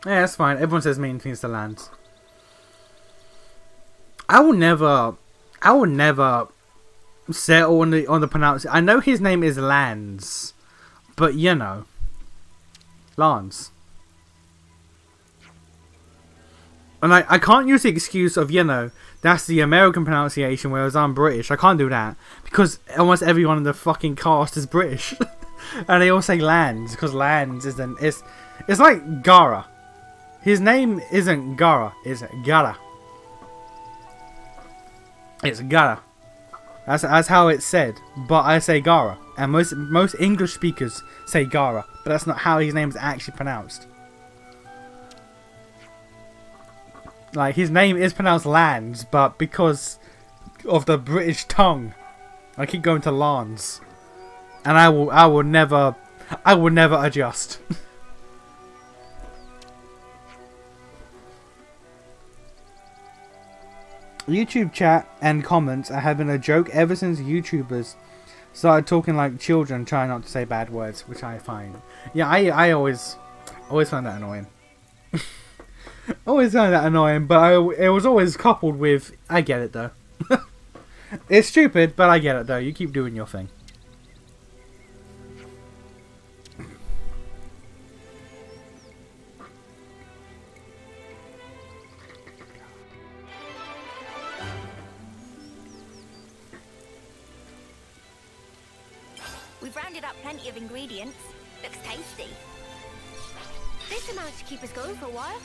Yeah, that's fine. Everyone says mean things to Lands. I will never settle on the pronunciation. I know his name is Lands, but you know, Lance. And I can't use the excuse of, you know, that's the American pronunciation, whereas I'm British. I can't do that because almost everyone in the fucking cast is British, and they all say Lands because Lands is it's like Gara. His name isn't Gara, it's Gara. It's Gara. That's how it's said, but I say Gara, and most English speakers say Gara, but that's not how his name is actually pronounced. Like, his name is pronounced Lands, but because of the British tongue, I keep going to Lans, and I will never adjust. YouTube chat and comments are having a joke ever since YouTubers started talking like children, trying not to say bad words, which I find. Yeah, I always find that annoying. Always found that annoying, but it was always coupled with, I get it though. It's stupid, but I get it though. You keep doing your thing. We've rounded up plenty of ingredients. Looks tasty. This amount should keep us going for a while.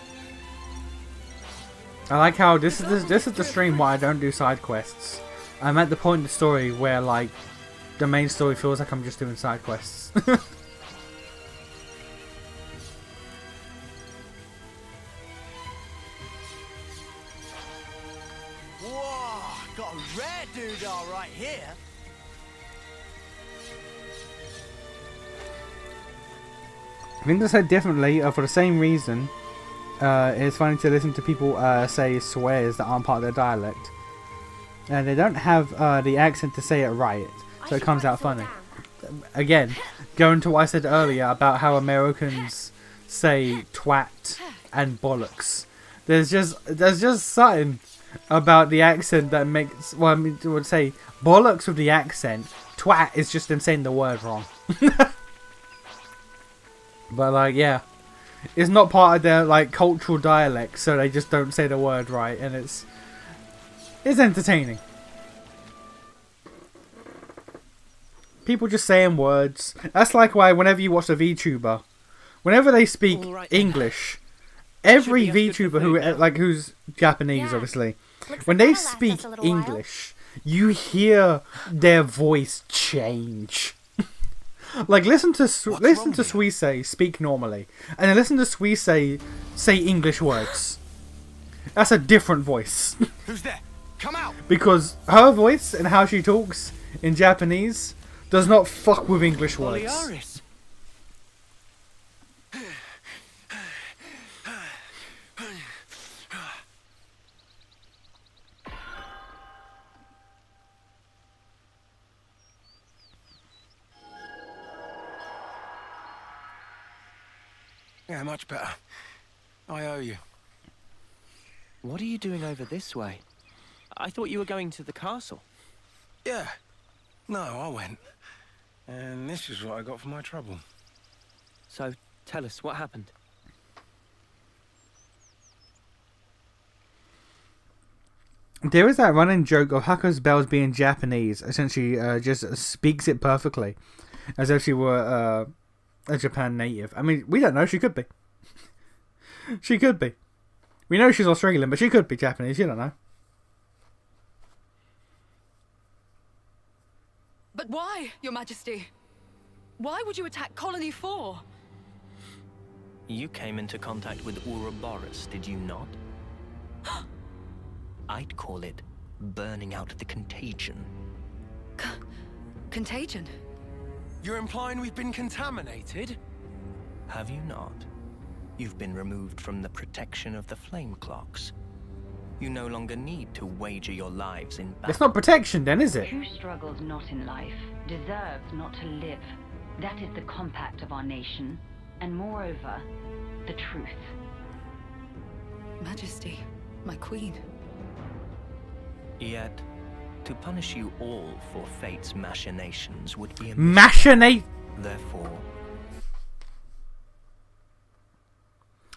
I like how this is the stream why I don't do side quests. I'm at the point in the story where like the main story feels like I'm just doing side quests. Whoa, got a rare doodah right here. I think they said differently for the same reason. It's funny to listen to people say swears that aren't part of their dialect. And they don't have the accent to say it right, so it comes out funny. Again, going to what I said earlier about how Americans say twat and bollocks. There's just something about the accent that makes, well, I mean, I would say bollocks with the accent. Twat is just them saying the word wrong. But like, yeah. is not part of their like cultural dialect, so they just don't say the word right, and it's entertaining. People just saying words. That's like why whenever you watch a VTuber, whenever they speak English, every VTuber who's Japanese, obviously, when they speak English, you hear their voice change. Like listen to Suisei speak normally, and then listen to Suisei say English words. That's a different voice. Who's there? Come out! Because her voice and how she talks in Japanese does not fuck with English words. Oliaris. Yeah, much better. I owe you. What are you doing over this way? I thought you were going to the castle. Yeah. No, I went. And this is what I got for my trouble. So, tell us, what happened? There is that running joke of Hako's bells being Japanese. Essentially, just speaks it perfectly. As if she were a Japan native. I mean, we don't know. She could be. She could be. We know she's Australian, but she could be Japanese. You don't know. But why, Your Majesty? Why would you attack Colony 4? You came into contact with Ouroboros, did you not? I'd call it burning out the contagion. Contagion? You're implying we've been contaminated? Have you not? You've been removed from the protection of the flame clocks. You no longer need to wager your lives in battle. It's not protection then, is it? Who struggles not in life deserves not to live. That is the compact of our nation, and moreover, the truth. Majesty, my queen. Yet, to punish you all for fate's machinations would be a Machinate. Therefore,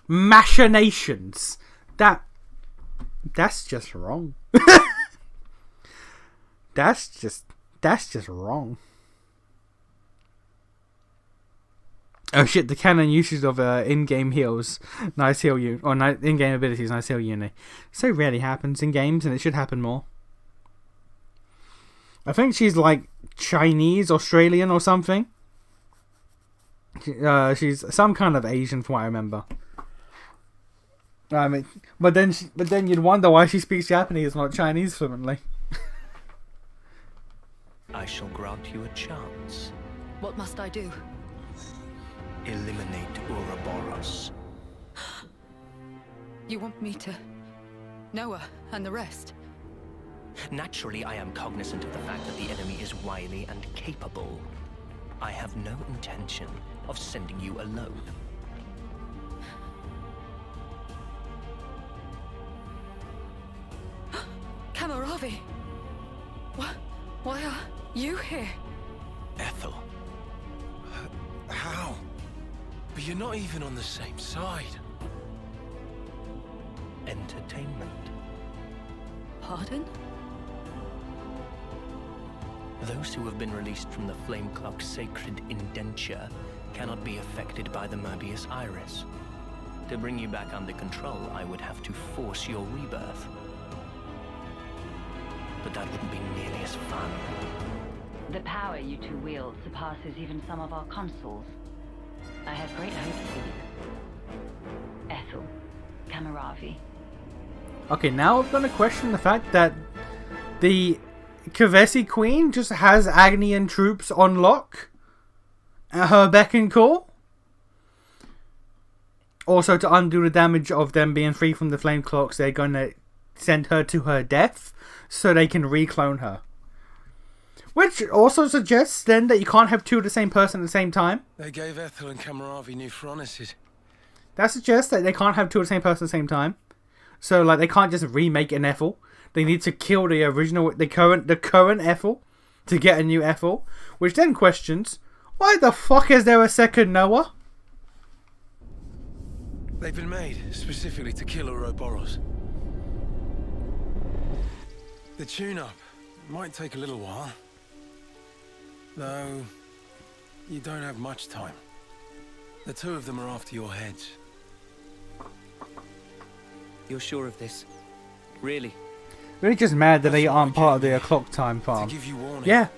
machinations. That's just wrong. That's just wrong. Oh shit! The canon usage of in-game heals, nice heal you, or in-game abilities, nice heal uni. So rarely happens in games, and it should happen more. I think she's like Chinese, Australian, or something. She's some kind of Asian, from what I remember. I mean, but then you'd wonder why she speaks Japanese, not Chinese, fluently. I shall grant you a chance. What must I do? Eliminate Ouroboros. You want me to... Noah and the rest? Naturally, I am cognizant of the fact that the enemy is wily and capable. I have no intention of sending you alone. Kamaravi! Why are you here? Ethel. How? But you're not even on the same side. Entertainment. Pardon? Those who have been released from the Flame Clock's sacred indenture cannot be affected by the Mobius Iris. To bring you back under control, I would have to force your rebirth. But that wouldn't be nearly as fun. The power you two wield surpasses even some of our consuls. I have great hopes for you. Ethel, Kamaravi. Okay, now I'm gonna question the fact that the Kavesi Queen just has Agnian troops on lock at her beck and call. Also, to undo the damage of them being free from the flame clocks, they're gonna send her to her death so they can reclone her. Which also suggests then that you can't have two of the same person at the same time. They gave Ethel and Kamaravi new furnaces. That suggests that they can't have two of the same person at the same time. So like they can't just remake an Ethel. They need to kill the original, the current Ethel to get a new Ethel. Which then questions, why the fuck is there a second Noah? They've been made specifically to kill Ouroboros. The tune-up might take a little while. Though, you don't have much time. The two of them are after your heads. You're sure of this? Really? Really just mad that they aren't part of the clock time farm. To give you warning. Yeah.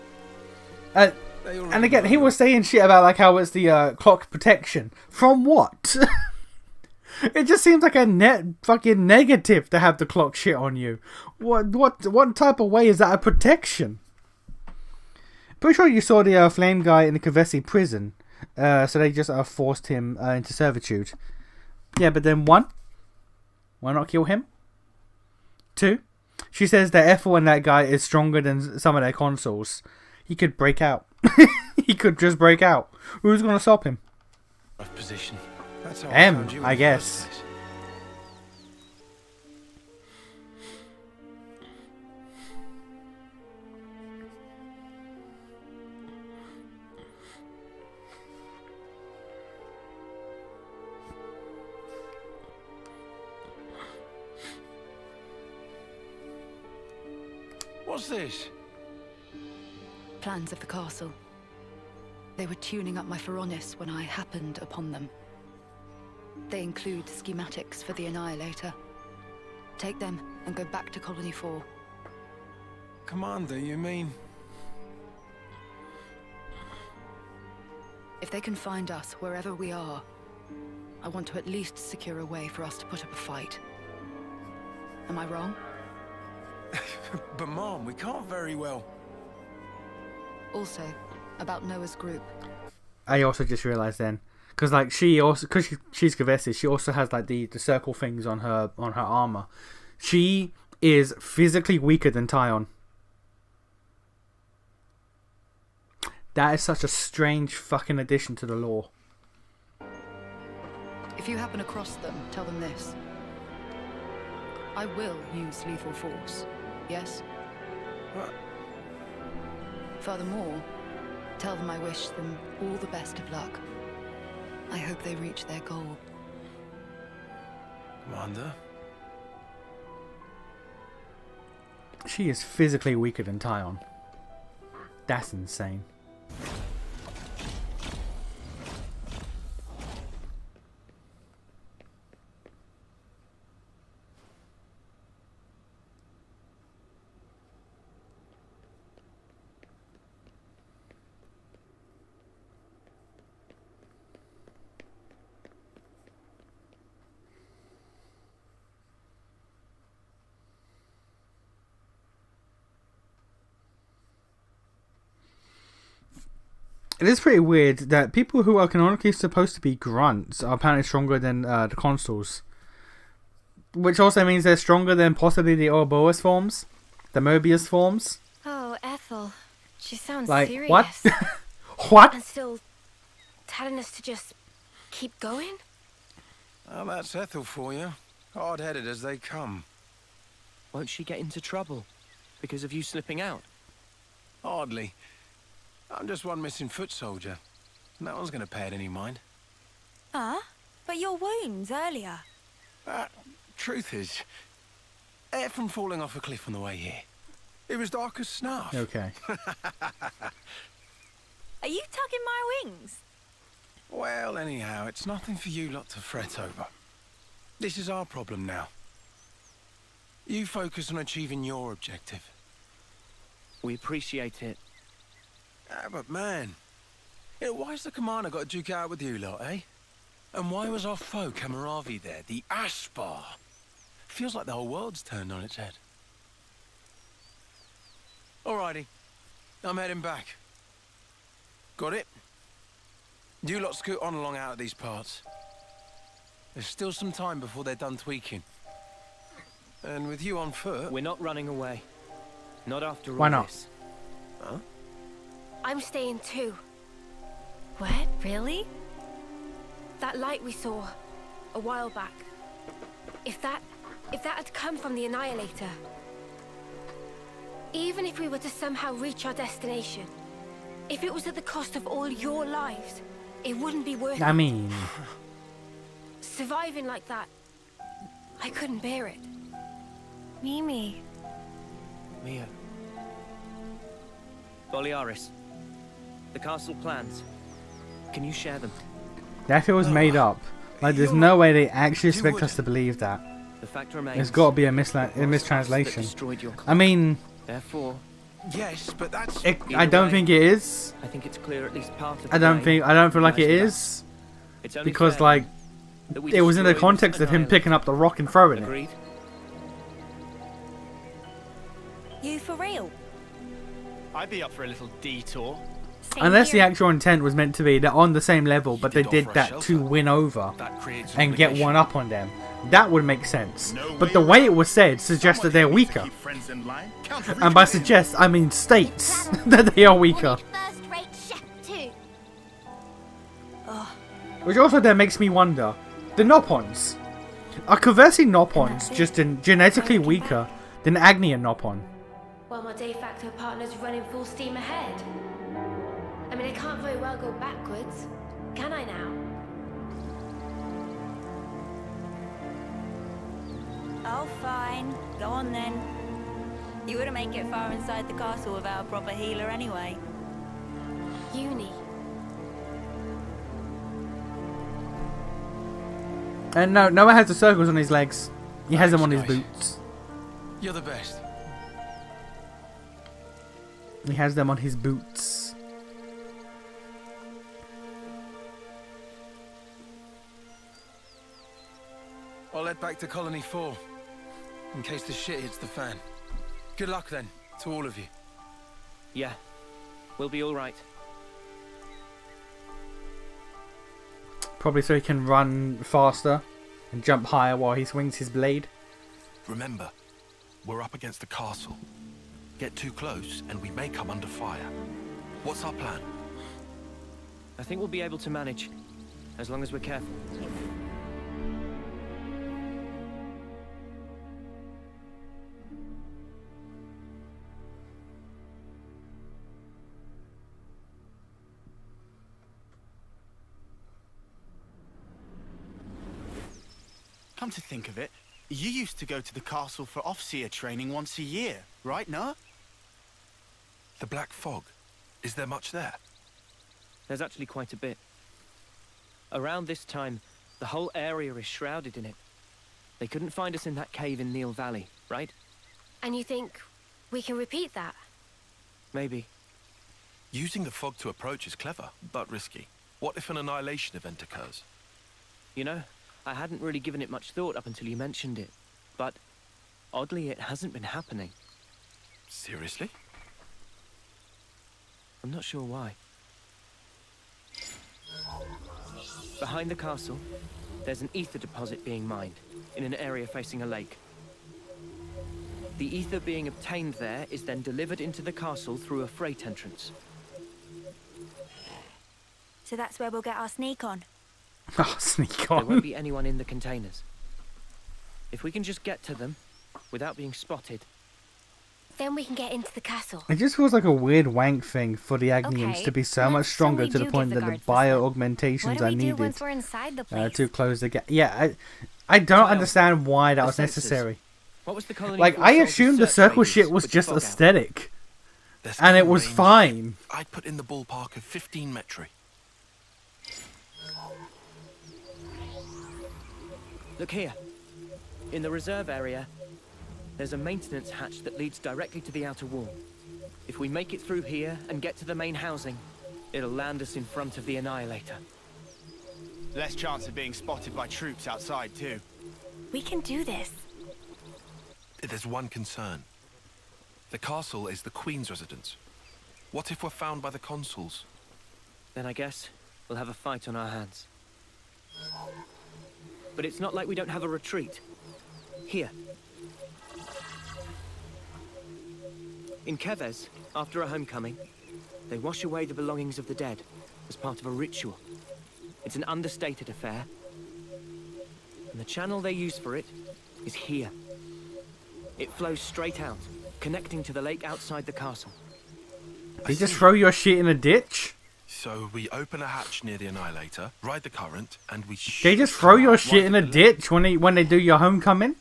And again, he was saying shit about like how it's the clock protection. From what? It just seems like a net fucking negative to have the clock shit on you. What type of way is that a protection? Pretty sure you saw the flame guy in the Kavesi prison. So they just forced him into servitude. Yeah, but then one, why not kill him? Two, she says that Ethel and that guy is stronger than some of their consuls. He could break out. He could just break out. Who's gonna stop him? Rough position. That's how M, found you in I the guess. first place. What's this? Plans of the castle. They were tuning up my Pharaonis when I happened upon them. They include schematics for the Annihilator. Take them and go back to Colony 4. Commander, you mean? If they can find us wherever we are, I want to at least secure a way for us to put up a fight. Am I wrong? But Mom, we can't very well. Also, about Noah's group. I also just realised then, because like she's Kavesi, she also has like the circle things on her armor. She is physically weaker than Tyon. That is such a strange fucking addition to the lore. If you happen across them, tell them this. I will use lethal force, yes? What? Furthermore, tell them I wish them all the best of luck. I hope they reach their goal. Commander? She is physically weaker than Tyon. That's insane. It is pretty weird that people who are canonically supposed to be grunts are apparently stronger than the consuls. Which also means they're stronger than possibly the Ouroboros forms. The Mobius forms. Oh, Ethel. She sounds like, serious. What? What? And still telling us to just keep going? Well, that's Ethel for you. Hard-headed as they come. Won't she get into trouble because of you slipping out? Hardly. I'm just one missing foot soldier. No one's gonna pay it any mind. But your wounds earlier. Truth is, air from falling off a cliff on the way here. It was dark as snuff. Okay. Are you tugging my wings? Well, anyhow, it's nothing for you lot to fret over. This is our problem now. You focus on achieving your objective. We appreciate it. But man, why's the commander got to duke out with you lot, eh? And why was our foe Kamaravi there, the Ashbar? Feels like the whole world's turned on its head. Alrighty, I'm heading back. Got it? You lot scoot on along out of these parts. There's still some time before they're done tweaking. And with you on foot... We're not running away. Not after all Why not? this. Huh? I'm staying too. What? Really? That light we saw a while back. If that had come from the Annihilator, even if we were to somehow reach our destination, if it was at the cost of all your lives, it wouldn't be worth it. I mean... Surviving like that, I couldn't bear it. Mimi. Mia. Boliaris. The castle plans. Can you share them? That feels made up. Like, there's no way they actually expect us to believe that. The fact remains. There's got to be a mistranslation. I mean, therefore, yes, but that's. I don't think it is. I think it's clear at least part of. I don't feel like it is. Because like, it was in the context of him picking up the rock and throwing it. You for real? I'd be up for a little detour. Unless the actual intent was meant to be they're on the same level, but they did that to win over and get one up on them. That would make sense. But the way it was said suggests that they're weaker. And by suggest, I mean states that they are weaker. Which also then makes me wonder, the Nopons. Are Kavesi Nopons just genetically weaker than Agnian Nopon? While my de facto partner's running full steam ahead. I mean, I can't very well go backwards, can I now? Oh, fine. Go on then. You wouldn't make it far inside the castle without a proper healer anyway. Uni. And no, Noah has the circles on his legs. He has them on his boots. You're the best. He has them on his boots. I'll head back to Colony 4, in case the shit hits the fan. Good luck then, to all of you. Yeah, we'll be all right. Probably so he can run faster and jump higher while he swings his blade. Remember, we're up against the castle. Get too close and we may come under fire. What's our plan? I think we'll be able to manage, as long as we're careful. Come to think of it, you used to go to the castle for Offseer training once a year, right, Noah? The Black Fog. Is there much there? There's actually quite a bit. Around this time, the whole area is shrouded in it. They couldn't find us in that cave in Neil Valley, right? And you think we can repeat that? Maybe. Using the fog to approach is clever, but risky. What if an annihilation event occurs? You know, I hadn't really given it much thought up until you mentioned it. But, oddly, it hasn't been happening. Seriously? I'm not sure why. Behind the castle, there's an ether deposit being mined, in an area facing a lake. The ether being obtained there is then delivered into the castle through a freight entrance. So that's where we'll get our sneak on. Oh, sneak There on. won't be anyone in the containers. If we can just get to them, without being spotted... Then we can get into the castle. It just feels like a weird wank thing for the Agnians to be so much stronger to the point that the bio-augmentations are needed We're inside the place? to close the gap. Yeah, I don't understand why that was necessary. What was the colony Like, I assumed the circle shit was just aesthetic. And it was fine. I'd put in the ballpark of 15 metri. Look here. In the reserve area, there's a maintenance hatch that leads directly to the outer wall. If we make it through here and get to the main housing, it'll land us in front of the Annihilator. Less chance of being spotted by troops outside, too. We can do this. There's one concern. The castle is the Queen's residence. What if we're found by the consuls? Then I guess we'll have a fight on our hands. But it's not like we don't have a retreat. Here. In Kevez, after a homecoming, they wash away the belongings of the dead as part of a ritual. It's an understated affair. And the channel they use for it is here. It flows straight out, connecting to the lake outside the castle. They just throw your shit in a ditch? So we open a hatch near the Annihilator, ride the current, and we They just throw your shit in a ditch when they do your homecoming?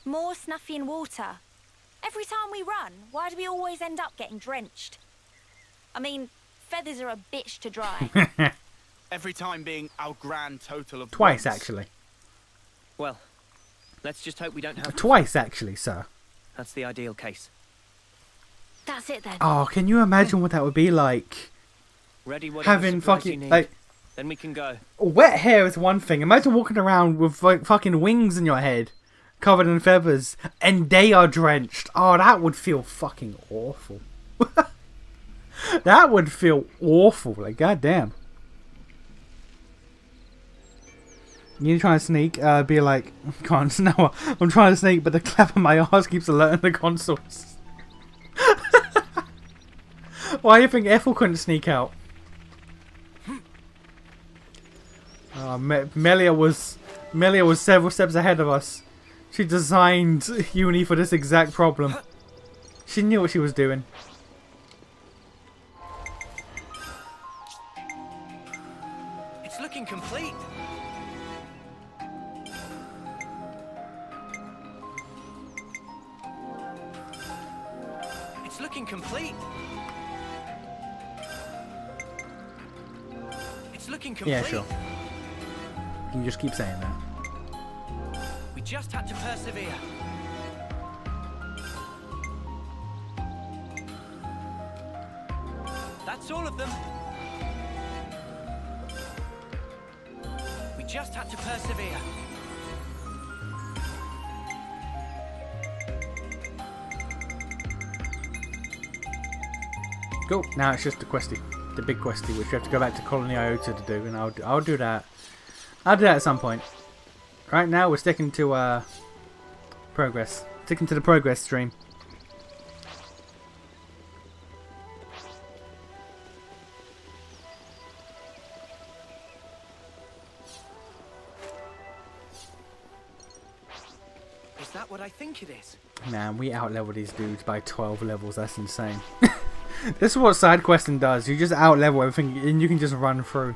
More Snuffy and water. Every time we run, why do we always end up getting drenched? I mean, feathers are a bitch to dry. Every time being our grand total of Twice, once. actually. Well, let's just hope we don't have... Twice, actually, sir. That's the ideal case. That's it then. Oh, can you imagine what that would be like? Ready, having fucking like then we can go. Wet hair is one thing. Imagine walking around with like fucking wings in your head, covered in feathers, and they are drenched. Oh, that would feel fucking awful. That would feel awful. Like, goddamn. You trying to sneak? Be like, can't. No, I'm trying to sneak, but the clap of my ass keeps alerting the consoles. Why do you think Ethel couldn't sneak out? Melia was several steps ahead of us. She designed Uni for this exact problem. She knew what she was doing. It's looking complete. It's looking complete. It's looking complete. Yeah, sure. You can just keep saying that. We just had to persevere. That's all of them. We just had to persevere. Cool. Now it's just the questy, the big questy, which you have to go back to Colony Iota to do, and I'll do that. I'll do that at some point. Right now we're sticking to progress. Sticking to the progress stream. Is that what I think it is? Man, we outlevel these dudes by 12 levels. That's insane. This is what side questing does. You just outlevel everything, and you can just run through.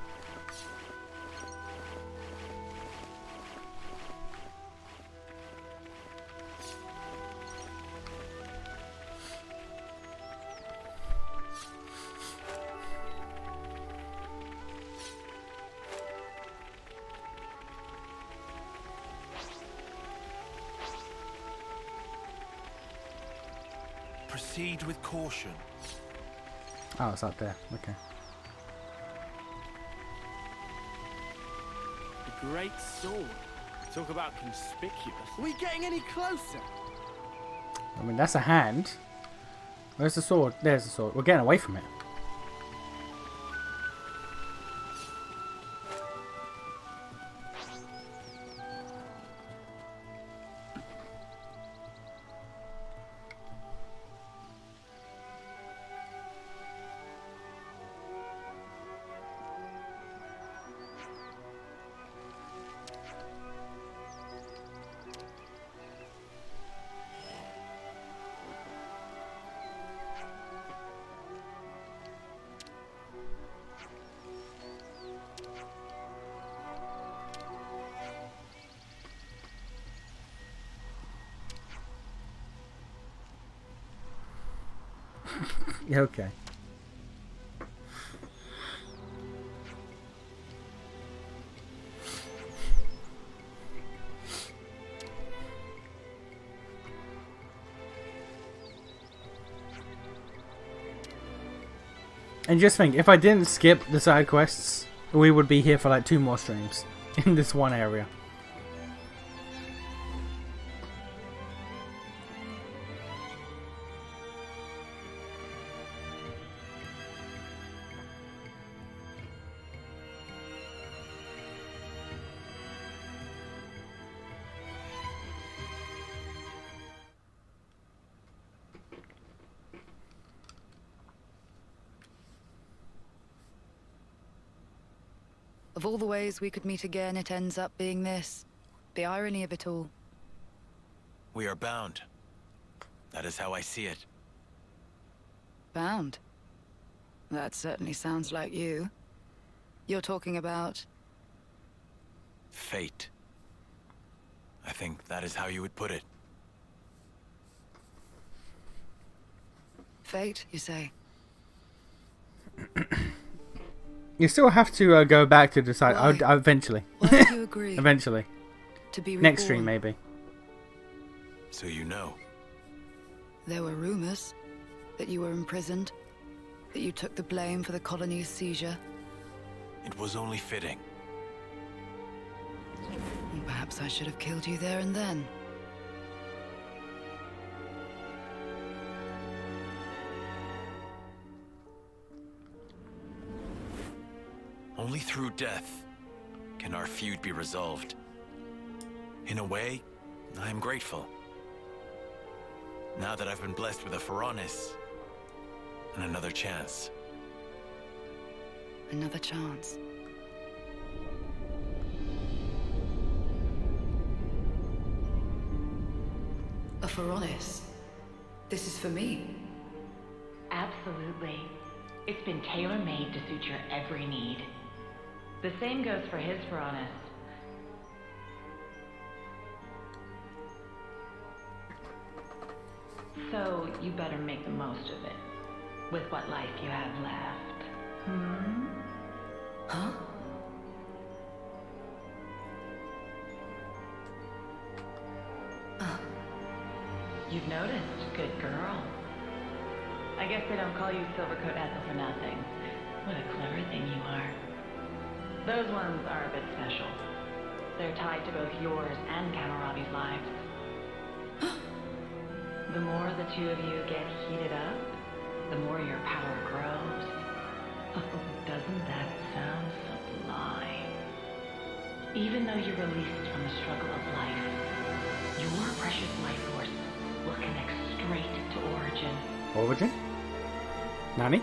Proceed with caution. Oh, it's up there. Okay. The great sword. Talk about conspicuous. Are we getting any closer? I mean, that's a hand. Where's the sword? There's the sword. We're getting away from it. Yeah, okay. And just think, if I didn't skip the side quests, we would be here for like 2 more streams in this one area. Of all the ways we could meet again, it ends up being this. The irony of it all. We are bound. That is how I see it. Bound. That certainly sounds like you. You're talking about... Fate. I think that is how you would put it. Fate, you say? You still have to go back to decide. Eventually. Why did you agree? Eventually. To be Next reborn? stream, maybe. So you know. There were rumors that you were imprisoned, that you took the blame for the colony's seizure. It was only fitting. Perhaps I should have killed you there and then. Only through death can our feud be resolved. In a way, I am grateful. Now that I've been blessed with a Pharaonis and another chance. Another chance. A Pharaonis? This is for me? Absolutely. It's been tailor-made to suit your every need. The same goes for his Pharaonis. So, you better make the most of it. With what life you have left. Huh? You've noticed, good girl. I guess they don't call you Silvercoat Ethel for nothing. What a clever thing you are. Those ones are a bit special. They're tied to both yours and Kamarabi's lives. The more the two of you get heated up, the more your power grows. Oh, doesn't that sound sublime? Even though you're released from the struggle of life, your precious life force will connect straight to Origin. Origin? Nani?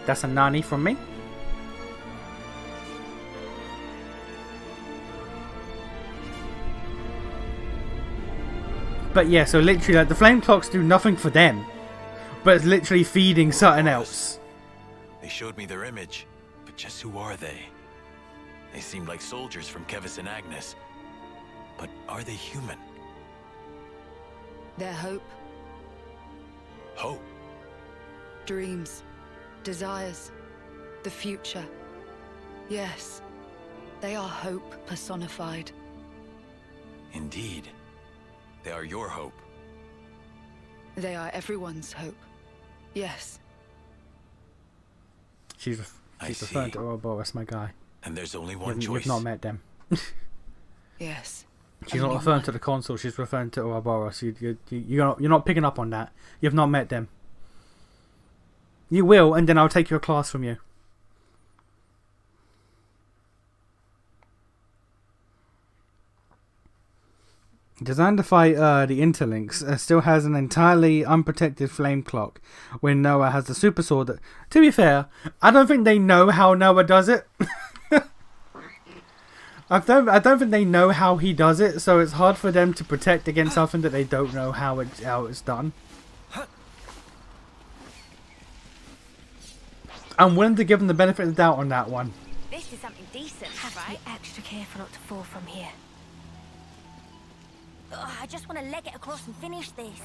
That's a Nani from me? But yeah, so literally, like, the flame clocks do nothing for them, but it's literally feeding something else. They showed me their image, but just who are they? They seemed like soldiers from Kevis and Agnes. But are they human? Their hope, Hope? dreams, desires, the future. Yes, they are hope personified. Indeed. They are your hope. They are everyone's hope. Yes. She's referring to Ouroboros, my guy. And there's only one You've choice. not met them. Yes. She's not referring to the console, she's referring to Ouroboros. You're not picking up on that. You've not met them. You will, and then I'll take your class from you. Designed to fight the Interlinks, still has an entirely unprotected flame clock when Noah has the super sword. That, to be fair, I don't think they know how Noah does it. I don't think they know how he does it, so it's hard for them to protect against something that they don't know how it's done. I'm willing to give them the benefit of the doubt on that one. This is something decent, Have to be extra careful not to fall from here. Ugh, I just want to leg it across and finish this.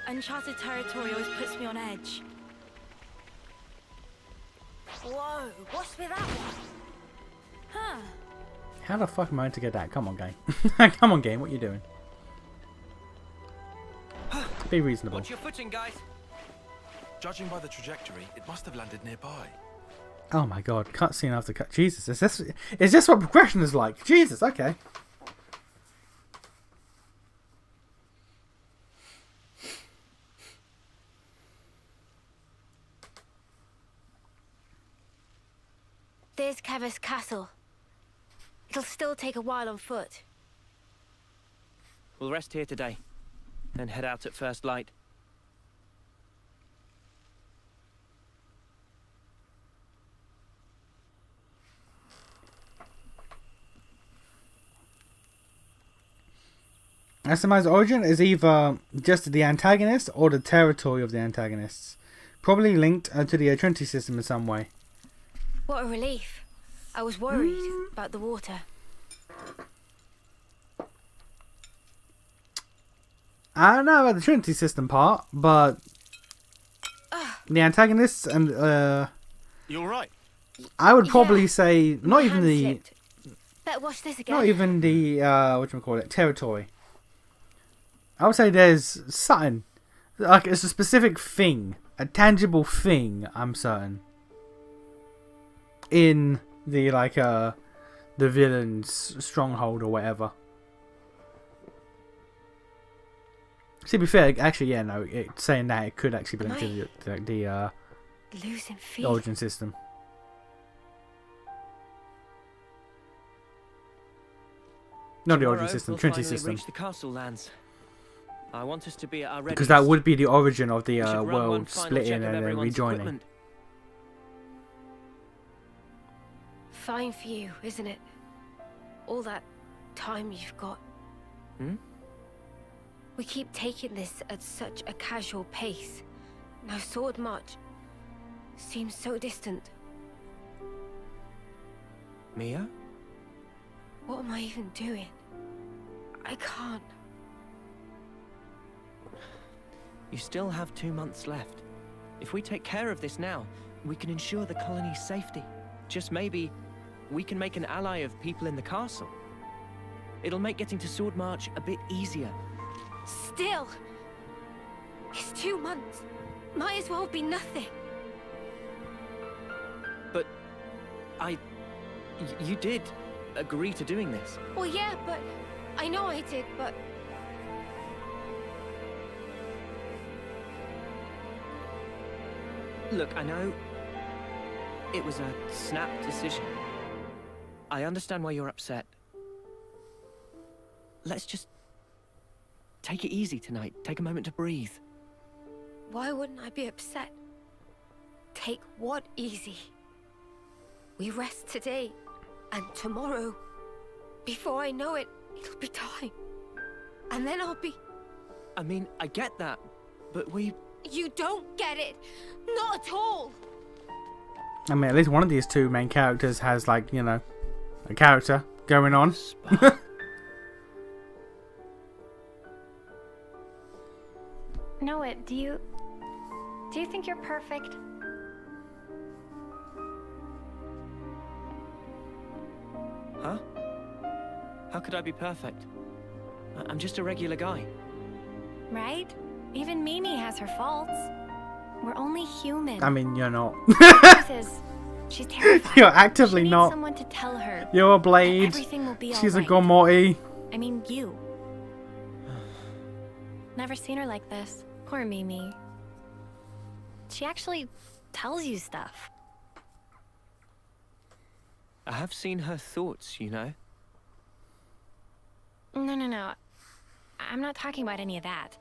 Uncharted territory always puts me on edge. Whoa, what's with that one? Huh. How the fuck am I to get that? Come on, game. Come on, game. What you doing? Be reasonable. Watch your footing, guys. Judging by the trajectory, it must have landed nearby. Oh my god, cutscene after cut. Jesus, is this what progression is like? Jesus, okay. There's Kevis Castle. It'll still take a while on foot. We'll rest here today, then head out at first light. SMI's origin is either just the antagonist or the territory of the antagonists. Probably linked to the Trinity system in some way. What a relief. I was worried about the water. I don't know about the Trinity system part, but the antagonists and You alright? I would probably say not even the Slipped. Better watch this again. not even the whatchamacallit, territory. I would say there's something like it's a specific thing, a tangible thing. I'm certain in the the villain's stronghold or whatever. To be fair, actually, yeah, no. Saying that, it could actually be linked to the losing the origin system. Not the origin Tomorrow, system, we'll Trinity finally system. reach the castle lands. I want us to be at our Because that readiest. would be the origin of the We should run one world final splitting check of and then everyone's rejoining. equipment. Fine for you, isn't it? All that time you've got. Hmm? We keep taking this at such a casual pace. Now Sword March seems so distant. Mia? What am I even doing? I can't. You still have 2 months left. If we take care of this now, we can ensure the colony's safety. Just maybe, we can make an ally of people in the castle. It'll make getting to Sword March a bit easier. Still! It's 2 months. Might as well be nothing. But you did agree to doing this. Well, yeah, but I know I did, but Look, I know it was a snap decision. I understand why you're upset. Let's just take it easy tonight. Take a moment to breathe. why wouldn't I be upset? Take what easy? We rest today, and tomorrow, before I know it, it'll be time. And then I'll be... I mean, I get that, but we... You don't get it! Not at all! I mean, at least one of these two main characters has, like, you know, a character going on. Noah, do you think you're perfect? Huh? How could I be perfect? I'm just a regular guy. Right? Even Mimi has her faults. We're only human. I mean, you're not. The truth is, she's terrified. You're actively she needs not. someone to tell her. You're a Blade. Everything will be She's all right. a Gormorty. I mean, you. Never seen her like this. Poor Mimi. She actually tells you stuff. I have seen her thoughts, you know. No. I'm not talking about any of that.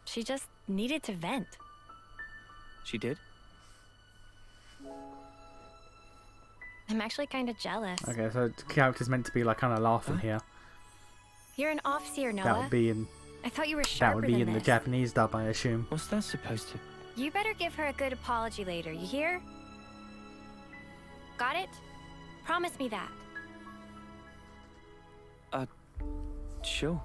She just needed to vent. She did? I'm actually kind of jealous. Okay, so the character's meant to be like kind of laughing here. You're an Offseer, Noah. That would be in. I thought you were That sharper would be than in the this. Japanese dub, I assume. What's that supposed to? You better give her a good apology later, you hear? Got it? Promise me that. Sure.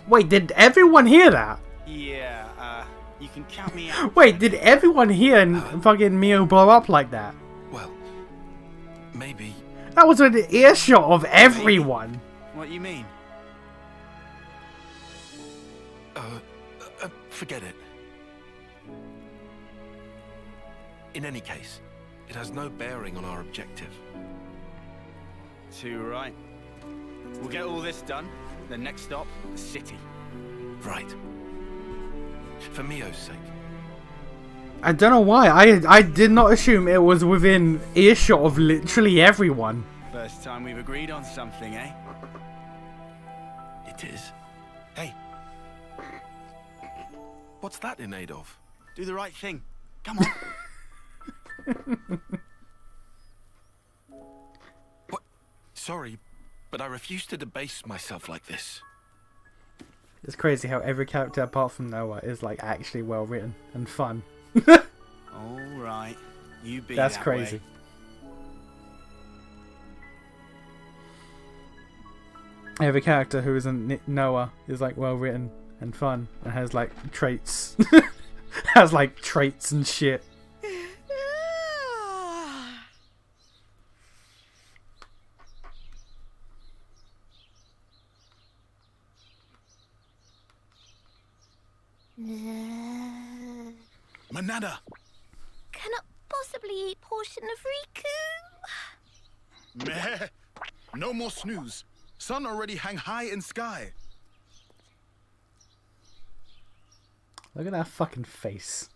Wait, did everyone hear that? Yeah, you can count me out. Wait, did everyone hear and fucking Mio blow up like that? Well, maybe. That was an earshot of everyone. What you mean? Forget it. In any case, it has no bearing on our objective. Too right. We'll get all this done. The next stop, the city. Right. For Mio's sake. I don't know why. I did not assume it was within earshot of literally everyone. First time we've agreed on something, eh? It is. Hey. What's that in aid of? Do the right thing. Come on. What? Sorry, but I refuse to debase myself like this. It's crazy how every character apart from Noah is like actually well written and fun. All right. You be That's that crazy. way. Every character who isn't Noah is like well written and fun and has like traits. Has like traits and shit. Manana! Cannot possibly eat portion of Riku. Meh. No more snooze. Sun already hang high in sky. Look at that fucking face.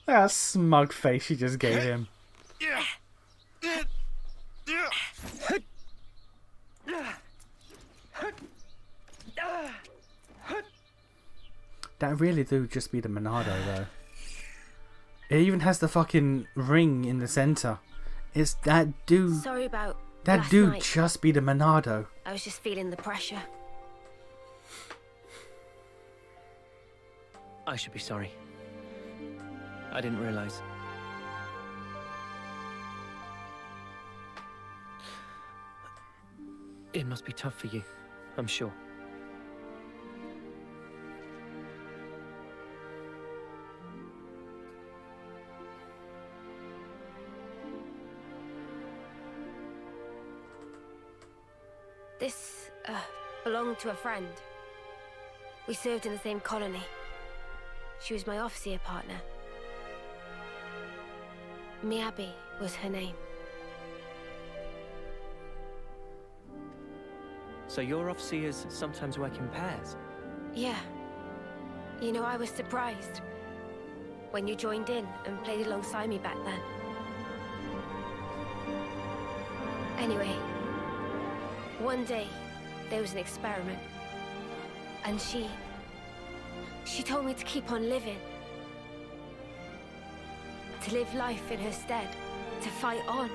Look at that smug face she just gave him. That really do just be the Monado though. It even has the fucking ring in the center. It's that dude. Sorry about That last dude night. just be the Monado. I was just feeling the pressure. I should be sorry. I didn't realize. It must be tough for you, I'm sure. This belonged to a friend. We served in the same colony. She was my officer partner. Miyabi was her name. So your officers sometimes work in pairs? Yeah. You know, I was surprised when you joined in and played alongside me back then. Anyway, one day there was an experiment, and she told me to keep on living. To live life in her stead, to fight on.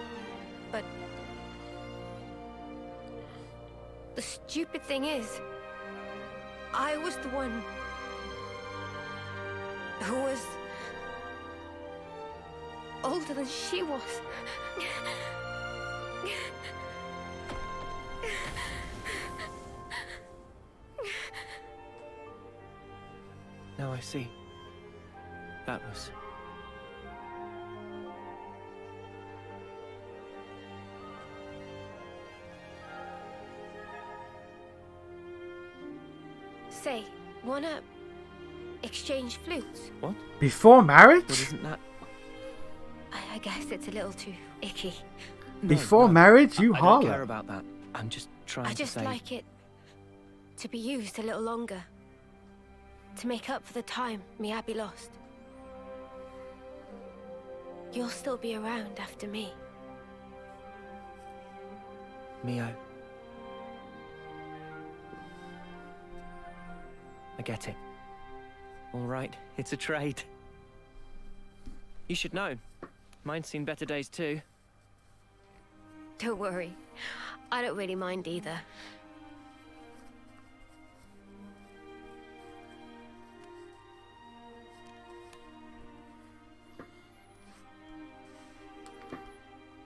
But the stupid thing is, I was the one who was older than she was. Now I see. That was... Say, wanna exchange flutes? What? Before marriage? But isn't that... I guess it's a little too icky. Before marriage, you I holler. don't care about that. I'm just trying I to just say... like it to be used a little longer. To make up for the time Miyabi lost. You'll still be around after me. Mio. I get it. All right, it's a trade. You should know. Mine's seen better days too. Don't worry. I don't really mind either.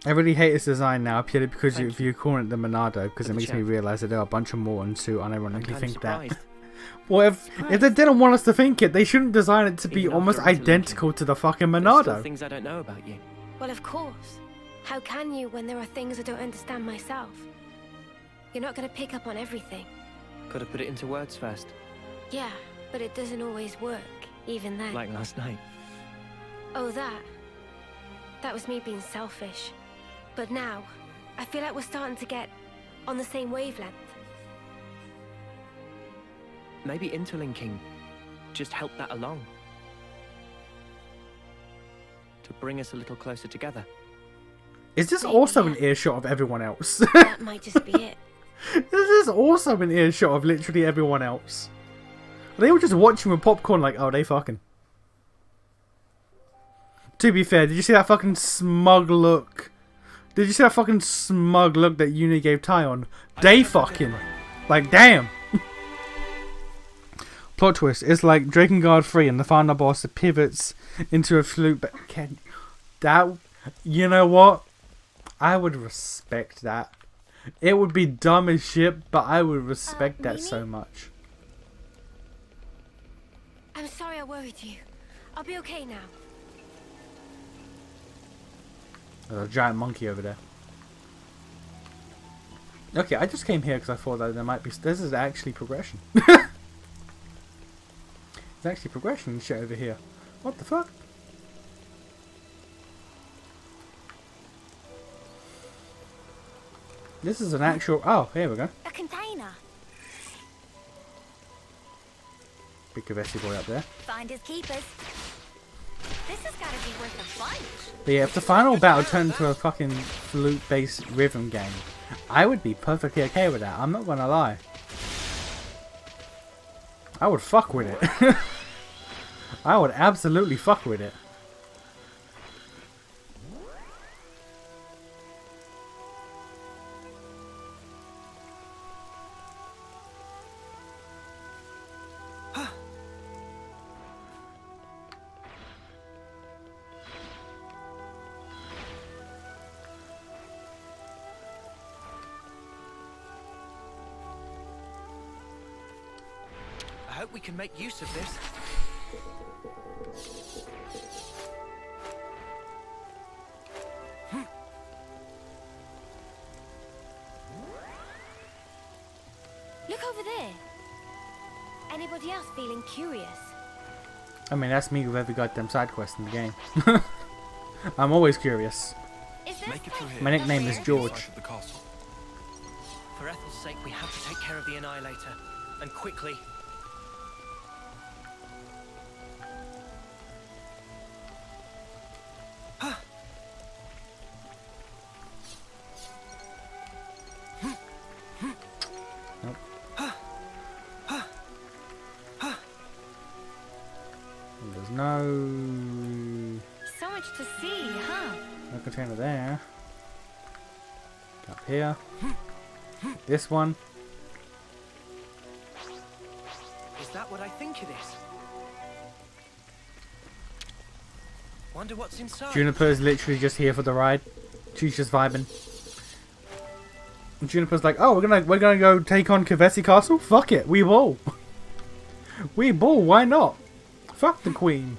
I really hate its design now purely because Thank if you call it the Monado, because it the makes me chef. realise that there are a bunch of Mortons who I'm unironically kind of think that. surprised. Well, if they didn't want us to think it, they shouldn't design it to be Even almost after interlinking, identical to the fucking There's still Monado. things I don't know about you. Well, of course. How can you when there are things I don't understand myself? You're not gonna pick up on everything. Gotta put it into words first. Yeah, but it doesn't always work, even then. Like last night. Oh, that was me being selfish. But now, I feel like we're starting to get on the same wavelength. Maybe interlinking just helped that along. To bring us a little closer together. Is this Maybe, also yeah. an earshot of everyone else? That might just be it. This is also an earshot of literally everyone else. Are they all just watching with popcorn like, oh, they fucking. To be fair, did you see that fucking smug look? Did you see that fucking smug look that Uni gave Tyon? They fucking... Like, damn! Plot twist. It's like Drakengard 3 and the final boss pivots into a flute. But that... You know what? I would respect that. It would be dumb as shit, but I would respect that so much. I'm sorry I worried you. I'll be okay now. There's a giant monkey over there. Okay, I just came here because I thought that there might be... This is actually progression. There's actually progression and shit over here. What the fuck? This is an actual... Oh, here we go. A container. Big Kavesi boy up there. Finders keepers. This has got to be worth a bunch. But yeah, if the final battle turned into a fucking flute-based rhythm game, I would be perfectly okay with that. I'm not gonna lie. I would fuck with it. I would absolutely fuck with it. I hope we can make use of this. Look over there. Anybody else feeling curious? I mean, that's me with every goddamn side quest in the game. I'm always curious. My nickname is George. For Ethel's sake, we have to take care of the Annihilator. And quickly. There's no... So much to see, huh? No container there. Up here. This one. Is that what I think it is? Wonder what's inside. Juniper's literally just here for the ride. She's just vibing. And Juniper's like, oh, we're gonna go take on Kavesi Castle? Fuck it, we ball. We ball, why not? Fuck the queen.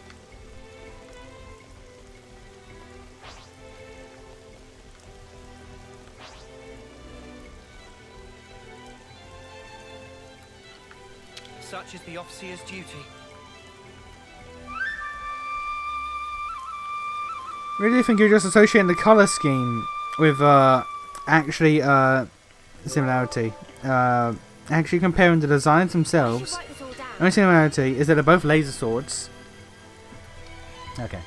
Such is the officer's duty. Really, do you think you're just associating the colour scheme with actually similarity? Actually comparing the designs themselves. The only similarity is that they're both laser swords. Okay.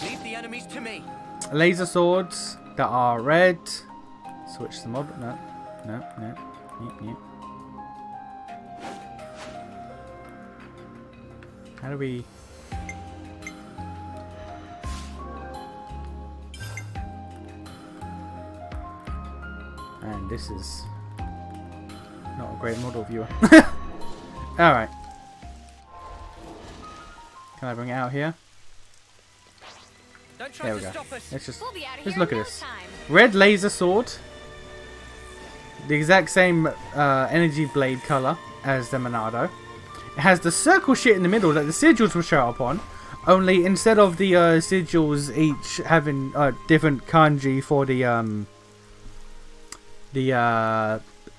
Leave the enemies to me. Laser swords that are red. Switch them up. No. Yep. How do we... And this is not a great model viewer. Alright. Can I bring it out here? There we go. Let's just look at this. Red laser sword. The exact same energy blade color as the Monado. It has the circle shit in the middle that the sigils will show up on. Only instead of the sigils each having different kanji for the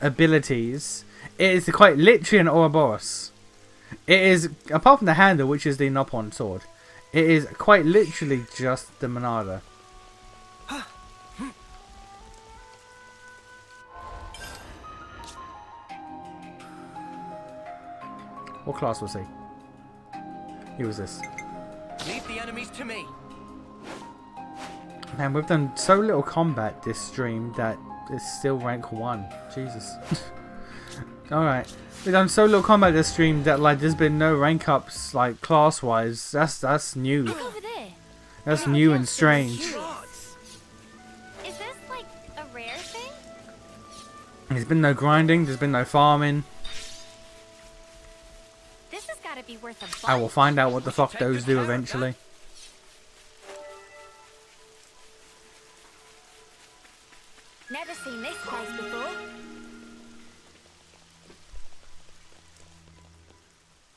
abilities, it is quite literally an Ouroboros. It is, apart from the handle, which is the Noppon sword, it is quite literally just the Monado. What class was he? He was this. Leave the enemies to me. Man, we've done so little combat this stream that it's still rank 1. Jesus. Alright. We've done so little combat this stream that like there's been no rank ups like class wise. That's new. Look over there. That's new and strange. Is this like a rare thing? There's been no grinding, there's been no farming. This has got to be worth a I bunch. will find out what the fuck those do eventually. Never seen this place before.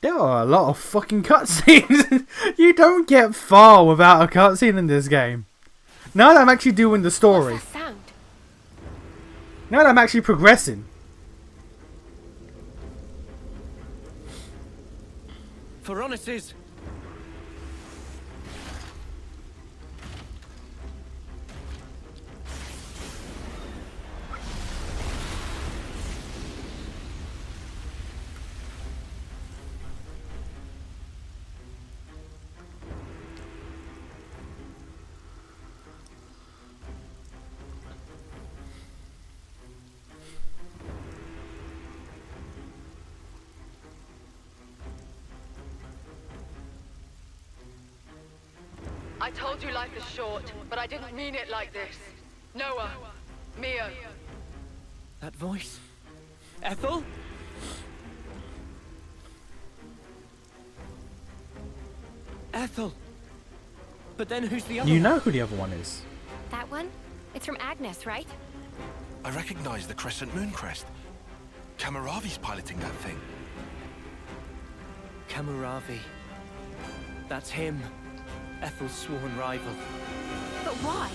There are a lot of fucking cutscenes. You don't get far without a cutscene in this game. Now that I'm actually doing the story. What's that sound? Now that I'm actually progressing. Feronis's. I told you life is short, but I didn't mean it like this. Noah, Mia. That voice? Ethel? Ethel! But then who's the other You one? know who the other one is. That one? It's from Agnes, right? I recognize the Crescent Moon crest. Kamaravi's piloting that thing. Kamaravi. That's him. Ethel's sworn rival. But why?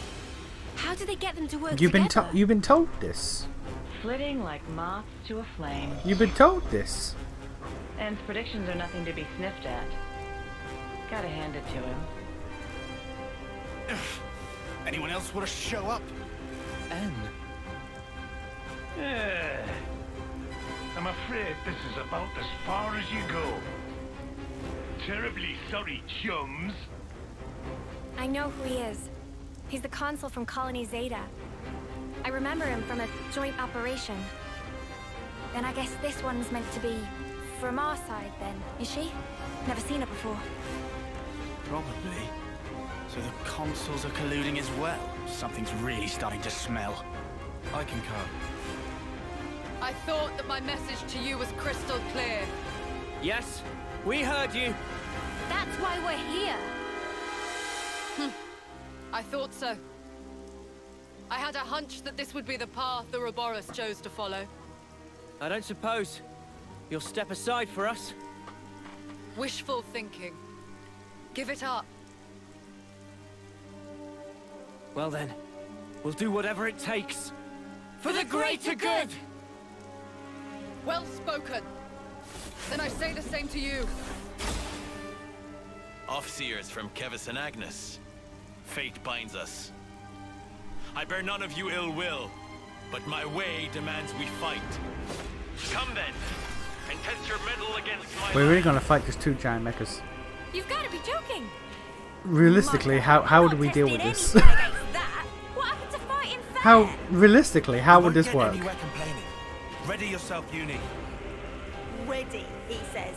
How did they get them to work You've together? been told this. Flitting like moths to a flame. You've been told this. And predictions are nothing to be sniffed at. Gotta hand it to him. Anyone else want to show up? N. I'm afraid this is about as far as you go. Terribly sorry, chums. I know who he is. He's the consul from Colony Zeta. I remember him from a joint operation. Then I guess this one's meant to be from our side then, is she? Never seen her before. Probably. So the consuls are colluding as well. Something's really starting to smell. I concur. I thought that my message to you was crystal clear. Yes, we heard you. That's why we're here. I thought so. I had a hunch that this would be the path the Ouroboros chose to follow. I don't suppose you'll step aside for us. Wishful thinking. Give it up. Well then, we'll do whatever it takes. For the greater good! Well spoken. Then I say the same to you. Offseers from Kevis and Agnes. Fate binds us. I bear none of you ill will, but my way demands we fight. Come then, and test your mettle against my We're really gonna fight these two giant mechas. You've got to be joking. Realistically, how do we deal with this? What happened to fighting fair? How realistically, how would this work? Anywhere complaining. Ready yourself, Uni. Ready, he says.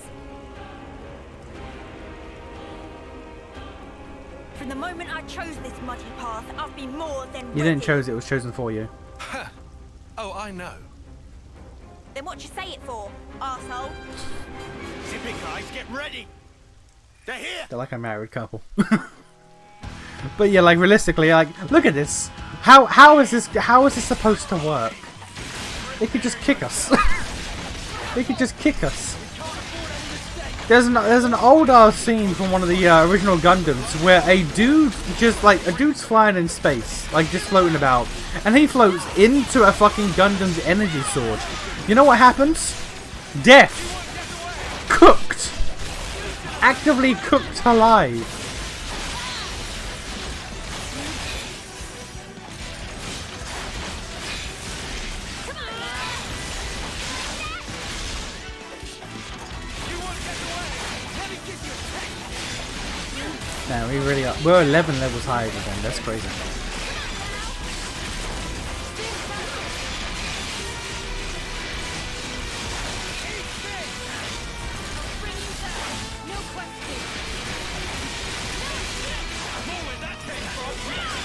From the moment I chose this muddy path, I've been more than You ready. didn't choose it; it was chosen for you. Oh, I know. Then what you say it for, arsehole? Zippy guys, get ready. They're here. They're like a married couple. But yeah, like realistically, like look at this. How is this supposed to work? They could just kick us. They could just kick us. There's an old scene from one of the original Gundams where a dude's flying in space, like just floating about, and he floats into a fucking Gundam's energy sword. You know what happens? Death. Cooked. Actively cooked alive. No, we really are. We're 11 levels higher than them. That's crazy.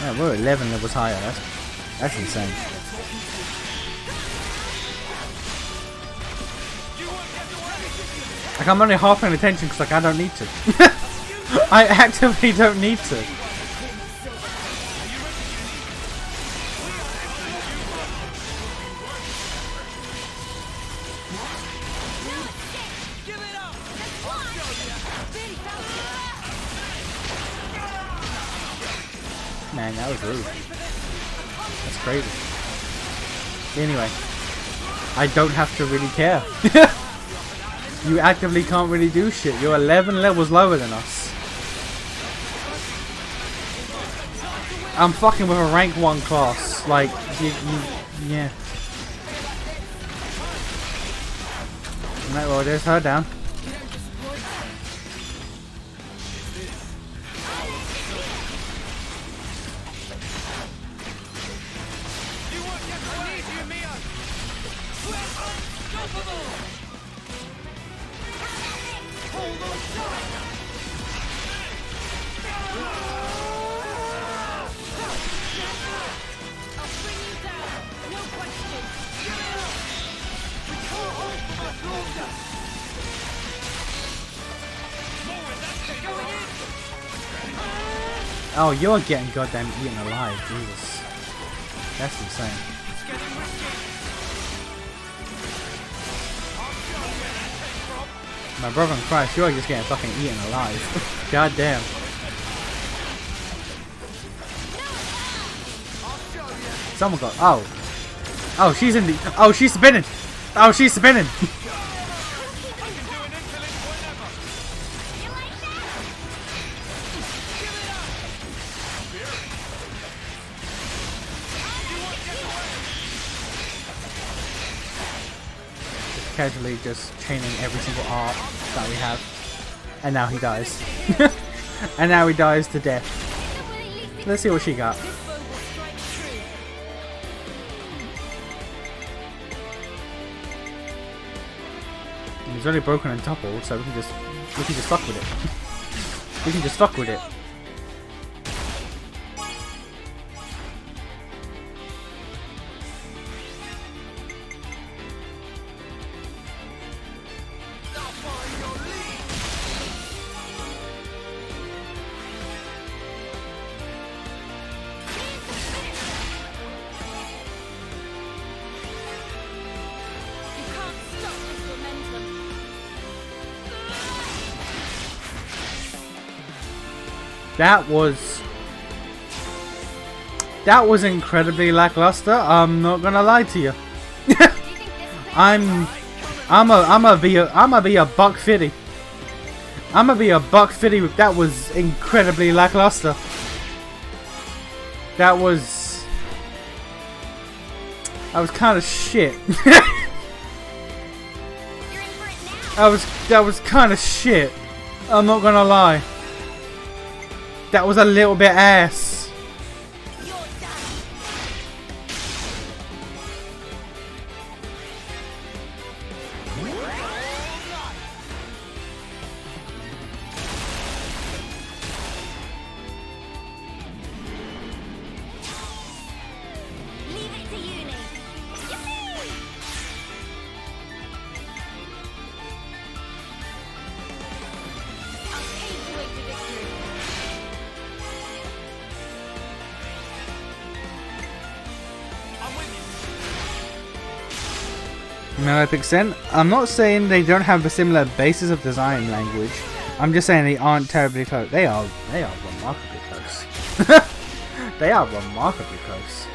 Yeah, we're 11 levels higher. That's insane. Like, I'm only half paying attention because, like, I don't need to. I actively don't need to. Man, that was rude. That's crazy. Anyway, I don't have to really care. You actively can't really do shit. You're 11 levels lower than us. I'm fucking with a rank 1 class. Like, yeah. Right, well, there's her down. Oh, you're getting goddamn eaten alive, Jesus. That's insane. My brother in Christ, you're just getting fucking eaten alive. God damn. Someone got. Oh. Oh, she's in the. Oh, she's spinning. Oh, she's spinning. Casually just chaining every single art that we have. And now he dies. And now he dies to death. Let's see what she got. He's already broken and toppled, so we can just fuck with it. We can just fuck with it. That was incredibly lackluster. I'm not gonna lie to you. I'm a be a $1.50. I'm gonna be a $1.50. That was incredibly lackluster. That was kind of shit. That was kind of shit. I'm not gonna lie. That was a little bit ass. I'm not saying they don't have a similar basis of design language. I'm just saying they aren't terribly close. They are remarkably close. They are remarkably close.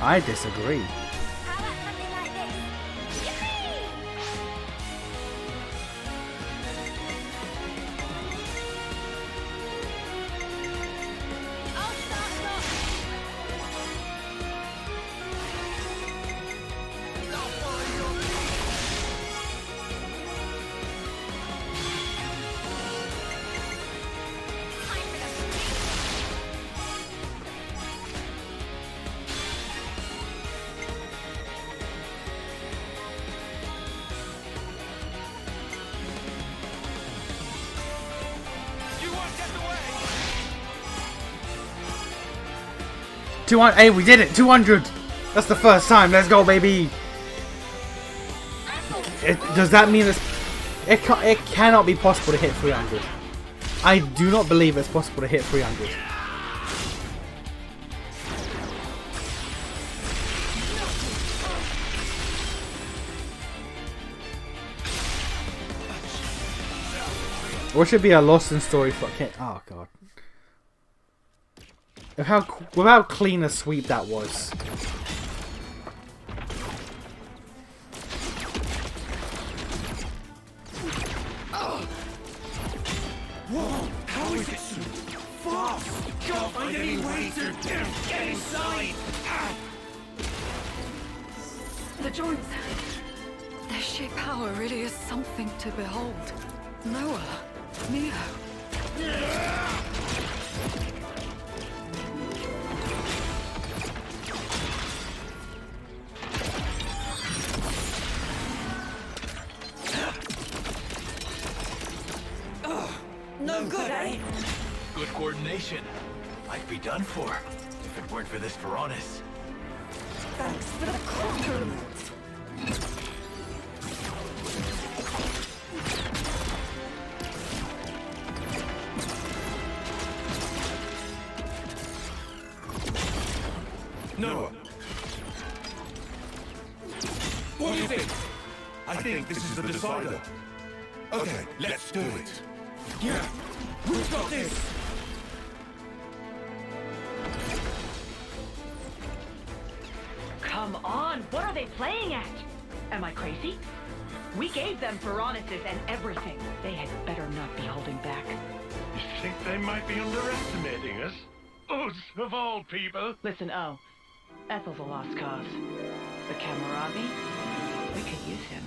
I disagree. 200. Hey, we did it. 200. That's the first time. Let's go, baby. Does that mean it cannot be possible to hit 300? I do not believe it's possible to hit 300. Or should be a lost in story for oh god. With how clean a sweep that was. Whoa! How is it so fast? Can't find any way to get inside. The joints. Their sheer power really is something to behold. Noah, Neo. No good, eh? Good coordination. I'd be done for if it weren't for this Varanus. Thanks for the compliment. Noah. What do you think? I think this is the decider. Okay, let's do it. Yeah, we've got this. Come on, what are they playing at? Am I crazy? We gave them Varanus's and everything. They had better not be holding back. You think they might be underestimating us? Us, of all people. Listen, Ethel's a lost cause. But Kamaravi, we could use him.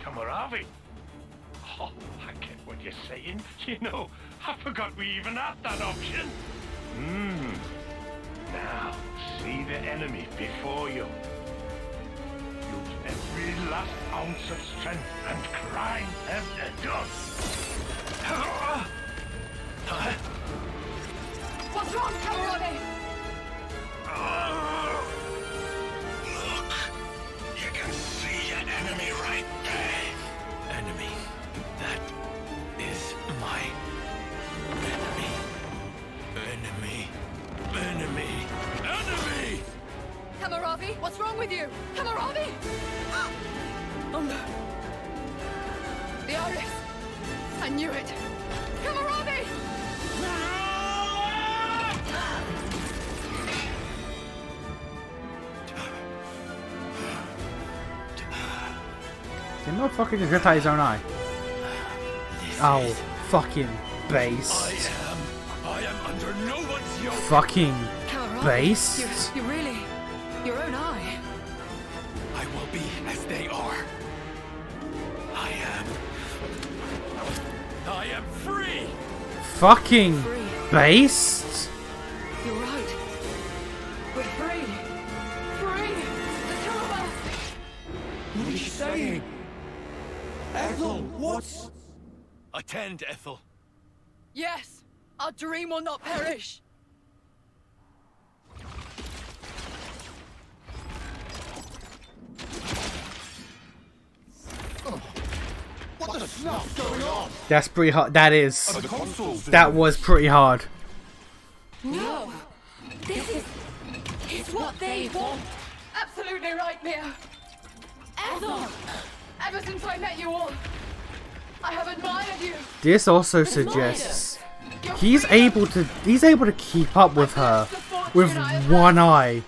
Kamaravi? Oh, I get what you're saying. You know, I forgot we even had that option. Now, see the enemy before you. Use every last ounce of strength and grind them to dust. What's wrong, Kamaravi? Look, you can see an enemy right there. Enemy. That is my enemy. Enemy. Enemy. Enemy! Kamaravi, what's wrong with you? Kamaravi! Oh no. The Iris. I knew it. Kamaravi! The motherfucker can rip out his own eye. Oh, fucking base. I am under no one's yoke. Fucking Kamaravi, base. You really... your own eye? I will be as they are. I am free. Fucking base. You're right. We're free. Free! The two of us! What is she saying? Ethel, what's... Attend, Ethel. Yes! Our dream will not perish! What the snuff's going on? That's pretty hard. That is. That was pretty hard. No! This is what they want! Absolutely right, Mia! Ethel! Ever since I met you all, I have admired you! This also suggests he's able to keep up with her with one eye.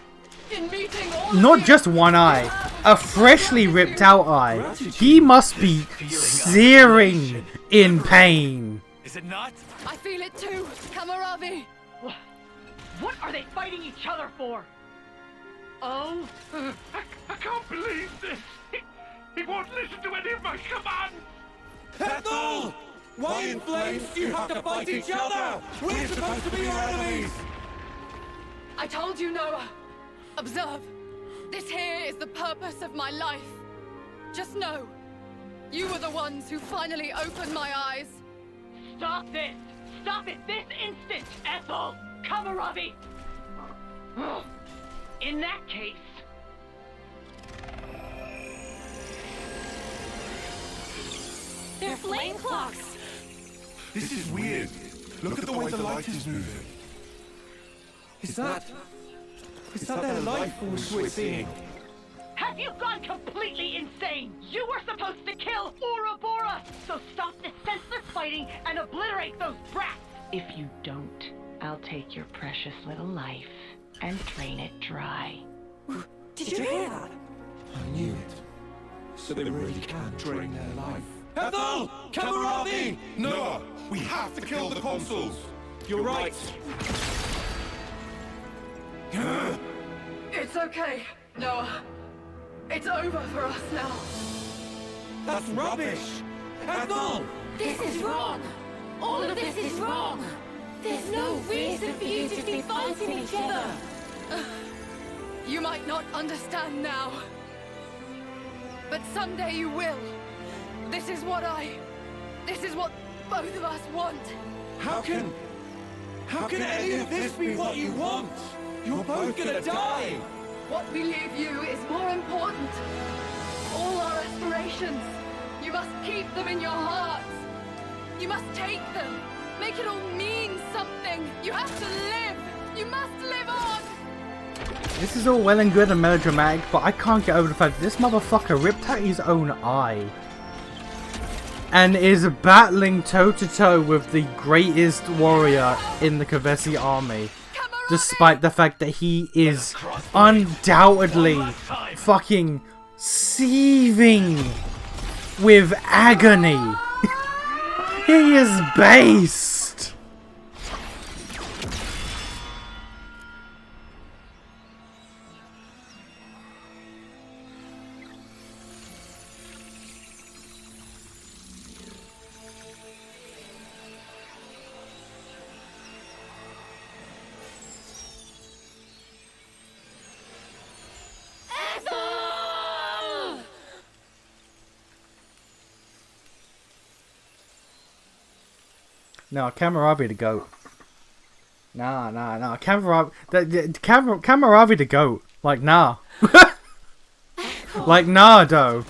Not just one eye, a freshly ripped out eye. He must be searing in pain. Is it not? I feel it too, Kamaravi! What are they fighting each other for? Oh, I can't believe this. He won't listen to any of my commands. Ethel! Why in flames do you have to fight each other? We're supposed to be your enemies! I told you, Noah. Observe. This here is the purpose of my life. Just know, you were the ones who finally opened my eyes. Stop this! Stop it this instant, Ethel! Kamaravi! Oh, in that case... They're flame clocks! This is weird. Look at the way the light is moving. Is that their life force we're seeing? Have you gone completely insane? You were supposed to kill Ouroboros! So stop this senseless fighting and obliterate those brats! If you don't, I'll take your precious little life and drain it dry. Did you hear that? I knew it. So they really can drain their life. Ethel! Camaravi! No! We have to kill the consuls! You're right. It's okay, Noah. It's over for us now. That's rubbish! Ethel! This is wrong! All of this is wrong! There's no reason for you to be fighting each other! You might not understand now. But someday you will. This is what both of us want. How can any of this be what you want? You're both gonna die! What we leave you is more important. All our aspirations, you must keep them in your hearts. You must take them. Make it all mean something. You have to live. You must live on. This is all well and good and melodramatic, but I can't get over the fact that this motherfucker ripped out his own eye. And is battling toe-to-toe with the greatest warrior in the Kavesi army. Despite the fact that he is undoubtedly fucking seething with agony. He is based. No, Camaravi the goat. Nah. Camaravi the goat. Like, nah. Like, nah, though.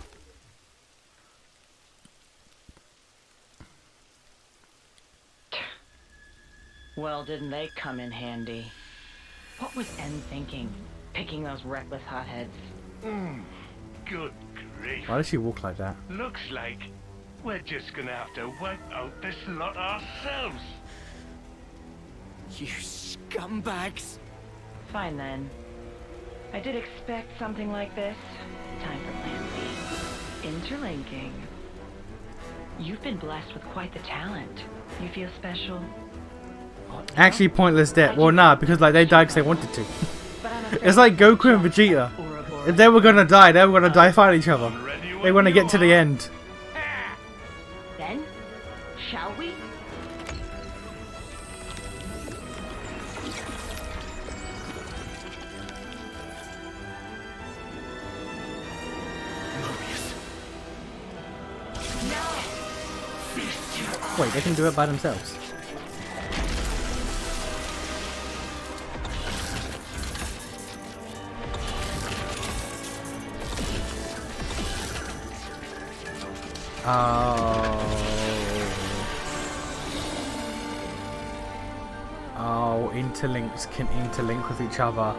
Well, didn't they come in handy? What was En thinking, picking those reckless hotheads? Good grief. Why does she walk like that? Looks like we're just gonna have to wipe out this lot ourselves. You scumbags! Fine then. I did expect something like this. Time for plan B. Interlinking. You've been blessed with quite the talent. You feel special? Actually, pointless death. Well, nah, because like they died because they wanted to. It's like Goku and Vegeta. If they were gonna die, they were gonna die fighting each other. They want to get to the end. Then, shall we? Wait, they can do it by themselves. Oh, interlinks can interlink with each other.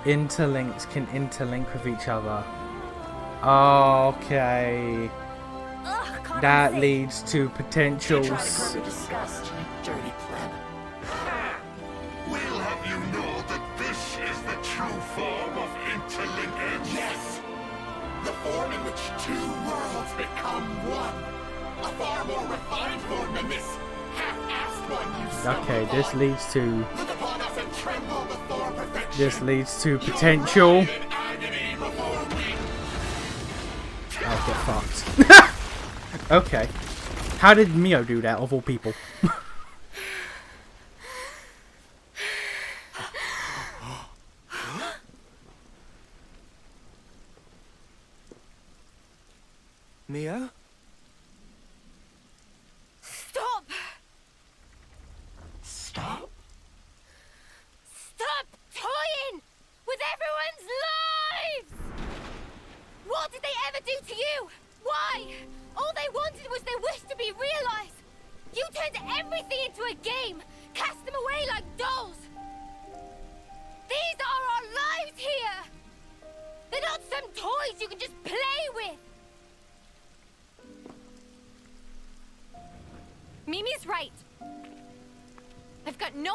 Interlinks can interlink with each other. Okay. That leads to potentials. Dirty pleb. We'll have you know that this is the true form of interlinkage. Yes! The form in which two worlds become one. A far more refined form than this half-assed one you stumbled Okay, this upon. leads to... Look upon us and tremble before perfection. This leads to potential... In agony before we... I'll get fucked. Okay. How did Mio do that, of all people? Mia? Stop! Stop? Stop!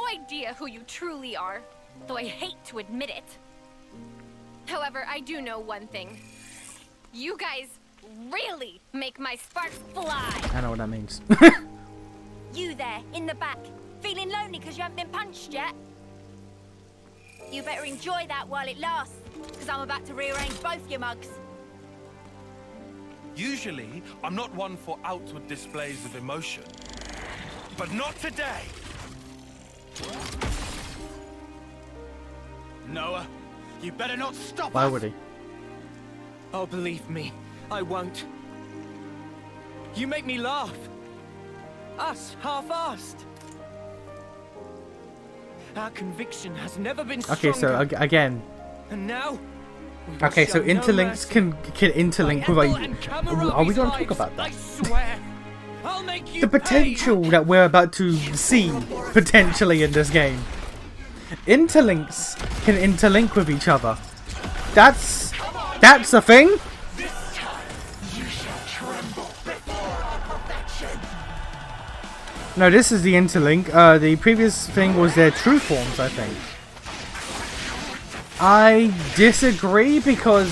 idea who you truly are, though I hate to admit it. However, I do know one thing. You guys really make my sparks fly. I know what that means. You there, in the back, feeling lonely because you haven't been punched yet? You better enjoy that while it lasts, because I'm about to rearrange both your mugs. Usually, I'm not one for outward displays of emotion. But not today! Noah, you better not stop Why us. would he? Oh, believe me, I won't. You make me laugh. Us, half-assed. Our conviction has never been stronger. Okay, so again. And now. Okay, so interlinks can interlink with like. Are we going to talk about that? The potential that we're about to see potentially in this game. Interlinks can interlink with each other. That's a thing. No, this is the interlink. The previous thing was their true forms, I think. I disagree because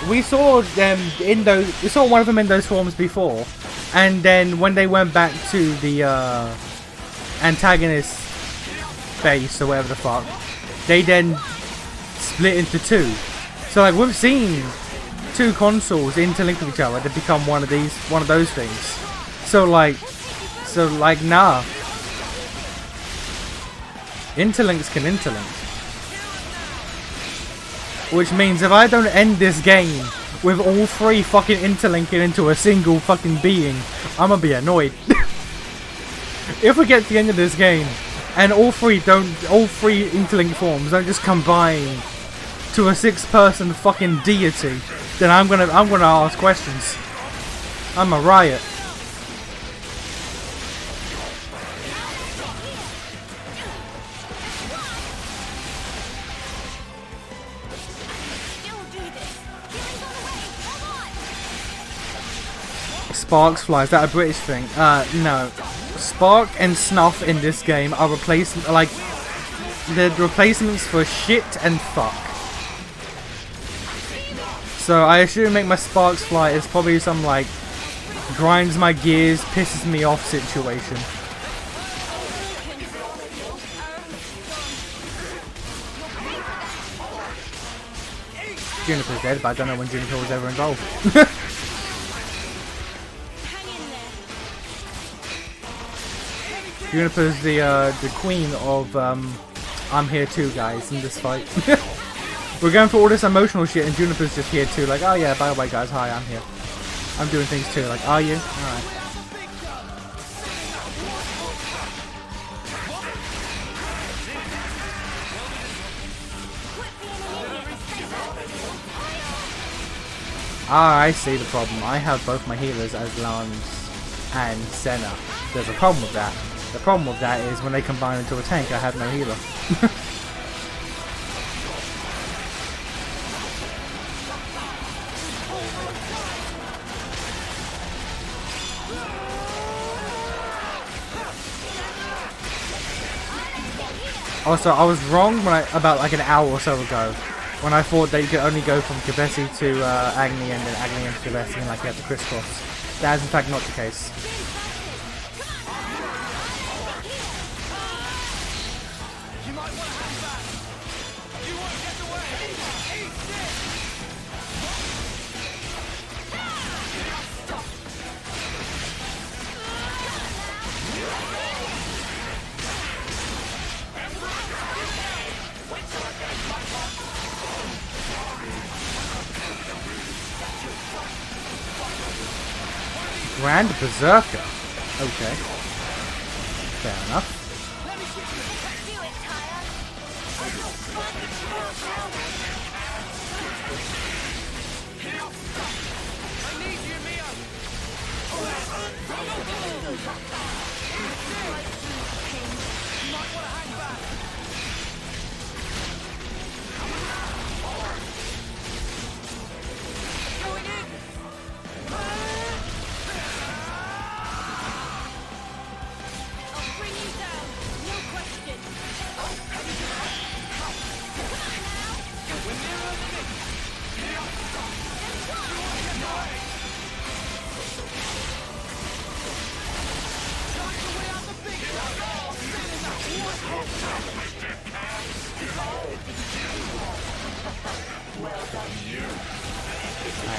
we saw them in those. We saw one of them in those forms before, and then when they went back to the antagonist base or whatever the fuck, they then split into two. So like we've seen two consoles interlink with each other to become one of those things. So like nah. Interlinks can interlink. Which means if I don't end this game with all three fucking interlinking into a single fucking being, I'm gonna be annoyed. If we get to the end of this game and all three interlink forms don't just combine to a 6-person fucking deity, then I'm gonna ask questions. I'm a riot. Sparks fly, is that a British thing? No. Spark and Snuff in this game are the replacements for shit and fuck. So I assume Make My Sparks Fly is probably some like grinds my gears, pisses me off situation. Juniper's dead, but I don't know when Juniper was ever involved. Juniper's the queen of I'm here too, guys, in this fight. We're going for all this emotional shit and Juniper's just here too, like, oh yeah, by the way guys, hi, I'm here. I'm doing things too, like, are you? Alright. Ah, I see the problem. I have both my healers as Lance and Senna. There's a problem with that. The problem with that is when they combine into a tank, I have no healer. Also, I was wrong about like an hour or so ago when I thought they could only go from Kibesi to Agni and then Agni into Kibesi and like you have to crisscross. That is in fact not the case. Grand Berserker. Okay. Fair enough. I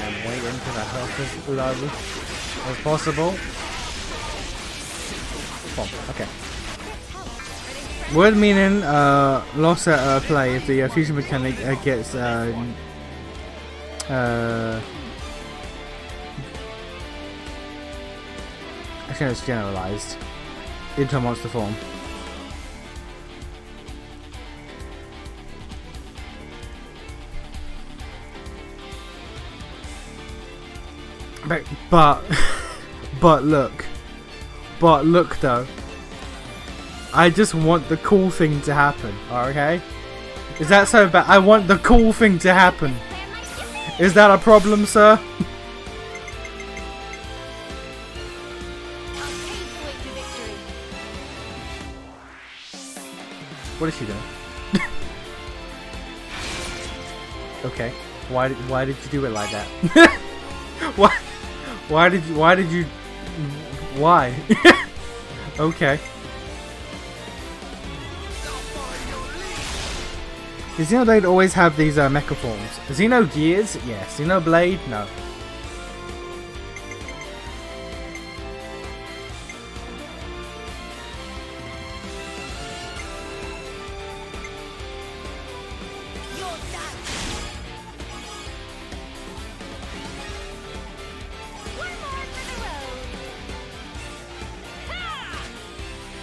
am waiting to the health as low as possible. Oh, okay. Word meaning loss at play if the fusion mechanic gets actually it's generalized into a monster form. But look though, I just want the cool thing to happen, okay? Is that so bad? I want the cool thing to happen. Is that a problem, sir? What is she doing? Okay. Why did you do it like that? Why did you why? Okay. Does Xenoblade always have these mecha forms? Xenogears? Yes. Xenoblade? No.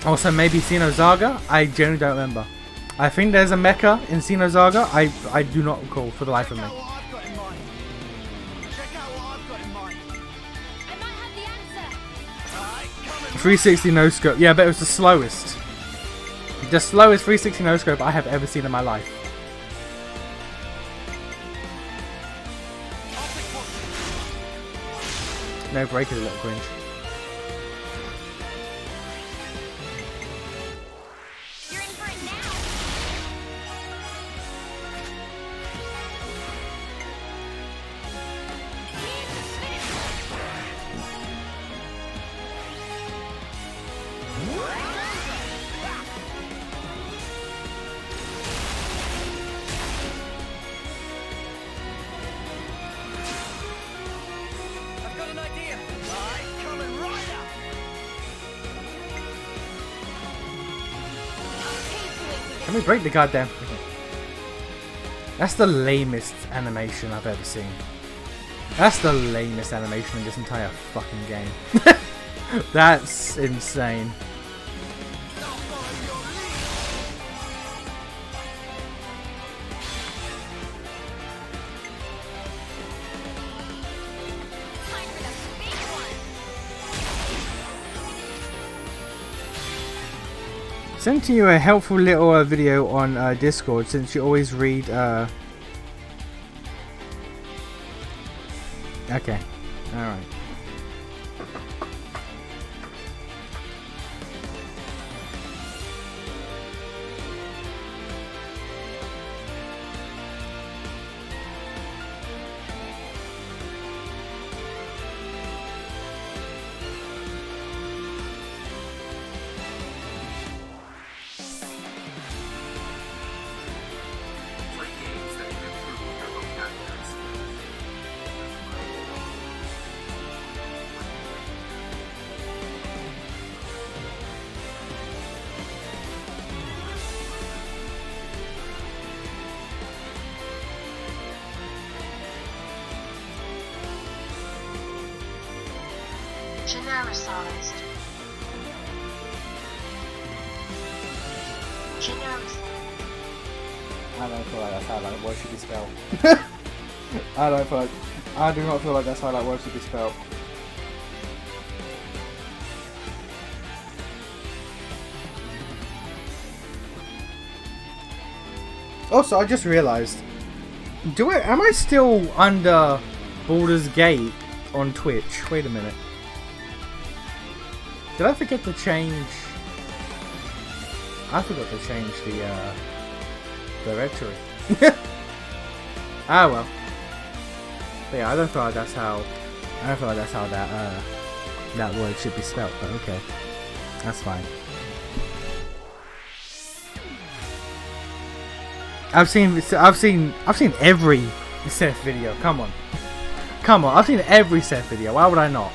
Also, maybe Xenosaga? I genuinely don't remember. I think there's a mecha in Xenosaga. I do not recall for the life of me. 360 no scope. Yeah, but it was the slowest. The slowest 360 no scope I have ever seen in my life. No break is a little cringe. Can we break the goddamn thing? That's the lamest animation I've ever seen. That's the lamest animation in this entire fucking game. That's insane. Sent you a helpful little video on Discord since you always read. Okay, alright. Genericized. I don't feel like that's how that word should be spelled. I do not feel like that's how that word should be spelled. Also, I just realized, am I still under Baldur's Gate on Twitch? Wait a minute. Did I forget to change? I forgot to change the directory. Ah well. But yeah, I don't feel like that's how that word should be spelled. But okay, that's fine. I've seen every Seth video. Come on. I've seen every Seth video. Why would I not?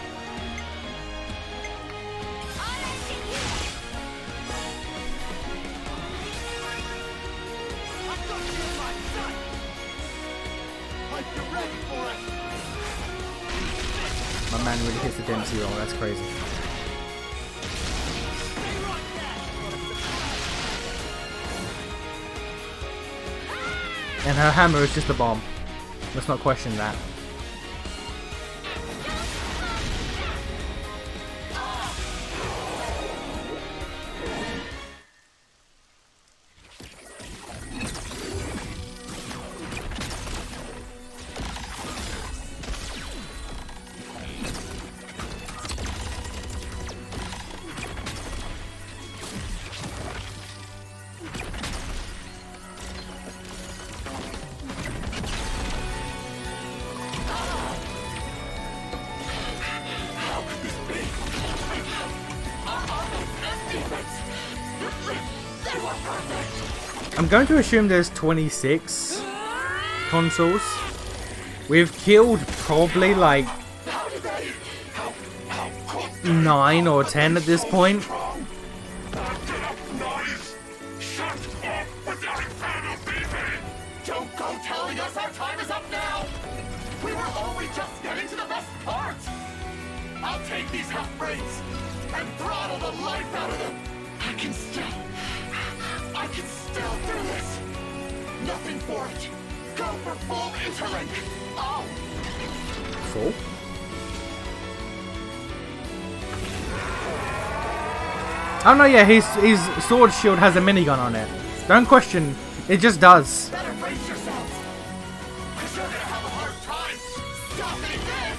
My man really hits the density roll. That's crazy. And her hammer is just a bomb. Let's not question that. I'm going to assume there's 26 consoles. We've killed probably like 9 or 10 at this point. Don't go telling us our time is up now! We were only just getting to the best part! I'll take these half-breeds and throttle the life out of them! I can still do this! Nothing for it! Go for full interlink! Oh! Full? Oh no, yeah, his sword shield has a minigun on it. Don't question, it just does. Better brace yourselves! Cause you're gonna have a hard time stopping this!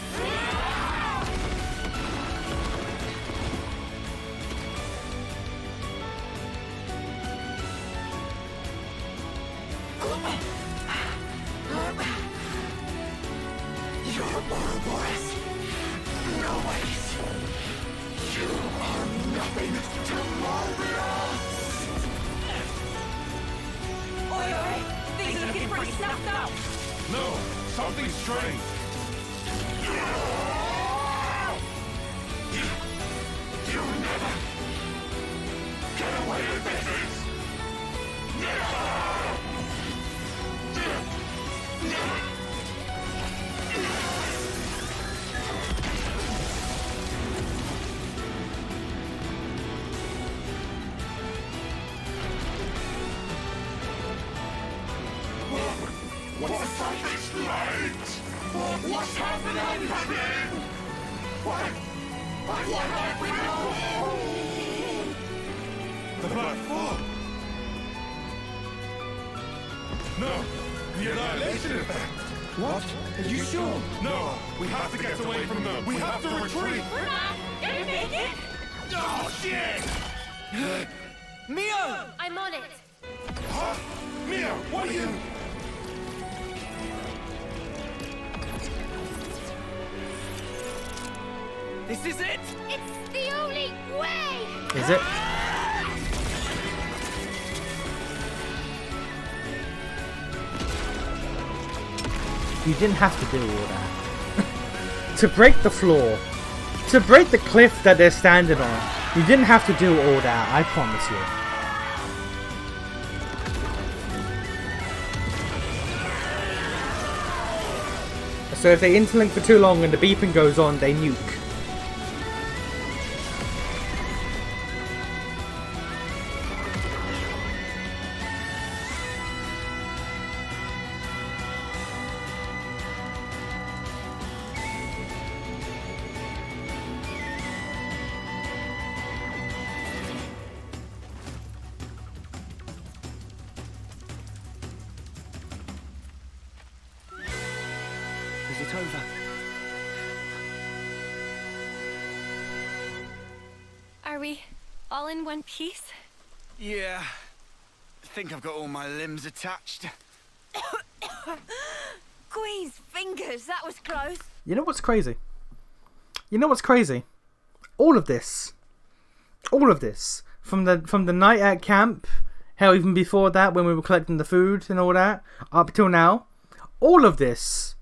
You're Ouroboros. No ways. You are nothing to Mobius! Oi, oi! Things are looking pretty snuffed out! No, something's strange. You never get away with this! What's something strange? What's happening? What have we done? The Black Fog. No, the annihilation effect. What? Are you sure? No, we have to get away from them. We have to retreat. We're not gonna make it! Oh shit! Mia! I'm on it. Huh? Mia, what are you? This is it! It's the only way! Is it? You didn't have to do all that. To break the floor, to break the cliff that they're standing on, you didn't have to do all that, I promise you. So if they interlink for too long and the beeping goes on, they nuke. Is it over? Are we all in one piece? Yeah. I think I've got all my limbs attached. Queen's fingers, that was close. You know what's crazy? You know what's crazy? All of this, from the night at camp Hell, even before that, when we were collecting the food and all that, up till now, all of this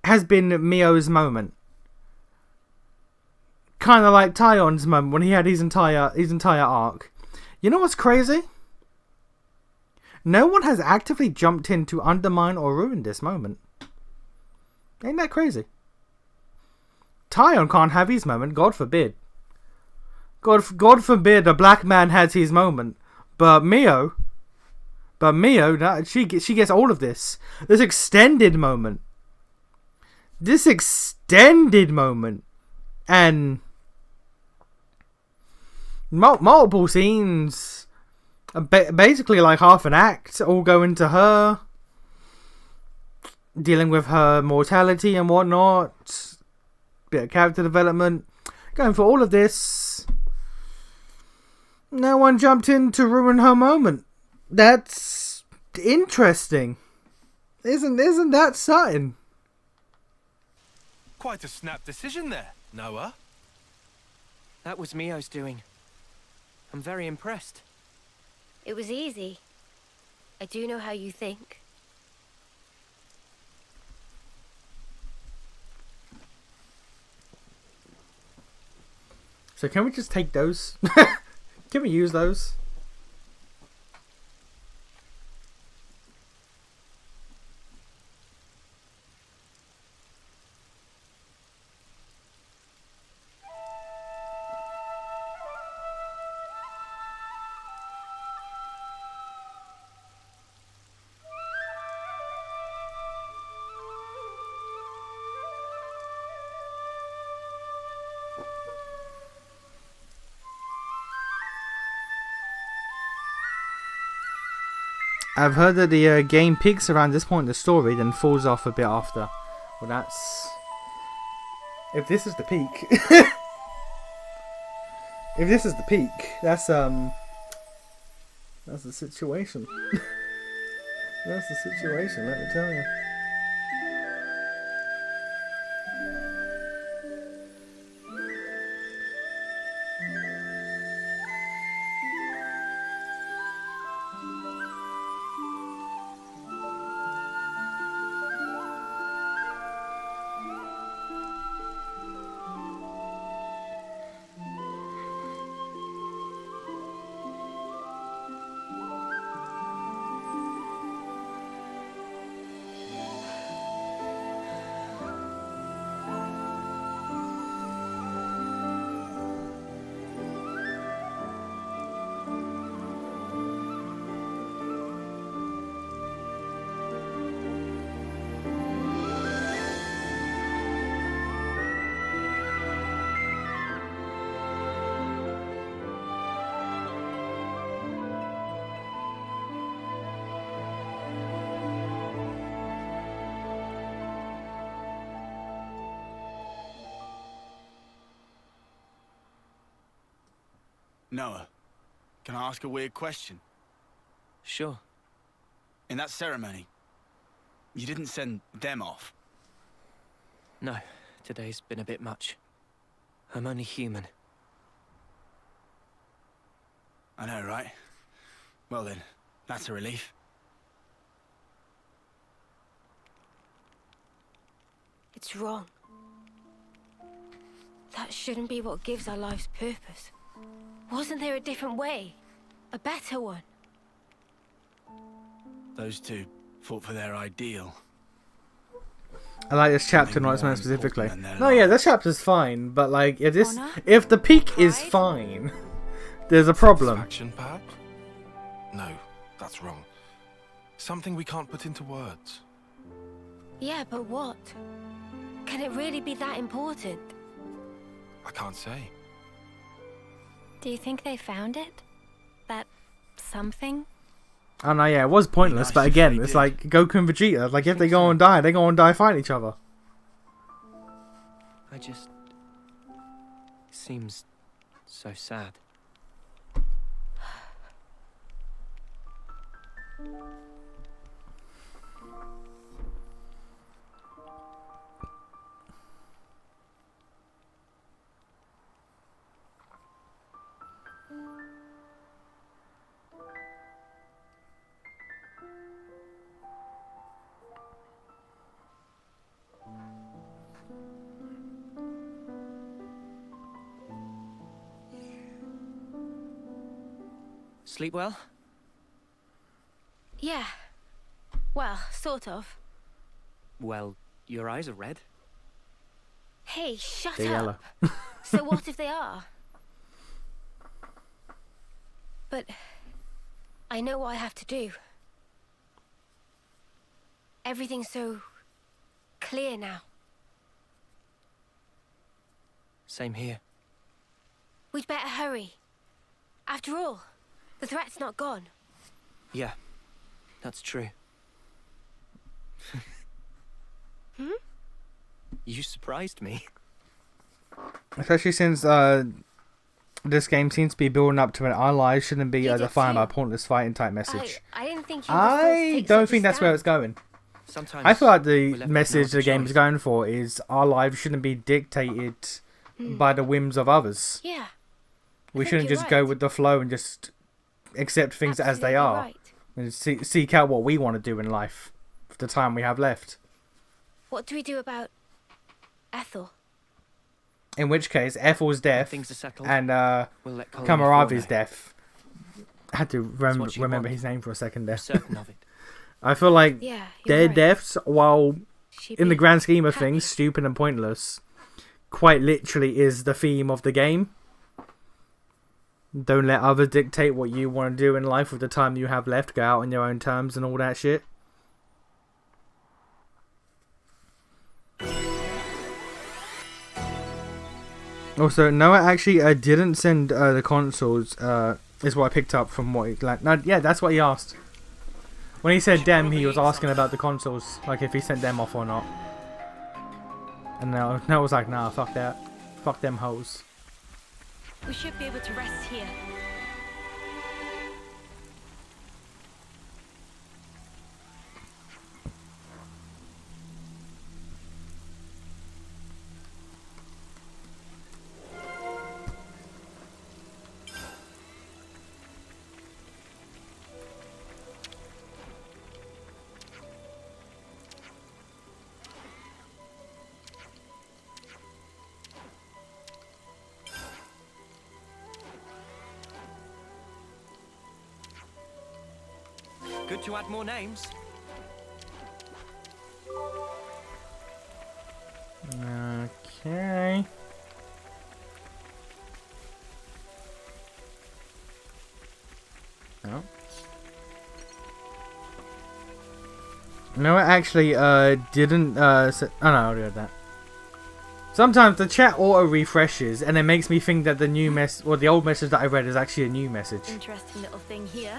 has been Mio's moment. Kind of like Tyon's moment when he had his entire arc. You know what's crazy? No one has actively jumped in to undermine or ruin this moment. Ain't that crazy? Tyon can't have his moment, God forbid. God forbid a black man has his moment. But Mio, she gets all of this. This extended moment. And multiple scenes, basically like half an act, all go into her dealing with her mortality and whatnot. Bit of character development. Going for all of this. No one jumped in to ruin her moment. That's interesting. Isn't that something? Quite a snap decision there, Noah. That was Mio's doing. I'm very impressed. It was easy. I do know how you think. So can we just take those? Can we use those? I've heard that the game peaks around this point in the story, then falls off a bit after. Well, that's... If this is the peak... If this is the peak, that's the situation. That's the situation, let me tell you. Noah, can I ask a weird question? Sure. In that ceremony, you didn't send them off? No, today's been a bit much. I'm only human. I know, right? Well then, that's a relief. It's wrong. That shouldn't be what gives our lives purpose. Wasn't there a different way? A better one? Those two fought for their ideal. I like this chapter, not as much specifically. No, yeah, this chapter's fine, but like, if the peak is fine, there's a problem. Satisfaction, perhaps? No, that's wrong. Something we can't put into words. Yeah, but what? Can it really be that important? I can't say. Do you think they found it? That something? Oh no, yeah, it was pointless, but again, it's like Goku and Vegeta. Like, if they go and die, they go and die fighting each other. It seems so sad. Sleep well? Yeah. Well, sort of. Well, your eyes are red. Hey, shut They're yellow. up. So what if they are? But I know what I have to do. Everything's so clear now. Same here. We'd better hurry. After all, the threat's not gone. Yeah, that's true. Hmm? You surprised me. Especially since this game seems to be building up to an our lives shouldn't be defined by pointless fighting type message. I didn't think you were supposed to I take don't such a think that's where it's stand. going. Sometimes I feel like we the left with no message other the game is choice. going for is our lives shouldn't be dictated by the whims of others. Yeah. We think shouldn't you're just go right. with the flow and just accept things as they Absolutely are. right. And seek out what we want to do in life for the time we have left. What do we do about Ethel? In which case, Ethel's death things are settled, and we'll let Colin Kamaravi's know. death. I had to what you remember want. his name for a second there. Certain of it. I feel like Yeah, you're their right. deaths, while She'd in the be grand scheme of happy. things, stupid and pointless, quite literally is the theme of the game. Don't let others dictate what you want to do in life with the time you have left. Go out on your own terms and all that shit. Also, Noah actually didn't send the consoles. Is what I picked up from what he like. No, yeah, that's what he asked. When he said them, he was asking about the consoles, like if he sent them off or not. And Noah was like, nah, fuck that, fuck them hoes. We should be able to rest here. Good to add more names. Okay. No. No, it actually didn't oh no, I already heard that. Sometimes the chat auto refreshes and it makes me think that the new the old message that I read is actually a new message. Interesting little thing here.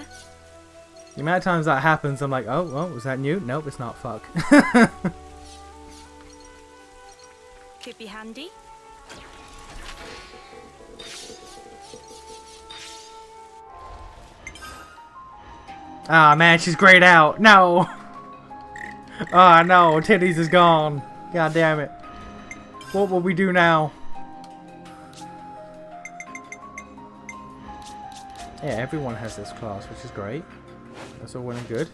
The amount of times that happens, I'm like, oh, well, was that new? Nope, it's not. Fuck. Could be handy. Ah, man, she's grayed out. No. Ah, no, Titties is gone. God damn it. What will we do now? Yeah, everyone has this class, which is great. That's all well and good.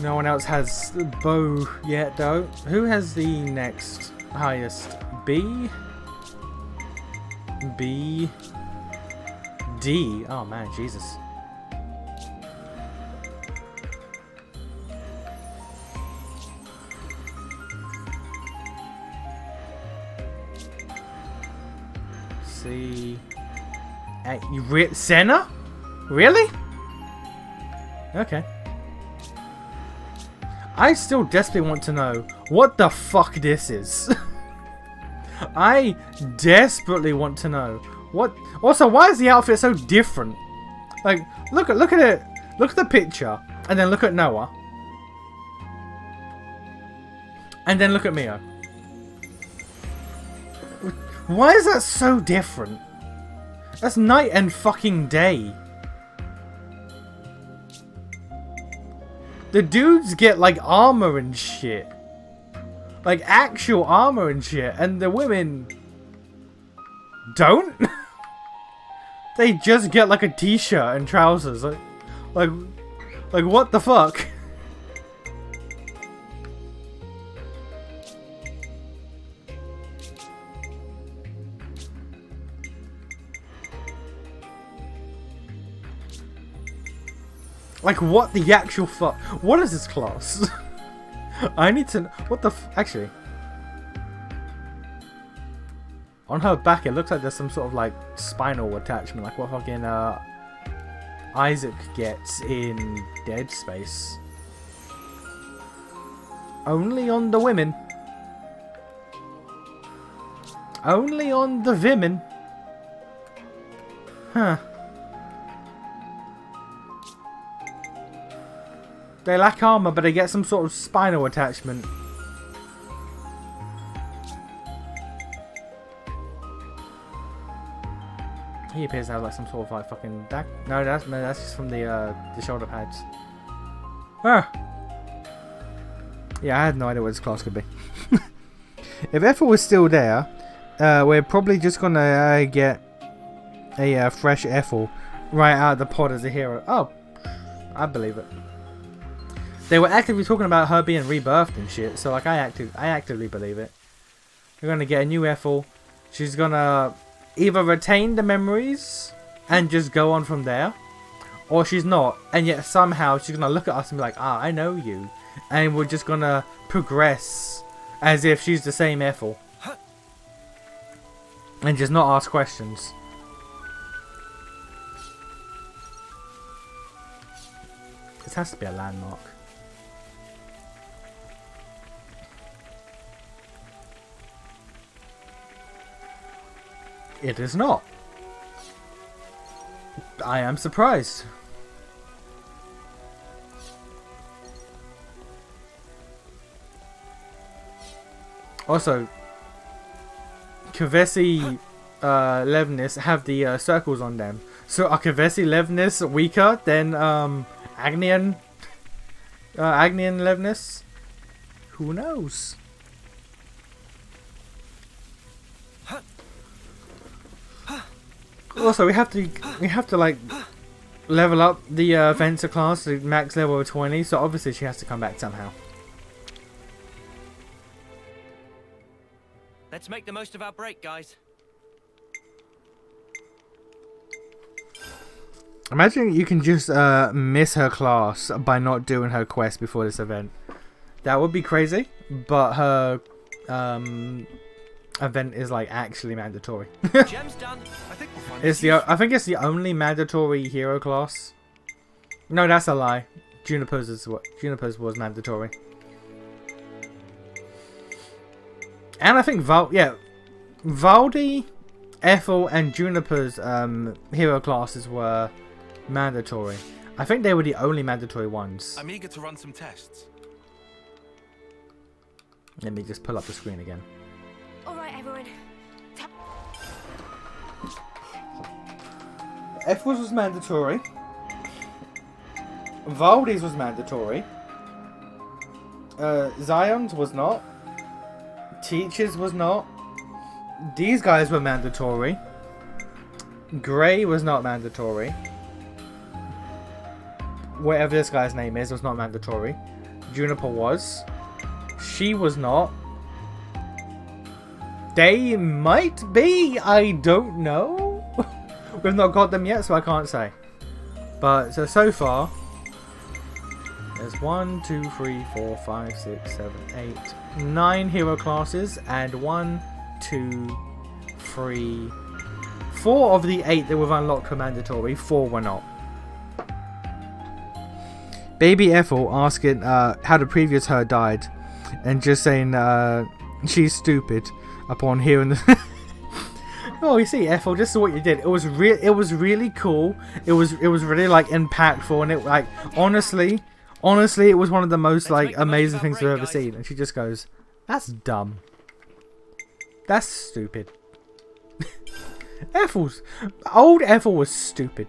No one else has the bow yet, though. Who has the next highest? B? B? D? Oh, man, Jesus. See. Senna? Really? Okay. I still desperately want to know what the fuck this is. I desperately want to know what. Also, why is the outfit so different? Like, look at it. Look at the picture, and then look at Noah, and then look at Mio. Why is that so different? That's night and fucking day. The dudes get like armor and shit. Like actual armor and shit. And the women don't? They just get like a t-shirt and trousers. Like what the fuck? Like, what the actual fuck? What is this class? I need to... What the actually... On her back, it looks like there's some sort of, like, spinal attachment. Like what fucking, Isaac gets in Dead Space. Only on the women. Only on the women. Huh. They lack armor, but they get some sort of spinal attachment. He appears to have like some sort of like fucking no, that's just from the shoulder pads. Ah. Yeah, I had no idea what this class could be. If Ethel was still there, we're probably just gonna get a fresh Ethel right out of the pod as a hero. Oh, I believe it. They were actively talking about her being rebirthed and shit, so like I actively believe it. We're gonna get a new Ethel. She's gonna either retain the memories and just go on from there, or she's not, and yet somehow she's gonna look at us and be like, ah, I know you, and we're just gonna progress as if she's the same Ethel and just not ask questions. This has to be a landmark. It is not. I am surprised. Also, Kavesi Levnis have the circles on them. So are Kavesi Levnis weaker than Agnian Levnis? Who knows? Also, we have to like level up the Fencer class to max level of 20. So obviously she has to come back somehow. Let's make the most of our break, guys. Imagine you can just miss her class by not doing her quest before this event. That would be crazy, but her event is like actually mandatory. Gem's done. I think we'll find I think it's the only mandatory hero class. No, that's a lie. Juniper's was mandatory. And I think Valdi, Ethel, and Juniper's hero classes were mandatory. I think they were the only mandatory ones. I'm eager to run some tests. Let me just pull up the screen again. All right, everyone. Ethel's was mandatory. Valdi's was mandatory. Zion's was not. Teachers was not. These guys were mandatory. Grey was not mandatory. Whatever this guy's name is was not mandatory. Juniper was. She was not. They might be. I don't know. We've not got them yet, so I can't say. But so far, there's 1, 2, 3, 4, 5, 6, 7, 8, 9 hero classes, and 1, 2, 3, 4 of the 8 that we've unlocked were mandatory. 4 were not. Baby Ethel asking how the previous her died, and just saying she's stupid upon hearing the. Oh, you see, Ethel, this is what you did. It was really cool. It was really like impactful, and it like honestly, it was one of the most like amazing things I've ever seen. And she just goes, "That's dumb. That's stupid." Old Ethel was stupid.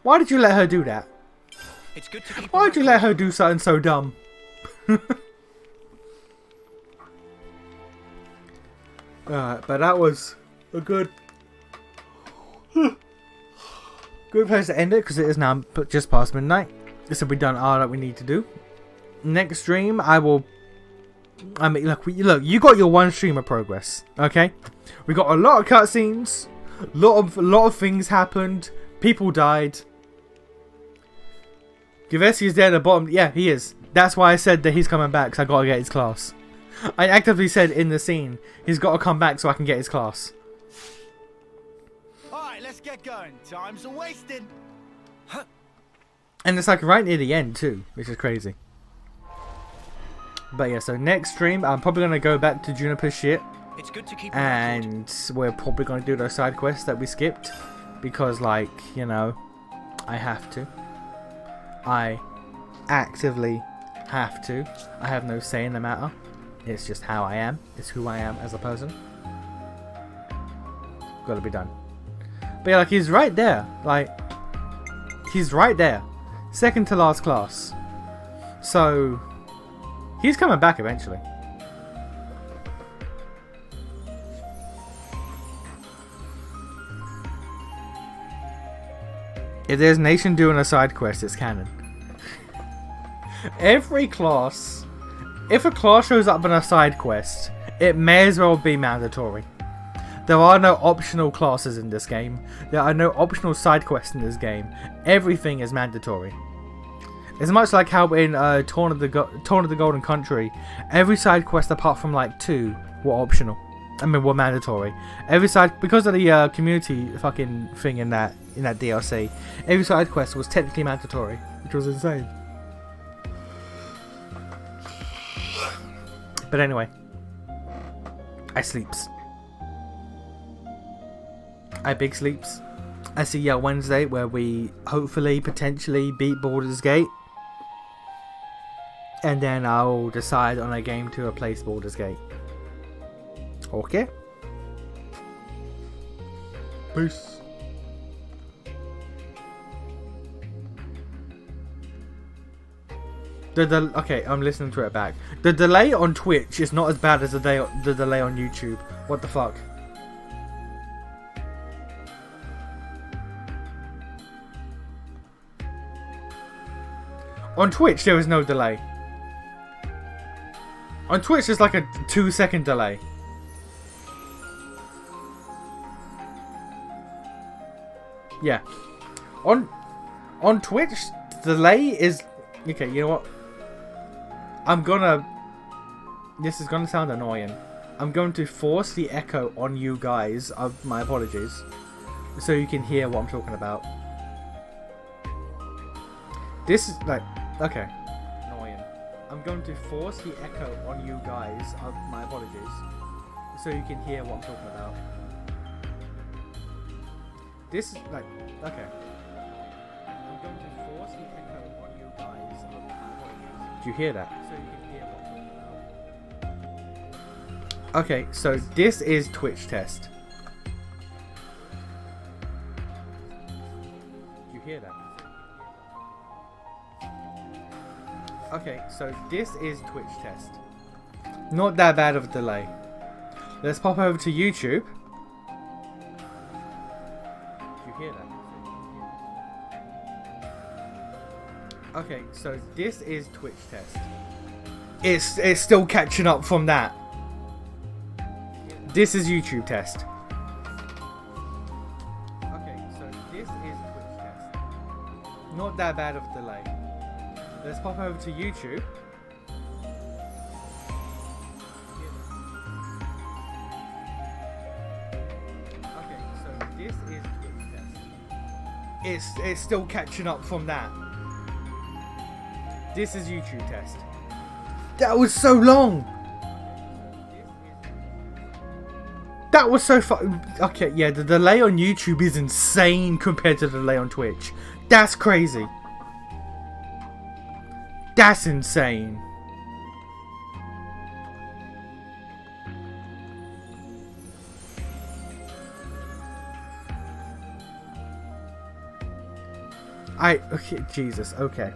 Why did you let her do that? It's good to keep Why did you let her do something so dumb? But that was a good place to end it, because it is now just past midnight. So we've done all that we need to do. Next stream, look, you got your one stream of progress, okay? We got a lot of cutscenes, lot of things happened, people died. Gavesi is there at the bottom. Yeah, he is. That's why I said that he's coming back, because I gotta get his class. I actively said in the scene, he's gotta come back so I can get his class. Alright, let's get going. Time's a-wasting. And it's like right near the end too, which is crazy. But yeah, so next stream, I'm probably gonna go back to Juniper's shit. It's good to keep and we're probably gonna do those side quests that we skipped. Because, like, you know, I have to. I actively have to. I have no say in the matter. It's just how I am. It's who I am as a person. Gotta be done. But yeah, like, he's right there. Like, he's right there. Second to last class. So, he's coming back eventually. If there's Nation doing a side quest, it's canon. Every class, if a class shows up in a side quest, it may as well be mandatory. There are no optional classes in this game. There are no optional side quests in this game. Everything is mandatory. It's much like how in Torn of the Golden Country, every side quest apart from like 2 were optional. I mean, were mandatory. Every side, because of the community fucking thing in that DLC, every side quest was technically mandatory, which was insane. But anyway, I sleeps. I big sleeps. I see you Wednesday, where we hopefully, potentially beat Baldur's Gate. And then I'll decide on a game to replace Baldur's Gate. Okay. Peace. Okay, I'm listening to it back. The delay on Twitch is not as bad as the delay on YouTube. What the fuck? On Twitch, there is no delay. On Twitch, there's like a 2-second delay. Yeah. On Twitch, the delay is... Okay, you know what? This is gonna sound annoying. I'm going to force the echo on you guys. My apologies. So you can hear what I'm talking about. This is like... Okay. Annoying. I'm going to force the echo on you guys. My apologies. So you can hear what I'm talking about. This is like... Okay. I'm going to force the echo on you guys. My apologies. Do you hear that? So you can hear what I'm talking about. Okay, so this is Twitch test. Do you hear that? Okay, so this is Twitch test. Not that bad of a delay. Let's pop over to YouTube. Do you hear that? Okay, so this is Twitch test. It's still catching up from that. This is YouTube test. Okay, so this is Twitch test. Not that bad of a delay. Let's pop over to YouTube. Okay, so this is Twitch test. It's still catching up from that. This is YouTube test. That was so long. That was so far. Okay, yeah, the delay on YouTube is insane compared to the delay on Twitch. That's crazy. That's insane. Okay, Jesus, okay.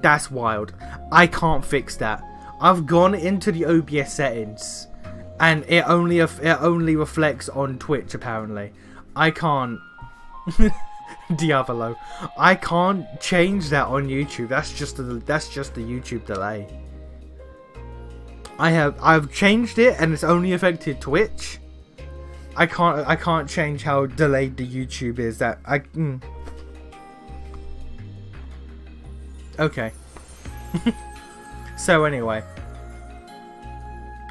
That's wild. I can't fix that. I've gone into the OBS settings and it only reflects on Twitch apparently. I can't Diavolo. I can't change that on YouTube. That's just the YouTube delay. I've changed it and it's only affected Twitch. I can't change how delayed the YouTube is. Okay. So anyway,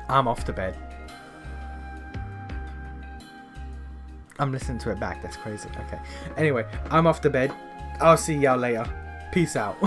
I'm off to bed. I'm listening to it back. That's crazy. Okay. Anyway, I'm off to bed. I'll see y'all later. Peace out.